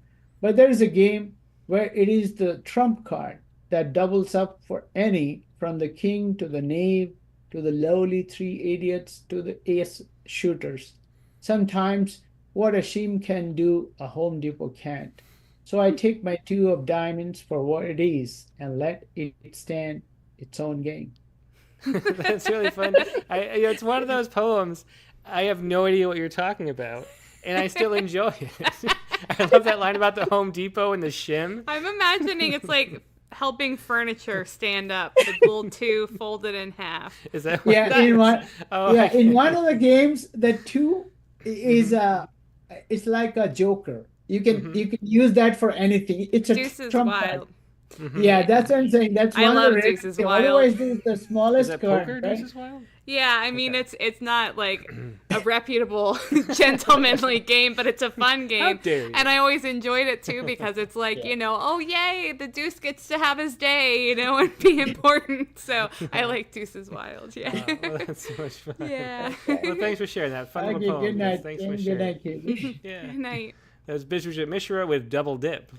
But there is a game where it is the trump card that doubles up for any, from the king to the knave to the lowly 3 idiots to the ace shooters. Sometimes what a shim can do, a Home Depot can't. So I take my 2 of diamonds for what it is and let it stand its own game. That's really fun. It's one of those poems. I have no idea what you're talking about, and I still enjoy it. I love that line about the Home Depot and the shim. I'm imagining it's like helping furniture stand up. The little 2 folded in half. Is that what in one of the games, the 2 is it's like a joker. You can use that for anything. It's a Deuces trump Wild. card. Yeah, that's what I'm saying. That's one love of the Deuces Wild. Otherwise, this is the smallest Is that card. poker, Right? Deuces Wild? Yeah, I mean it's not like a reputable, gentlemanly game, but it's a fun game. How dare you. And I always enjoyed it too because it's like, oh yay, the deuce gets to have his day, and be important. So I like Deuces Wild. Yeah. Well, that's so much fun. Yeah. Well, thanks for sharing that. Fun little poem. Good night. Thanks for Good sharing. night, Katie. Yeah. Good night. That was Biswajit Mishra with Double Dip.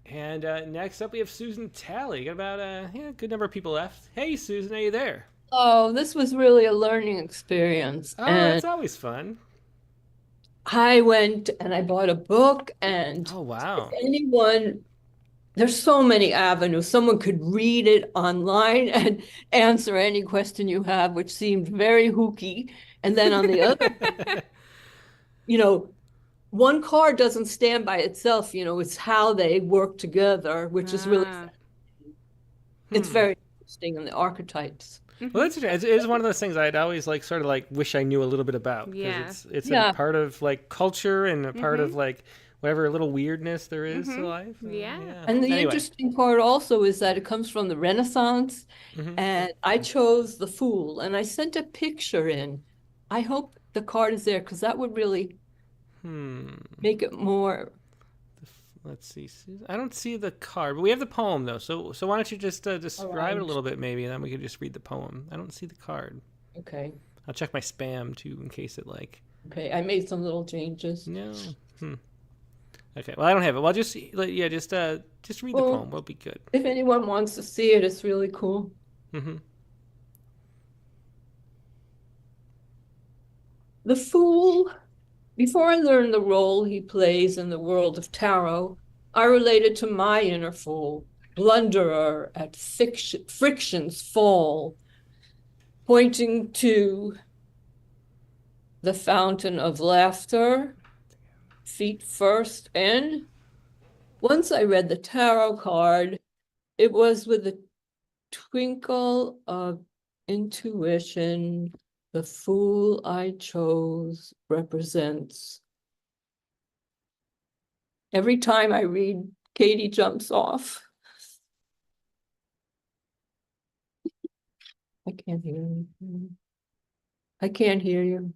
And next up, we have Susan Talley. Got about a good number of people left. Hey, Susan, are you there? Oh, this was really a learning experience. Oh, and that's always fun. I went and I bought a book, and Oh, wow. there's so many avenues. Someone could read it online and answer any question you have, which seemed very hooky. And then on the other, one card doesn't stand by itself, it's how they work together, which is really, it's very interesting in the archetypes. Well, that's interesting. It is one of those things I'd always sort of wish I knew a little bit about. Yeah. It's a part of culture and a part of whatever little weirdness there is to life. Yeah. And the interesting part also is that it comes from the Renaissance, and I chose the Fool, and I sent a picture in. I hope the card is there because that would really make it more. Let's see. I don't see the card, but we have the poem though. So why don't you just describe it a little bit, maybe, and then we can just read the poem. I don't see the card. Okay. I'll check my spam too in case it Okay, I made some little changes. No. Okay. Well, I don't have it. Well, just read the poem. We'll be good. If anyone wants to see it, it's really cool. The Fool. Before I learned the role he plays in the world of tarot, I related to my inner fool, blunderer at friction's fall, pointing to the fountain of laughter, feet first in. Once I read the tarot card, it was with a twinkle of intuition. The fool I chose represents. Every time I read, Katie jumps off. I can't hear you. I can't hear you.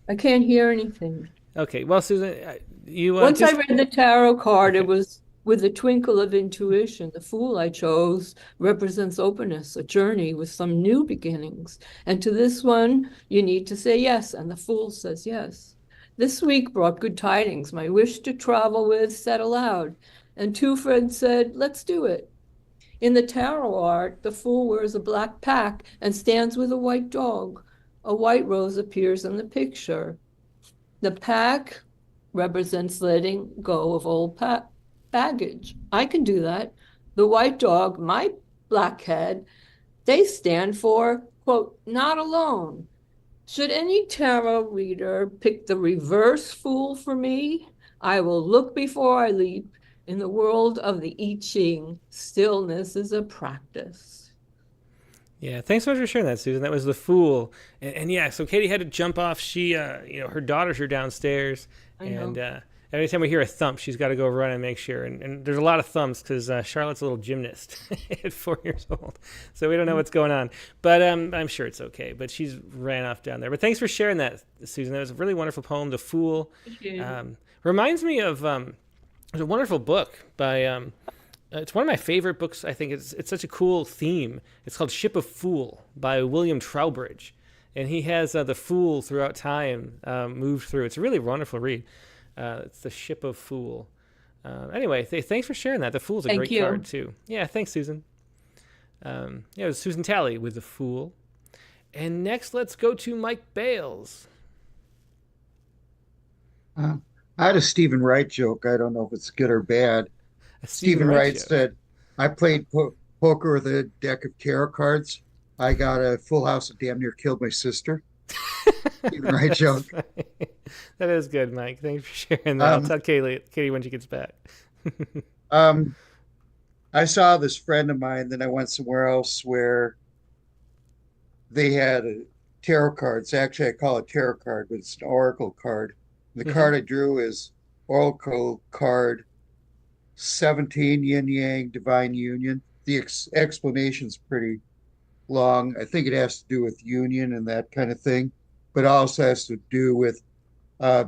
I can't hear anything. Okay, well, Susan, you Once I read the tarot card, it was with a twinkle of intuition. The fool I chose represents openness, a journey with some new beginnings. And to this one, you need to say yes, and the fool says yes. This week brought good tidings. My wish to travel with said aloud, and two friends said, let's do it. In the tarot art, the fool wears a black pack and stands with a white dog. A white rose appears in the picture. The pack represents letting go of old baggage. I can do that. The white dog, my black head, they stand for, quote, not alone. Should any tarot reader pick the reverse fool for me, I will look before I leap. In the world of the I Ching, stillness is a practice. Yeah, thanks so much for sharing that, Susan. That was The Fool. And yeah, so Katie had to jump off. She, her daughters are downstairs. And every time we hear a thump, she's got to go run and make sure. And there's a lot of thumps because Charlotte's a little gymnast at 4 years old. So we don't know what's going on. But I'm sure it's okay. But she's ran off down there. But thanks for sharing that, Susan. That was a really wonderful poem, The Fool. Reminds me of there's a wonderful book by... it's one of my favorite books. I think it's such a cool theme. It's called Ship of Fool by William Trowbridge. And he has the Fool throughout time moved through. It's a really wonderful read. It's the Ship of Fool. Anyway, thanks for sharing that. The Fool's a great card, too. Yeah, thanks, Susan. It was Susan Talley with The Fool. And next, let's go to Mike Bales. I had a Stephen Wright joke. I don't know if it's good or bad. Stephen Wright said, I played poker with a deck of tarot cards. I got a full house and damn near killed my sister. Stephen Wright joke. That is good, Mike. Thanks for sharing that. I'll tell Katie when she gets back. I saw this friend of mine, then I went somewhere else where they had tarot cards. Actually, I call it tarot card, but it's an oracle card. The card I drew is oracle card 17, yin yang, divine union. The explanation's pretty long. I think it has to do with union and that kind of thing, but it also has to do with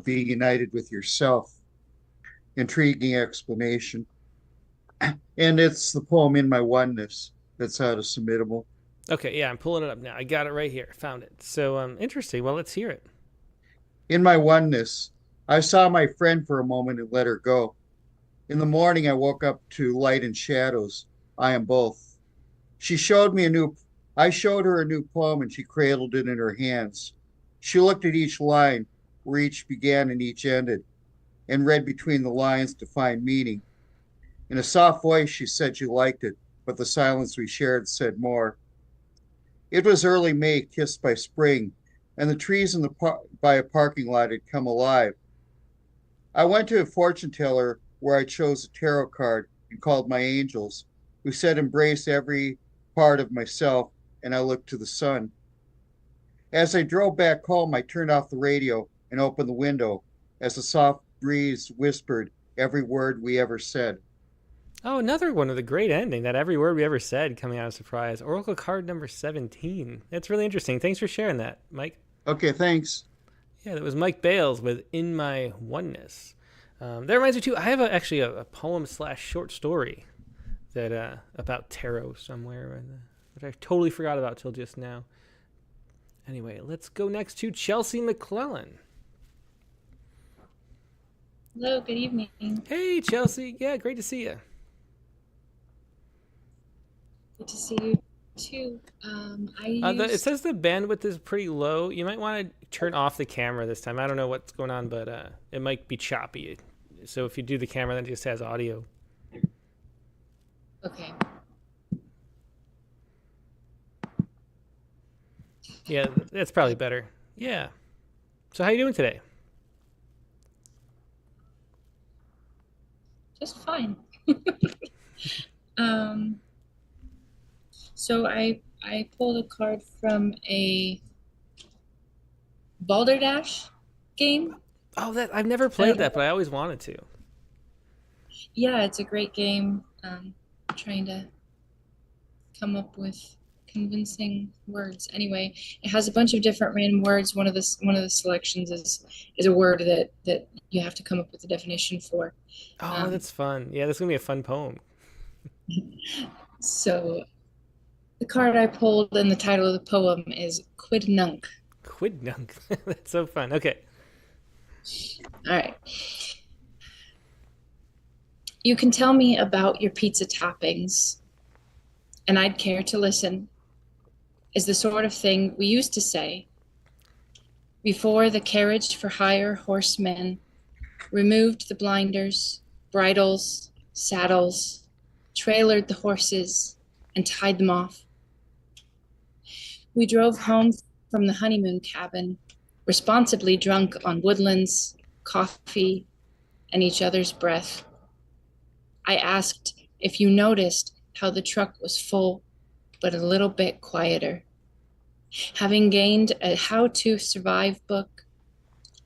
being united with yourself. Intriguing explanation. And it's the poem In My Oneness that's out of Submittable. Okay, yeah, I'm pulling it up now. I got it right here. Found it. So interesting. Well, let's hear it. In my oneness, I saw my friend for a moment and let her go. In the morning, I woke up to light and shadows. I am both. I showed her a new poem and she cradled it in her hands. She looked at each line where each began and each ended and read between the lines to find meaning. In a soft voice, she said she liked it, but the silence we shared said more. It was early May, kissed by spring, and the trees by a parking lot had come alive. I went to a fortune teller where I chose a tarot card and called my angels, who said embrace every part of myself, and I looked to the sun. As I drove back home, I turned off the radio and opened the window as the soft breeze whispered every word we ever said. Oh, another one with a great ending, that every word we ever said coming out of surprise. Oracle card number 17. That's really interesting. Thanks for sharing that, Mike. Okay, thanks. Yeah, that was Mike Bales with In My Oneness. That reminds me, too, I have actually a poem/short story that about tarot somewhere, which I totally forgot about till just now. Anyway, let's go next to Chelsea McClellan. Hello, good evening. Hey, Chelsea. Yeah, great to see you. Good to see you too. It says the bandwidth is pretty low. You might want to turn off the camera this time. I don't know what's going on, but it might be choppy. So if you do the camera, then it just has audio. Okay. Yeah, that's probably better. Yeah. So how you doing today? Just fine. So I pulled a card from a Balderdash game. Oh, I've never played that, but I always wanted to. Yeah, it's a great game. Trying to come up with convincing words. Anyway, it has a bunch of different random words. One of the selections is a word that you have to come up with a definition for. Oh, that's fun. Yeah, that's gonna be a fun poem. So the card I pulled and the title of the poem is Quid Nunc. Quid Nunc. That's so fun. Okay. All right. You can tell me about your pizza toppings, and I'd care to listen, is the sort of thing we used to say before the carriage for hire horsemen removed the blinders, bridles, saddles, trailered the horses, and tied them off. We drove home from the honeymoon cabin, responsibly drunk on woodlands, coffee, and each other's breath. I asked if you noticed how the truck was full, but a little bit quieter. Having gained a how-to survive book,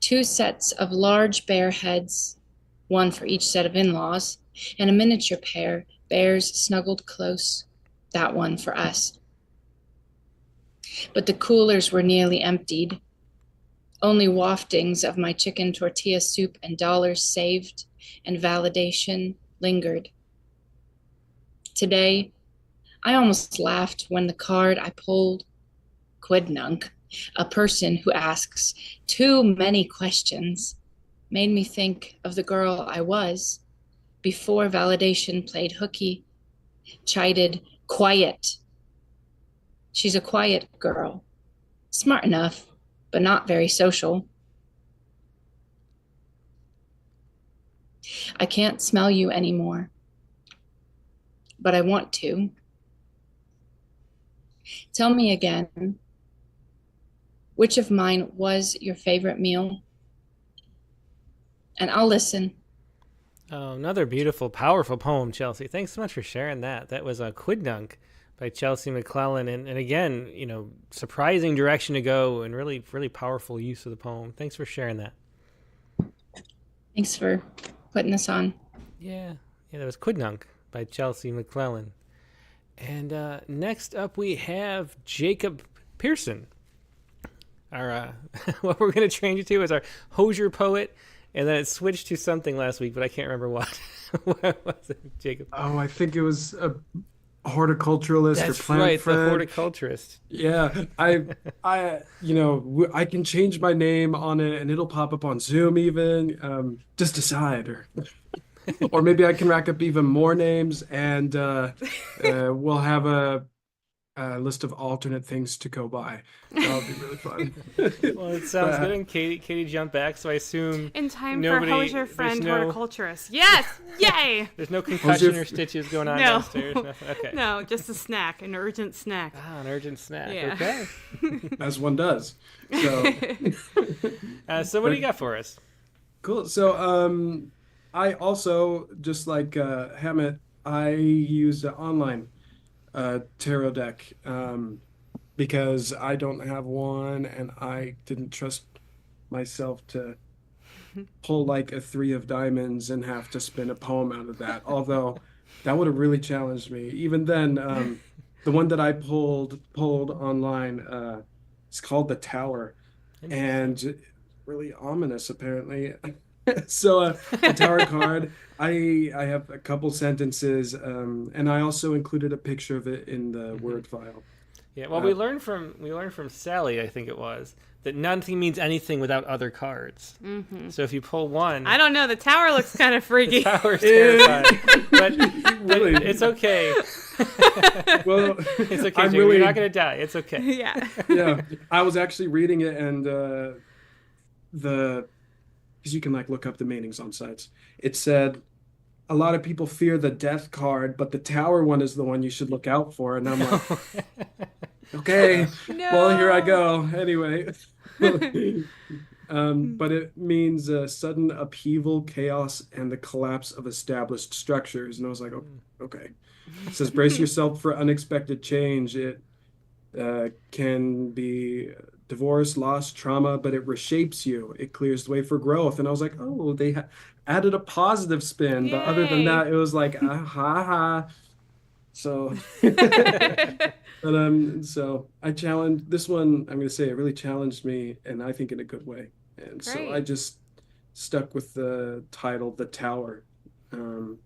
2 sets of large bear heads, one for each set of in-laws, and a miniature pair, bears snuggled close, that one for us. But the coolers were nearly emptied. Only waftings of my chicken tortilla soup and dollars saved and validation lingered. Today, I almost laughed when the card I pulled, Quid Nunc, a person who asks too many questions, made me think of the girl I was before validation played hooky, chided, quiet. She's a quiet girl, smart enough, but not very social. I can't smell you anymore, but I want to. Tell me again, which of mine was your favorite meal? And I'll listen. Oh, another beautiful, powerful poem, Chelsea. Thanks so much for sharing that. That was a Quid Nunc by Chelsea McClellan. And again, surprising direction to go and really, really powerful use of the poem. Thanks for sharing that. Thanks for putting this on. Yeah, that was Quid Nunc by Chelsea McClellan. And next up we have Jacob Pearson. Our what we're going to change it to is our Hoosier poet. And then it switched to something last week, but I can't remember what. What was it, Jacob? Oh, I think it was a horticulturalist That's or plant right, friend. the horticulturist. Yeah, I can change my name on it, and it'll pop up on Zoom even. Just decide, or maybe I can rack up even more names, and we'll have a list of alternate things to go by. That'll be really fun. Well, it sounds good. And Katie jumped back, so I assume in time for Hoosier friend no, horticulturist. Yes, yay! There's no concussion or stitches going on downstairs. Nothing. Okay. No, just a snack, an urgent snack. Ah, an urgent snack. Yeah. Okay. As one does. So, so what do you got for us? Cool. So, I also, just like Hammett, I use an online tarot deck because I don't have one, and I didn't trust myself to pull like a 3 of diamonds and have to spin a poem out of that. Although that would have really challenged me. Even then, the one that I pulled online, it's called The Tower, and really ominous apparently. So a tower card, I have a couple sentences, and I also included a picture of it in the Word file. Yeah, well, we learned from Sally, I think it was, that nothing means anything without other cards. Mm-hmm. So if you pull one, I don't know. The tower looks kind of freaky. The tower's terrifying, but it's okay. Well, it's okay. I'm Jake. really, You're not gonna die. It's okay. Yeah. Yeah, I was actually reading it, and because you can like look up the meanings on sites. It said a lot of people fear the death card, but the tower one is the one you should look out for. And I'm like, okay, well, here I go. Anyway. But it means sudden upheaval, chaos, and the collapse of established structures. And I was like, oh, okay. It says, brace yourself for unexpected change. It can be divorce, loss, trauma, but it reshapes you. It clears the way for growth. And I was like, oh, they added a positive spin. But other than that, it was like, ha ha. So, so I challenged this one. I'm going to say it really challenged me, and I think in a good way. And so I just stuck with the title, The Tower. And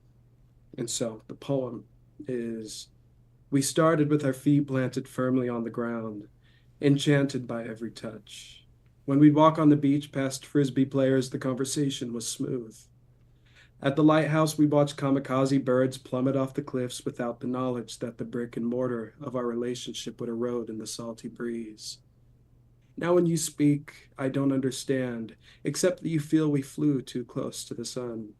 so the poem is, we started with our feet planted firmly on the ground, enchanted by every touch. When we'd walk on the beach past frisbee players, the conversation was smooth. At the lighthouse, we watched kamikaze birds plummet off the cliffs without the knowledge that the brick and mortar of our relationship would erode in the salty breeze. Now when you speak, I don't understand, except that you feel we flew too close to the sun.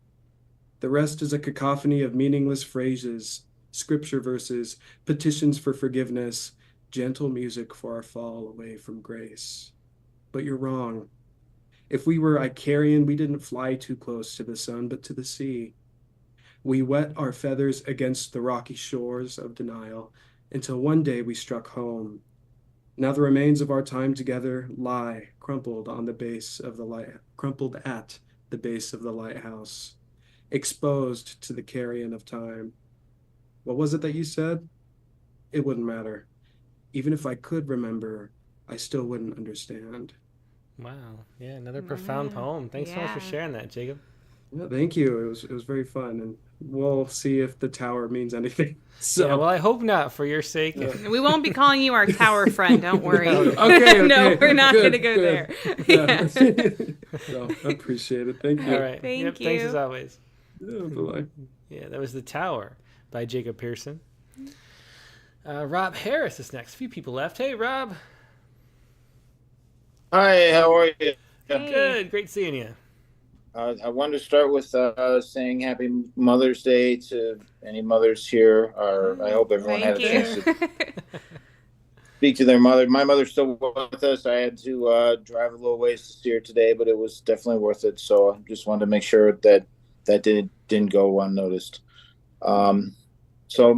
The rest is a cacophony of meaningless phrases, scripture verses, petitions for forgiveness, gentle music for our fall away from grace. But you're wrong. If we were Icarian, we didn't fly too close to the sun, but to the sea. We wet our feathers against the rocky shores of denial until one day we struck home. Now the remains of our time together lie crumpled at the base of the lighthouse, exposed to the carrion of time. What was it that you said? It wouldn't matter. Even if I could remember, I still wouldn't understand. Wow. Yeah, another profound poem. Thanks so much for sharing that, Jacob. Yeah, thank you. It was very fun, and we'll see if the tower means anything. So, yeah, well, I hope not, for your sake. We won't be calling you our tower friend. Don't worry. Okay. No, we're not going to go there. Yeah. So, I appreciate it. Thank you. All right. Thank you. Thanks as always. Yeah, bye-bye. Yeah, that was The Tower by Jacob Pearson. Rob Harris is next. A few people left. Hey, Rob. Hi, how are you? Good, great seeing you. I wanted to start with saying Happy Mother's Day to any mothers here. I hope everyone had a chance to speak to their mother. My mother's still with us. I had to drive a little ways to see her today, but it was definitely worth it. So I just wanted to make sure that didn't go unnoticed. So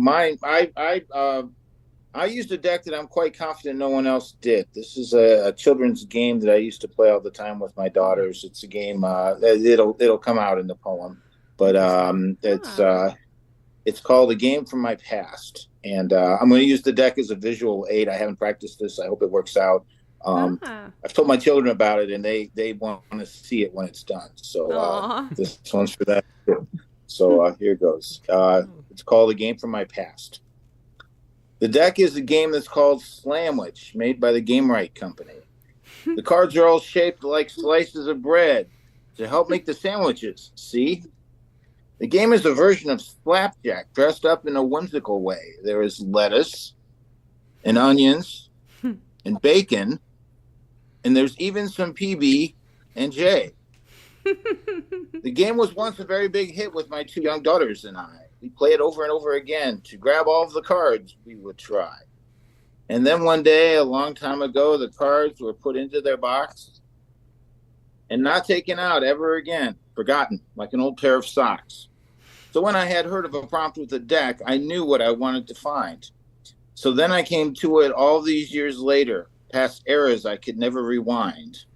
I used a deck that I'm quite confident no one else did. This is a children's game that I used to play all the time with my daughters. It's a game it'll come out in the poem, but it's called A Game from My Past, and I'm going to use the deck as a visual aid. I haven't practiced this. I hope it works out. I've told my children about it, and they want to see it when it's done. So this one's for that too. So here it goes. It's called A Game from My Past. The deck is a game that's called Slamwich, made by the Game Right Company. The cards are all shaped like slices of bread to help make the sandwiches, see? The game is a version of Slapjack dressed up in a whimsical way. There is lettuce and onions and bacon, and there's even some PB and J. The game was once a very big hit with my two young daughters and I. We play it over and over again. To grab all of the cards, we would try. And then one day, a long time ago, the cards were put into their box and not taken out ever again, forgotten, like an old pair of socks. So when I had heard of a prompt with a deck, I knew what I wanted to find. So then I came to it all these years later, past eras I could never rewind.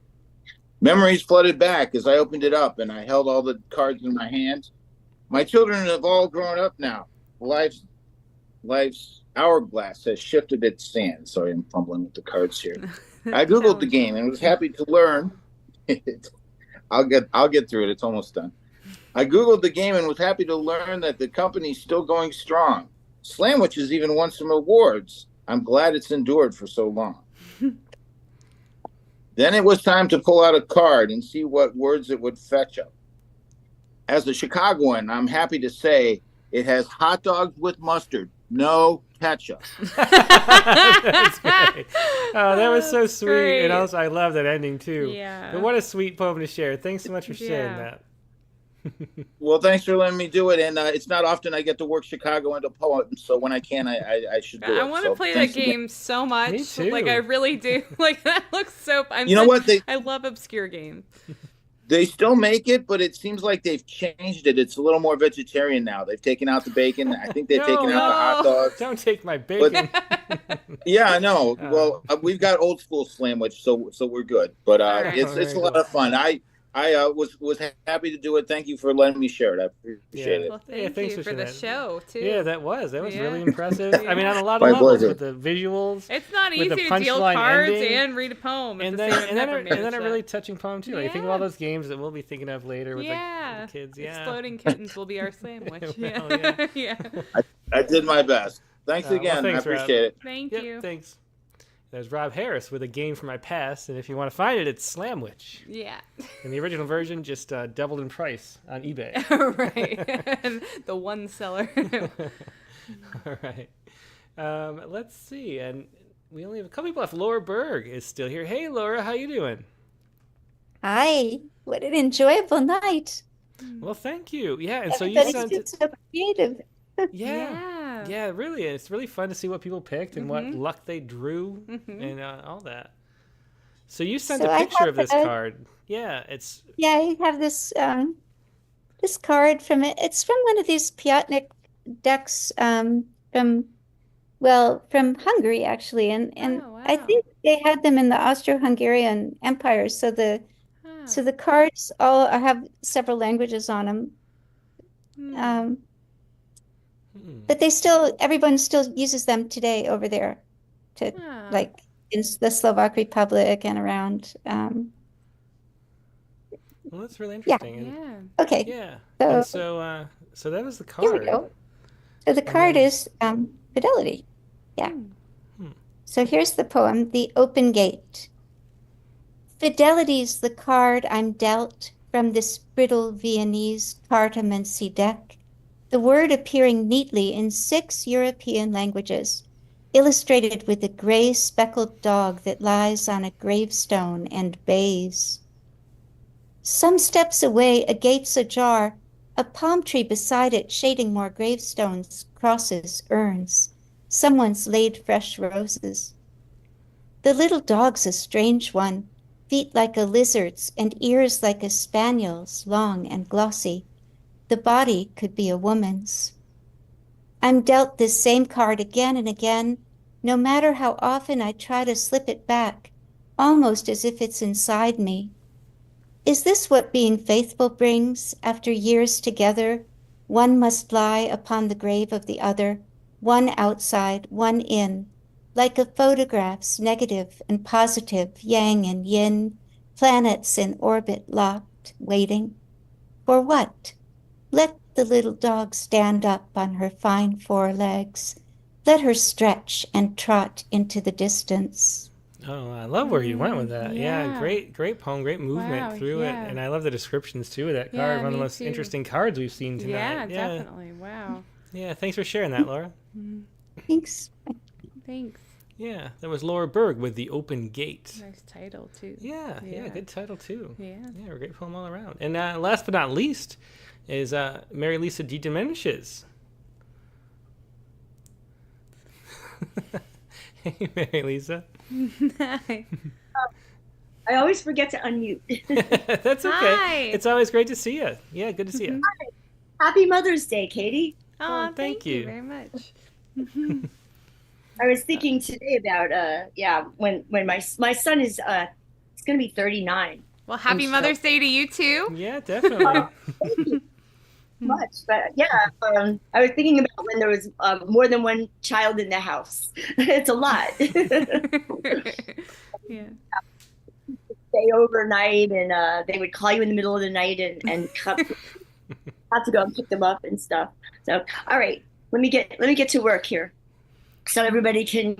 Memories flooded back as I opened it up and I held all the cards in my hand. My children have all grown up now. Life's hourglass has shifted its sand. Sorry, I'm fumbling with the cards here. I Googled the game and was happy to learn. I'll get through it. It's almost done. I Googled the game and was happy to learn that the company's still going strong. Slamwich has even won some awards. I'm glad it's endured for so long. Then it was time to pull out a card and see what words it would fetch up. As a Chicagoan, I'm happy to say it has hot dogs with mustard, no ketchup. That's great. Oh, that was so sweet. great. And also, I love that ending, too. Yeah. But what a sweet poem to share. Thanks so much for sharing that. Well, thanks for letting me do it. And it's not often I get to work Chicago into poems, so when I can, I should do it. I want to play that game so much. Me too. Like, I really do. Like, that looks so fun. You know what? I love obscure games. They still make it, but it seems like they've changed it. It's a little more vegetarian now. They've taken out the bacon. I think they've taken out the hot dogs. Don't take my bacon. Yeah, I know. Well, we've got old school sandwich, so we're good. But it's a lot of fun. I was happy to do it. Thank you for letting me share it. I appreciate it. Well, thanks you for the show, too. Yeah, that was really impressive. I mean, on a lot of My levels pleasure. with the visuals. It's not with easy the to deal punchline cards ending. and read a poem. And then a really touching poem, too. Like, think of all those games that we'll be thinking of later with the kids. Yeah. Exploding Kittens will be our sandwich. Yeah. I did my best. Thanks Well, again. thanks, I Rob. appreciate it. Thank Yep, you. Thanks. There's Rob Harris with a game from my past, and if you want to find it, it's Slamwich. Yeah. And the original version just doubled in price on eBay. Right. And the one seller. All right. Let's see, and we only have a couple people left. Laura Berg is still here. Hey, Laura, how you doing? Hi, what an enjoyable night. Well, thank you. Yeah, and so you Everybody's sent been it. so creative. Yeah, really. It's really fun to see what people picked and what luck they drew and all that. So you sent So a I picture have of this a- card. Yeah, it's Yeah, I have this this card from it. It's from one of these Piatnik decks from Hungary actually, and I think they had them in the Austro-Hungarian Empire. So the cards all have several languages on them. But everyone still uses them today over there to like in the Slovak Republic and around. well, that's really interesting. Yeah. And, Okay. Yeah. So- And so that was the card. Here we go. So the card is fidelity. Yeah. So here's the poem, The Open Gate. Fidelity's the card I'm dealt from this brittle Viennese cartomancy deck, the word appearing neatly in 6 European languages, illustrated with a gray speckled dog that lies on a gravestone and bays. Some steps away, a gate's ajar, a palm tree beside it shading more gravestones, crosses, urns. Someone's laid fresh roses. The little dog's a strange one, feet like a lizard's and ears like a spaniel's, long and glossy. The body could be a woman's. I'm dealt this same card again and again, no matter how often I try to slip it back, almost as if it's inside me. Is this what being faithful brings after years together? One must lie upon the grave of the other, one outside, one in, like a photograph's negative and positive, yang and yin, planets in orbit locked, waiting. For what? Let the little dog stand up on her fine 4 legs. Let her stretch and trot into the distance. Oh, I love where you went with that. Yeah, yeah. great poem, great movement Wow, through yeah. it. And I love the descriptions too of that Yeah, card. One of the me most too. interesting cards we've seen tonight. Yeah, definitely. Wow. Yeah, thanks for sharing that, Laura. Thanks. Thanks. Yeah, that was Laura Berg with The Open Gate. Nice title, too. Yeah, good title too. Yeah. Yeah, a great poem all around. And last but not least is Mary Lisa D. Diminishes. Hey, Mary Lisa. Hi. I always forget to unmute. That's okay. Hi. It's always great to see you. Yeah, good to see you. Happy Mother's Day, Katie. Oh, thank you. very much. I was thinking today about when my son is it's gonna be 39. Well, happy Mother's Day to you too. Yeah, definitely. Much, but yeah, I was thinking about when there was more than one child in the house. It's a lot. Yeah. Stay overnight, and they would call you in the middle of the night and have to go and pick them up and stuff. So, all right, let me get to work here. so everybody can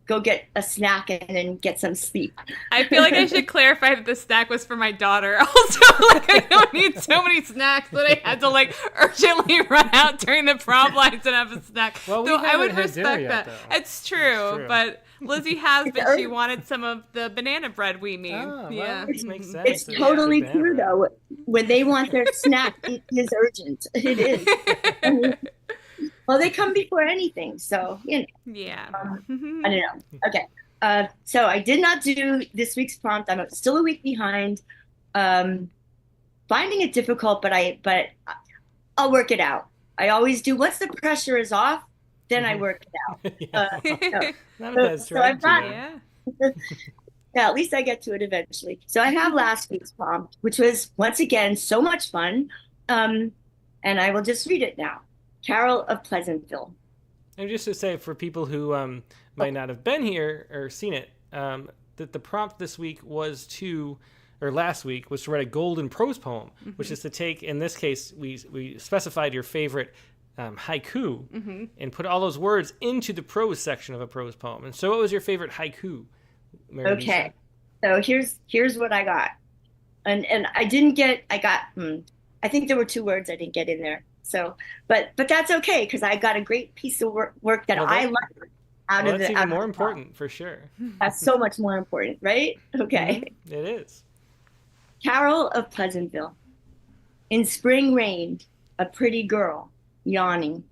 go get a snack and then get some sleep. I feel like I should clarify that the snack was for my daughter. Also, like, I don't need so many snacks that I had to like urgently run out during the prom lines and have a snack. Well, so we I would haven't had dinner respect yet, that. though. It's true, but Lizzie has, but she wanted some of the banana bread we made. Yeah, this makes sense. It's totally true, though. When they want their snack, it is urgent. It is. Well, they come before anything, so you know. Yeah. I don't know. Okay. So I did not do this week's prompt. I'm still a week behind. Finding it difficult, but I'll work it out. I always do. Once the pressure is off, then I work it out. Not a bad strategy. Yeah, at least I get to it eventually. So I have last week's prompt, which was once again so much fun, and I will just read it now. Carol of Pleasantville. And just to say, for people who might not have been here or seen it, that the prompt this week was last week was to write a golden prose poem, which is to take, in this case, we specified your favorite haiku and put all those words into the prose section of a prose poem. And so what was your favorite haiku, Mary Okay, so here's what I got. And I think there were 2 words I didn't get in there. So, but that's okay, because I got a great piece of work that I learned out of the. That's even more important, for sure. That's so much more important, right? Okay. It is. Carol of Pleasantville. In spring rained, a pretty girl, yawning.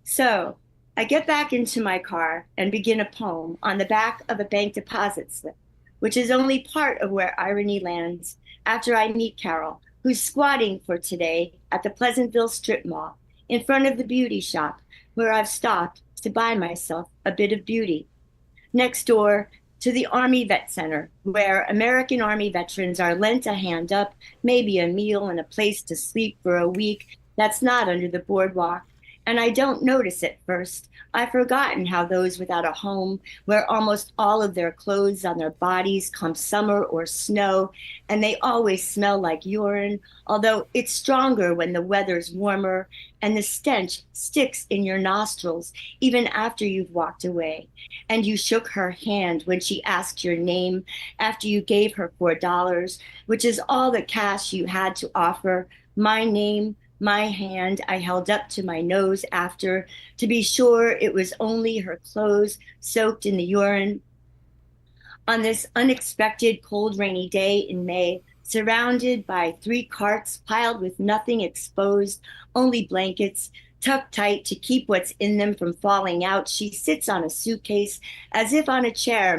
So I get back into my car and begin a poem on the back of a bank deposit slip, which is only part of where irony lands after I meet Carol, who's squatting for today at the Pleasantville Strip Mall in front of the beauty shop where I've stopped to buy myself a bit of beauty. Next door to the Army Vet Center, where American Army veterans are lent a hand up, maybe a meal and a place to sleep for a week that's not under the boardwalk. And I don't notice at first. I've forgotten how those without a home, where almost all of their clothes on their bodies come summer or snow, and they always smell like urine, although it's stronger when the weather's warmer, and the stench sticks in your nostrils even after you've walked away. And you shook her hand when she asked your name after you gave her $4, which is all the cash you had to offer. My name, my hand I held up to my nose after, to be sure it was only her clothes soaked in the urine. On this unexpected cold rainy day in May, surrounded by 3 carts piled with nothing exposed, only blankets, tucked tight to keep what's in them from falling out, she sits on a suitcase as if on a chair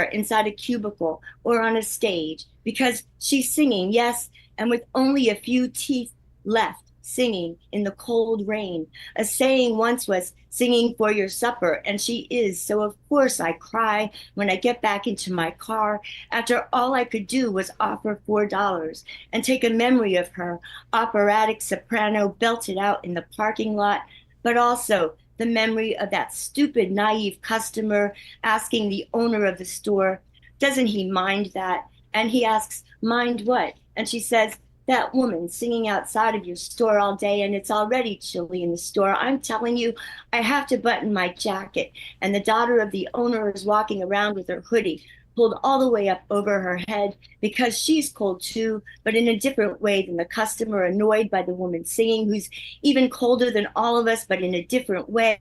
inside a cubicle or on a stage, because she's singing, yes, and with only a few teeth left, singing in the cold rain. A saying once was singing for your supper, and she is. So of course I cry when I get back into my car after all I could do was offer $4 and take a memory of her operatic soprano belted out in the parking lot, but also the memory of that stupid, naive customer asking the owner of the store, doesn't he mind that? And he asks, mind what? And she says, that woman singing outside of your store all day, and it's already chilly in the store. I'm telling you, I have to button my jacket. And the daughter of the owner is walking around with her hoodie pulled all the way up over her head because she's cold too, but in a different way than the customer annoyed by the woman singing, who's even colder than all of us, but in a different way.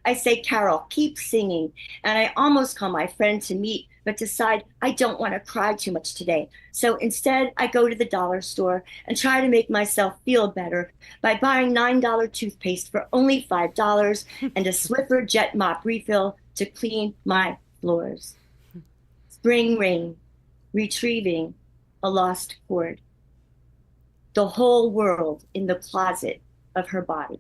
I say, Carol, keep singing. And I almost call my friend to meet, but decide I don't want to cry too much today. So instead, I go to the dollar store and try to make myself feel better by buying $9 toothpaste for only $5 and a Swiffer Jet Mop refill to clean my floors. Spring rain, retrieving a lost cord. The whole world in the closet of her body.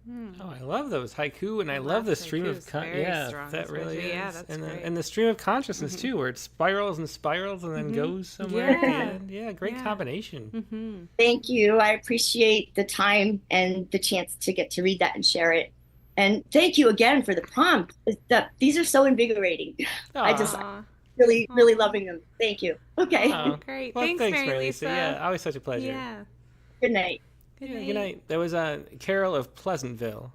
Oh, I love those haiku, and I love the stream of that really is. Yeah, that's great. And the stream of consciousness too, where it spirals and spirals and then goes somewhere at the end. Yeah, great combination. Thank you. I appreciate the time and the chance to get to read that and share it. And thank you again for the prompt. These are so invigorating. I just really loving them. Thank you. Okay. Great. Well, thanks, Mary Lisa. Yeah, always such a pleasure. Yeah. Good night. Good night. That was Carol of Pleasantville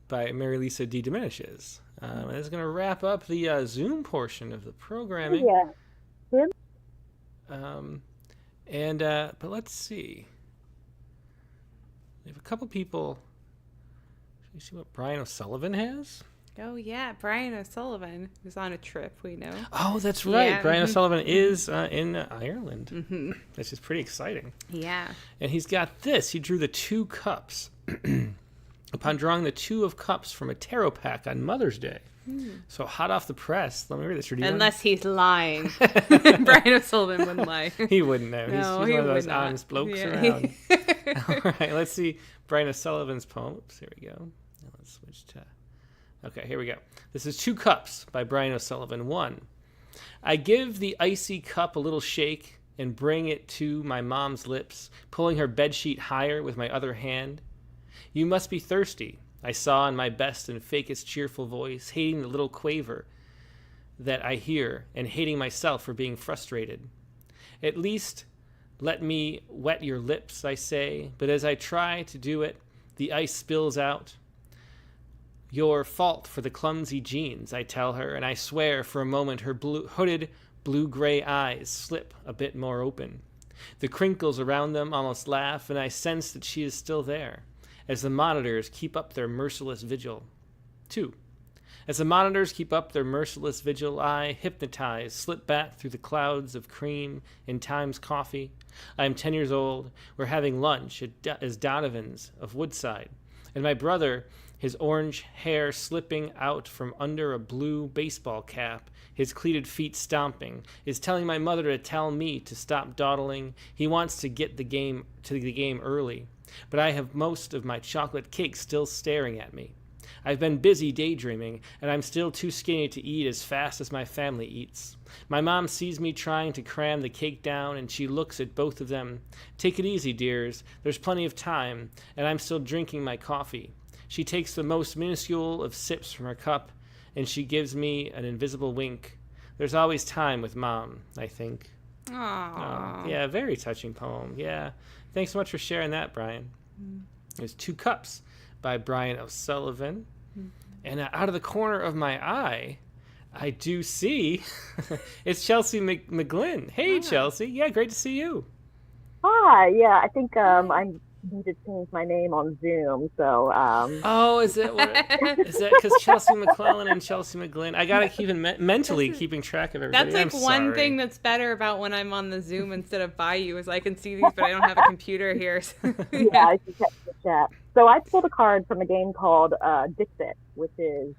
by Mary Lisa D. Diminishes. And this is going to wrap up the Zoom portion of the programming. Yeah. But let's see. We have a couple people. Should we see what Brian O'Sullivan has? Oh, yeah. Brian O'Sullivan was on a trip, we know. Oh, that's right. Yeah. Brian O'Sullivan is in Ireland. This is pretty exciting. Yeah. And he's got this. He drew the 2 cups. Upon drawing the 2 of cups from a tarot pack on Mother's Day. So hot off the press. Let me read this. Unless he's lying. Brian O'Sullivan wouldn't lie. He wouldn't know. No, he's he one of would those not. honest blokes Yeah. around. All right, let's see Brian O'Sullivan's poem. Oops, here we go. Now let's switch to... Okay, here we go. This is 2 Cups by Brian O'Sullivan. 1. I give the icy cup a little shake and bring it to my mom's lips, pulling her bedsheet higher with my other hand. You must be thirsty, I saw in my best and fakest cheerful voice, hating the little quaver that I hear and hating myself for being frustrated. At least let me wet your lips, I say, but as I try to do it, the ice spills out. Your fault for the clumsy jeans, I tell her, and I swear for a moment her hooded blue-gray eyes slip a bit more open. The crinkles around them almost laugh, and I sense that she is still there, as the monitors keep up their merciless vigil. 2. As the monitors keep up their merciless vigil, I, hypnotized, slip back through the clouds of cream in Time's coffee. I am 10 years old. We're having lunch as Donovan's of Woodside, and my brother, his orange hair slipping out from under a blue baseball cap, his cleated feet stomping, is telling my mother to tell me to stop dawdling. He wants to get to the game early, but I have most of my chocolate cake still staring at me. I've been busy daydreaming, and I'm still too skinny to eat as fast as my family eats. My mom sees me trying to cram the cake down, and she looks at both of them. Take it easy, dears. There's plenty of time, and I'm still drinking my coffee. She takes the most minuscule of sips from her cup, and she gives me an invisible wink. There's always time with Mom, I think. Aww. Yeah, very touching poem. Yeah. Thanks so much for sharing that, Brian. There's 2 Cups by Brian O'Sullivan. And out of the corner of my eye, I do see it's Chelsea McGlynn. Hey, Chelsea. Yeah, great to see you. Hi. Yeah, I think I need to change my name on Zoom. So. Oh, is it? Is that because Chelsea McClellan and Chelsea McGlynn? I gotta keep mentally keeping track of everybody. That's like one thing that's better about when I'm on the Zoom instead of by you is I can see these, but I don't have a computer here. So, yeah, I can check the chat. So I pulled a card from a game called Dixit, which is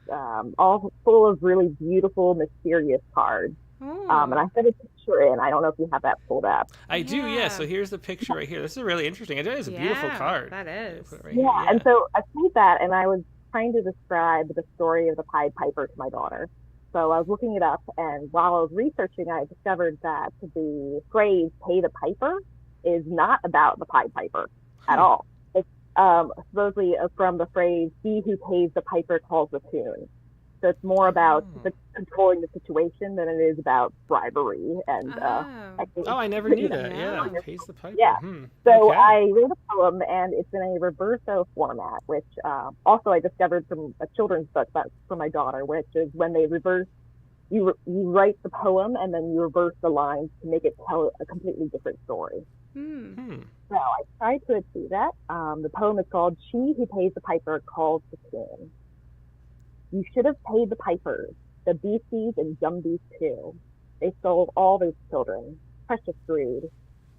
all full of really beautiful, mysterious cards. And I put a picture in. I don't know if you have that pulled up. I do, yeah. So here's the picture right here. This is really interesting. It is a beautiful card. That is. Right yeah, and so I played that, and I was trying to describe the story of the Pied Piper to my daughter. So I was looking it up, and while I was researching, I discovered that the phrase "pay the piper" is not about the Pied Piper at all. It's supposedly from the phrase "he who pays the piper calls the tune." So it's more about controlling the situation than it is about bribery and. I never knew that. Yeah, pays the piper. Yeah. So I wrote a poem, and it's in a reverso format, which also I discovered from a children's book from my daughter, which is when they reverse. You write the poem, and then you reverse the lines to make it tell a completely different story. So I tried to achieve that. The poem is called "She Who Pays the Piper Calls the Tune." You should have paid the pipers, the beasties and jumbies too. They stole all those children, precious brood.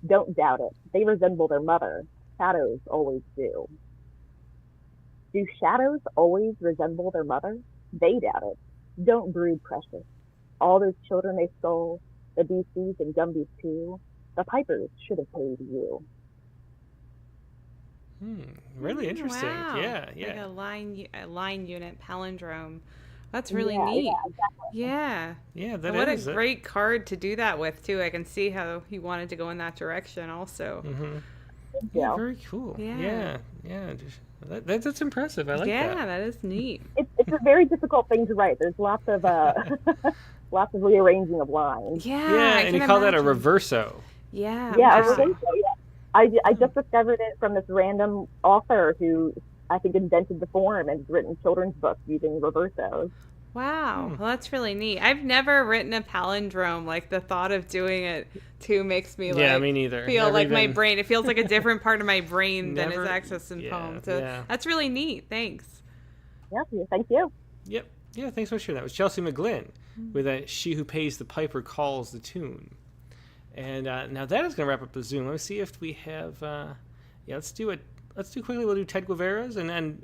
Don't doubt it, they resemble their mother. Shadows always do. Do shadows always resemble their mother? They doubt it. Don't brood, precious. All those children they stole, the beasties and jumbies too. The pipers should have paid you. Really interesting. Wow. Yeah. Like a line unit palindrome. That's really neat. Yeah, exactly. Yeah, that what is a great card to do that with too. I can see how he wanted to go in that direction also. Yeah, very cool. Yeah. That's impressive. I like that. Yeah, that is neat. It's a very difficult thing to write. There's lots of lots of rearranging of lines. Yeah, and you call that a reverso. Yeah. Yeah, a reverso. Yeah. I just discovered it from this random author who I think invented the form and has written children's books using reversos. Wow, well, that's really neat. I've never written a palindrome. Like, the thought of doing it too makes me me neither. Feel Never like my even- brain. It feels like a different part of my brain than is Never- accessed in yeah, poems. So yeah. that's really neat. Thanks. Yeah, thank you. Yep. Yeah, thanks for sharing that. It was Chelsea McGlynn with She Who Pays the Piper Calls the Tune. And now that is going to wrap up the Zoom. Let me see if we have... let's do it. Let's do quickly. We'll do Ted Guevara's, and then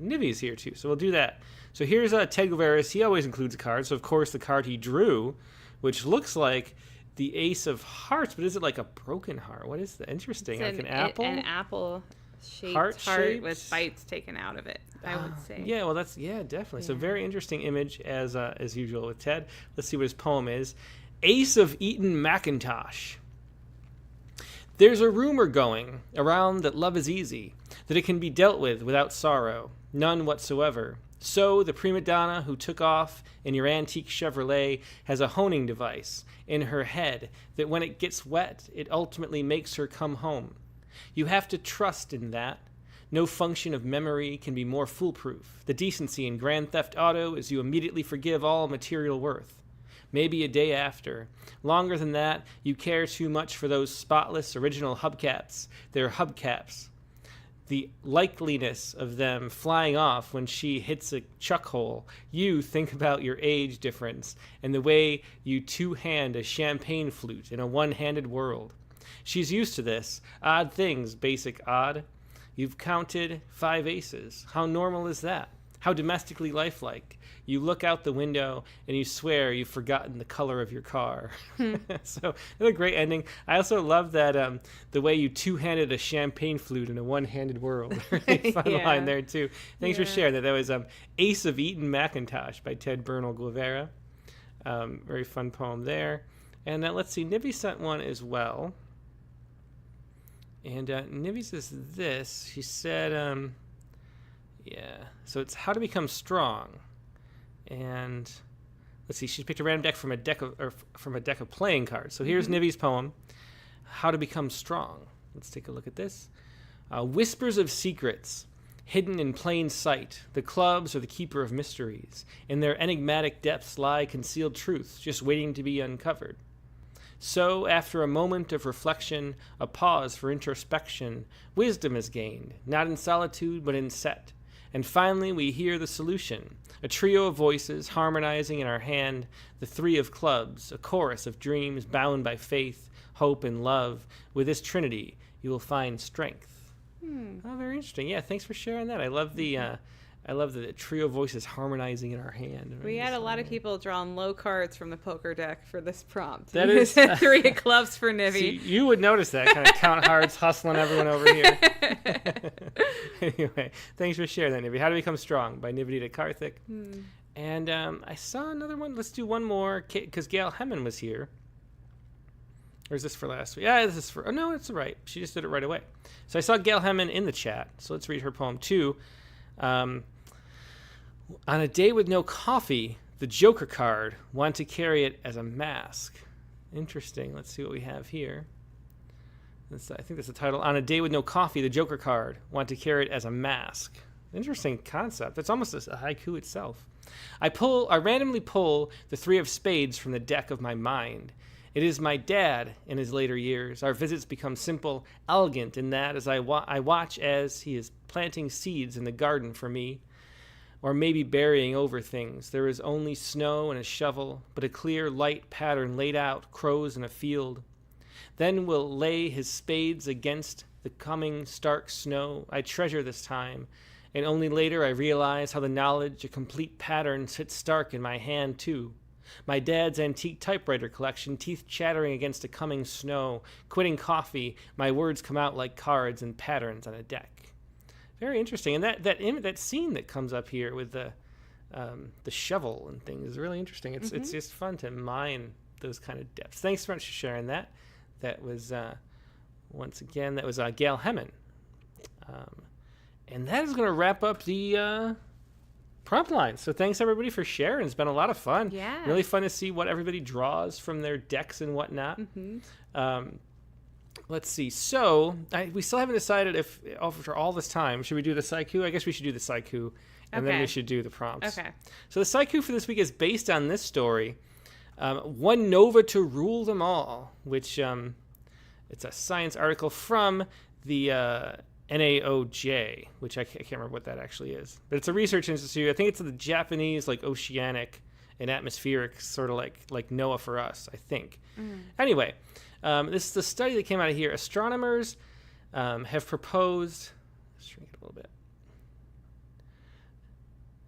Nivi's here too. So we'll do that. So here's Ted Guevara's. He always includes a card. So, of course, the card he drew, which looks like the Ace of Hearts, but is it like a broken heart? What is that? Interesting. It's like an apple? An apple-shaped Heart heart with shaped? bites taken out of it, I would say. Yeah, well, that's definitely. So very interesting image as usual with Ted. Let's see what his poem is. Ace of Eton Mackintosh. There's a rumor going around that love is easy, that it can be dealt with without sorrow, none whatsoever. So the prima donna who took off in your antique Chevrolet has a honing device in her head that when it gets wet, it ultimately makes her come home. You have to trust in that. No function of memory can be more foolproof. The decency in Grand Theft Auto is you immediately forgive all material worth. Maybe a day after. Longer than that, you care too much for those spotless original hubcaps. They're hubcaps. The likeliness of them flying off when she hits a chuck hole. You think about your age difference and the way you two-hand a champagne flute in a one-handed world. She's used to this. Odd things, basic odd. You've counted 5 aces. How normal is that? How domestically lifelike. You look out the window and you swear you've forgotten the color of your car. So another great ending. I also love that the way you two-handed a champagne flute in a one-handed world. Really fun line there too. Thanks for sharing that. That was Ace of Eton Mackintosh by Ted Bernal Guevara. Very fun poem there. And let's see, Nivi sent one as well. And Nivi says this. She said, so it's How to Become Strong. And let's see, she picked a random deck from a deck of playing cards. So here's Nivi's poem, How to Become Strong. Let's take a look at this. Whispers of secrets, hidden in plain sight. The clubs are the keeper of mysteries. In their enigmatic depths lie concealed truths, just waiting to be uncovered. So, after a moment of reflection, a pause for introspection, wisdom is gained, not in solitude, but in set. And finally, we hear the solution, a trio of voices harmonizing in our hand, the 3 of clubs, a chorus of dreams bound by faith, hope, and love. With this trinity, you will find strength. Oh, very interesting. Yeah, thanks for sharing that. I love the trio of voices harmonizing in our hand. We had a lot of people drawing low cards from the poker deck for this prompt. That is 3 of clubs for Nivi. See, you would notice that, kind of count hearts, hustling everyone over here. Anyway, thanks for sharing that, Nivi. How to Become Strong by Nivedita Karthik. And I saw another one. Let's do one more, because Gail Hemmon was here. Or is this for last week? Yeah, this is for... Oh, no, it's all right. She just did it right away. So I saw Gail Hemmon in the chat. So let's read her poem, too. On a day with no coffee, the Joker card, want to carry it as a mask. Interesting. Let's see what we have here. I think that's the title. On a day with no coffee, the Joker card, want to carry it as a mask. Interesting concept. It's almost a haiku itself. I randomly pull the 3 of spades from the deck of my mind. It is my dad in his later years. Our visits become simple, elegant in that as I watch as he is planting seeds in the garden for me, or maybe burying over things. There is only snow and a shovel, but a clear, light pattern laid out, crows in a field. Then will lay his spades against the coming stark snow. I treasure this time, and only later I realize how the knowledge, a complete pattern, sits stark in my hand too. My dad's antique typewriter collection, teeth chattering against a coming snow. Quitting coffee, my words come out like cards and patterns on a deck. Very interesting. And that scene that comes up here with the shovel and things is really interesting. It's just fun to mine those kind of depths. Thanks so much for sharing that. That was, once again, that was Gail Hemmon. And that is going to wrap up the prompt line. So thanks everybody for sharing. It's been a lot of fun. Yeah. Really fun to see what everybody draws from their decks and whatnot. let's see. So we still haven't decided if after all this time, should we do the Sciku? I guess we should do the Sciku, and then we should do the prompts. Okay. So the Sciku for this week is based on this story, One Nova to Rule Them All, which it's a science article from the NAOJ, which I can't remember what that actually is. But it's a research institute. I think it's the Japanese, like, oceanic and atmospheric, sort of like NOAA for us, I think. Anyway, this is the study that came out of here. Astronomers have proposed... Let's shrink it a little bit.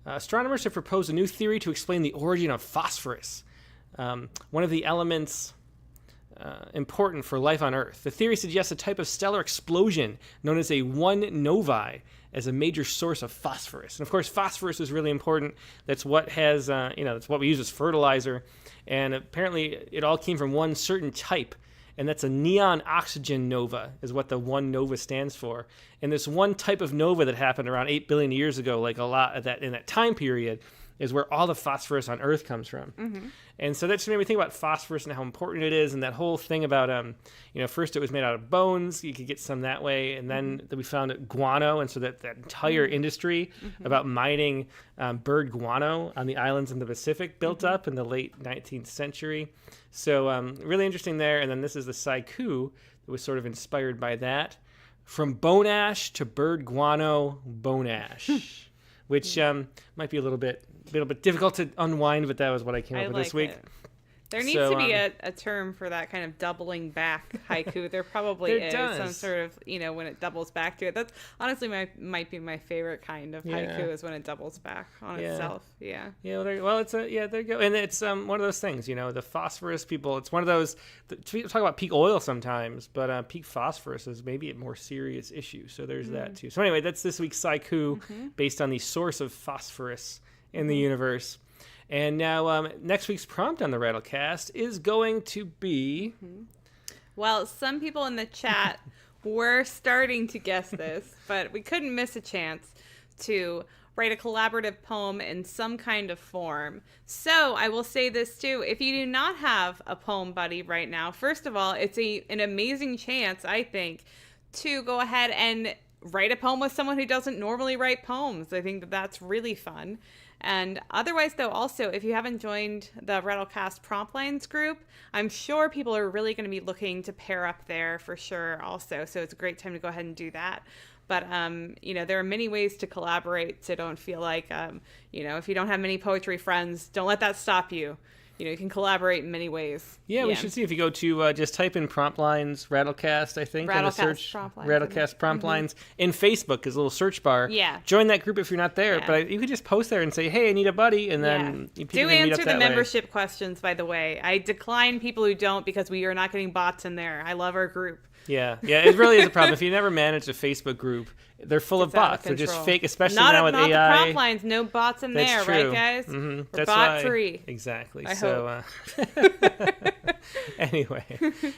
Astronomers have proposed a new theory to explain the origin of phosphorus, one of the elements important for life on Earth. The theory suggests a type of stellar explosion known as a 1 novae as a major source of phosphorus. And of course, phosphorus is really important. That's what has, that's what we use as fertilizer. And apparently it all came from one certain type. And that's a neon oxygen nova is what the 1 nova stands for. And this one type of nova that happened around 8 billion years ago, like a lot of that in that time period, is where all the phosphorus on Earth comes from. And so that just made me think about phosphorus and how important it is, and that whole thing about, first it was made out of bones, you could get some that way, and then we found guano, and so that entire industry about mining bird guano on the islands in the Pacific built up in the late 19th century. So really interesting there, and then this is the Sciku that was sort of inspired by that. From bone ash to bird guano, bone ash. Which might be a little bit difficult to unwind, but that was what I came up with this week. There needs to be a term for that kind of doubling back haiku. There probably is some sort of, when it doubles back to it. That's honestly might be my favorite kind of haiku is when it doubles back on itself. Yeah. Yeah. Well, there you go. And it's one of those things, the phosphorus people, it's one of those, people talk about peak oil sometimes, but peak phosphorus is maybe a more serious issue. So there's that too. So anyway, that's this week's Sciku based on the source of phosphorus in the universe. And now next week's prompt on the Rattlecast is going to be... Well, some people in the chat were starting to guess this, but we couldn't miss a chance to write a collaborative poem in some kind of form. So I will say this too. If you do not have a poem buddy right now, first of all, it's an amazing chance, I think, to go ahead and write a poem with someone who doesn't normally write poems. I think that's really fun. And otherwise, though, also, if you haven't joined the Rattlecast prompt lines group, I'm sure people are really going to be looking to pair up there for sure also. So it's a great time to go ahead and do that. But, there are many ways to collaborate. So don't feel like, if you don't have many poetry friends, don't let that stop you. You can collaborate in many ways. Yeah, we should see if you go to just type in prompt lines, Rattlecast, I think, in the search. Rattlecast prompt lines in Facebook is a little search bar. Yeah. Join that group if you're not there. Yeah. But you could just post there and say, hey, I need a buddy. And then people do can meet answer up the that membership way. questions, by the way. I decline people who don't because we are not getting bots in there. I love our group. Yeah, it really is a problem. If you never manage a Facebook group, they're full of bots. They're just fake, especially now with AI. Not the prompt lines, no bots in there, true. right, guys? Mm-hmm. We're bot free. Exactly. I hope. Anyway,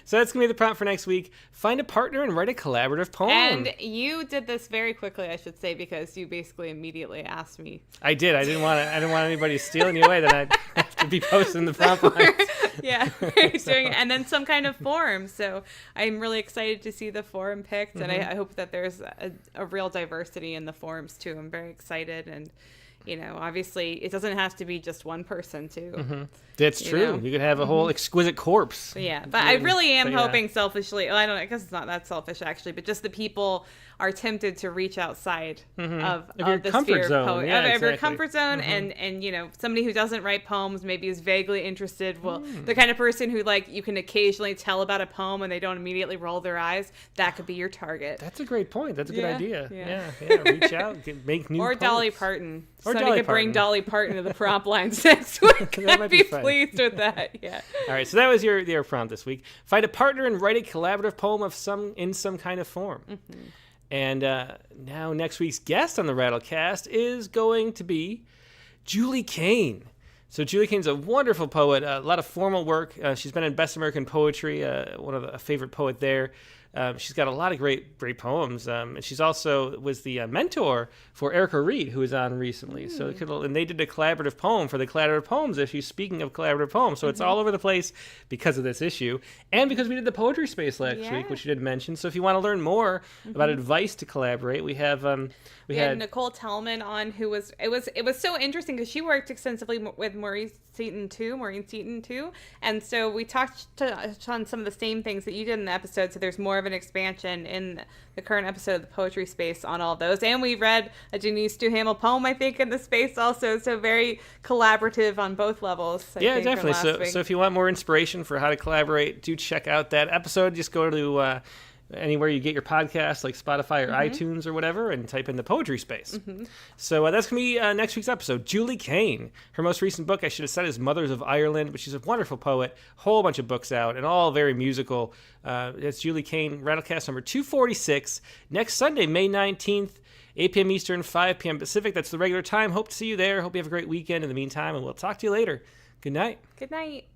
so that's going to be the prompt for next week. Find a partner and write a collaborative poem. And you did this very quickly, I should say, because you basically immediately asked me. I did. I didn't want anybody stealing you away. Then I'd have to be posting the prompt lines. Yeah, doing it. And then some kind of form. So I'm really excited to see the form picked, and I hope that there's a real diversity in the forms too. I'm very excited, and obviously it doesn't have to be just one person too. That's true. You could have a whole exquisite corpse. Yeah, but I really am hoping selfishly, well, I guess it's not that selfish actually, but just the people are tempted to reach outside of the sphere of poetry, of your comfort zone, and somebody who doesn't write poems maybe is vaguely interested. Well, the kind of person who you can occasionally tell about a poem and they don't immediately roll their eyes. That could be your target. That's a great point. That's a good idea. Yeah. Reach out, make new. Or poets. Dolly Parton. Or Somebody Dolly could bring Parton. Dolly Parton to the prompt lines next week. That might be fun. Pleased with that. Yeah. All right. So that was your prompt this week. Find a partner and write a collaborative poem in some kind of form. And now next week's guest on the Rattlecast is going to be Julie Kane. So Julie Kane's a wonderful poet, a lot of formal work. She's been in Best American Poetry, one of a favorite poet there. She's got a lot of great poems, and she's also was the mentor for Erica Reed, who was on recently. So and they did a collaborative poem for the collaborative poems issue. Speaking of collaborative poems, so it's all over the place because of this issue, and because we did the poetry space last week, which you did mention. So if you want to learn more about advice to collaborate, we have we had Nicole Tellman on, who was it was so interesting because she worked extensively with Maureen Seaton too, and so we touched on some of the same things that you did in the episode. So there's more of an expansion in the current episode of the poetry space on all those, and we read a Denise Duhamel poem, I think, in the space also. So very collaborative on both levels. I think, definitely. So if you want more inspiration for how to collaborate, do check out that episode. Just go to anywhere you get your podcasts, like Spotify or iTunes or whatever, and type in the poetry space. So that's going to be next week's episode. Julie Kane. Her most recent book, I should have said, is Mothers of Ireland, but she's a wonderful poet. Whole bunch of books out, and all very musical. It's Julie Kane, Rattlecast number 246. Next Sunday, May 19th, 8 p.m. Eastern, 5 p.m. Pacific. That's the regular time. Hope to see you there. Hope you have a great weekend in the meantime, and we'll talk to you later. Good night. Good night.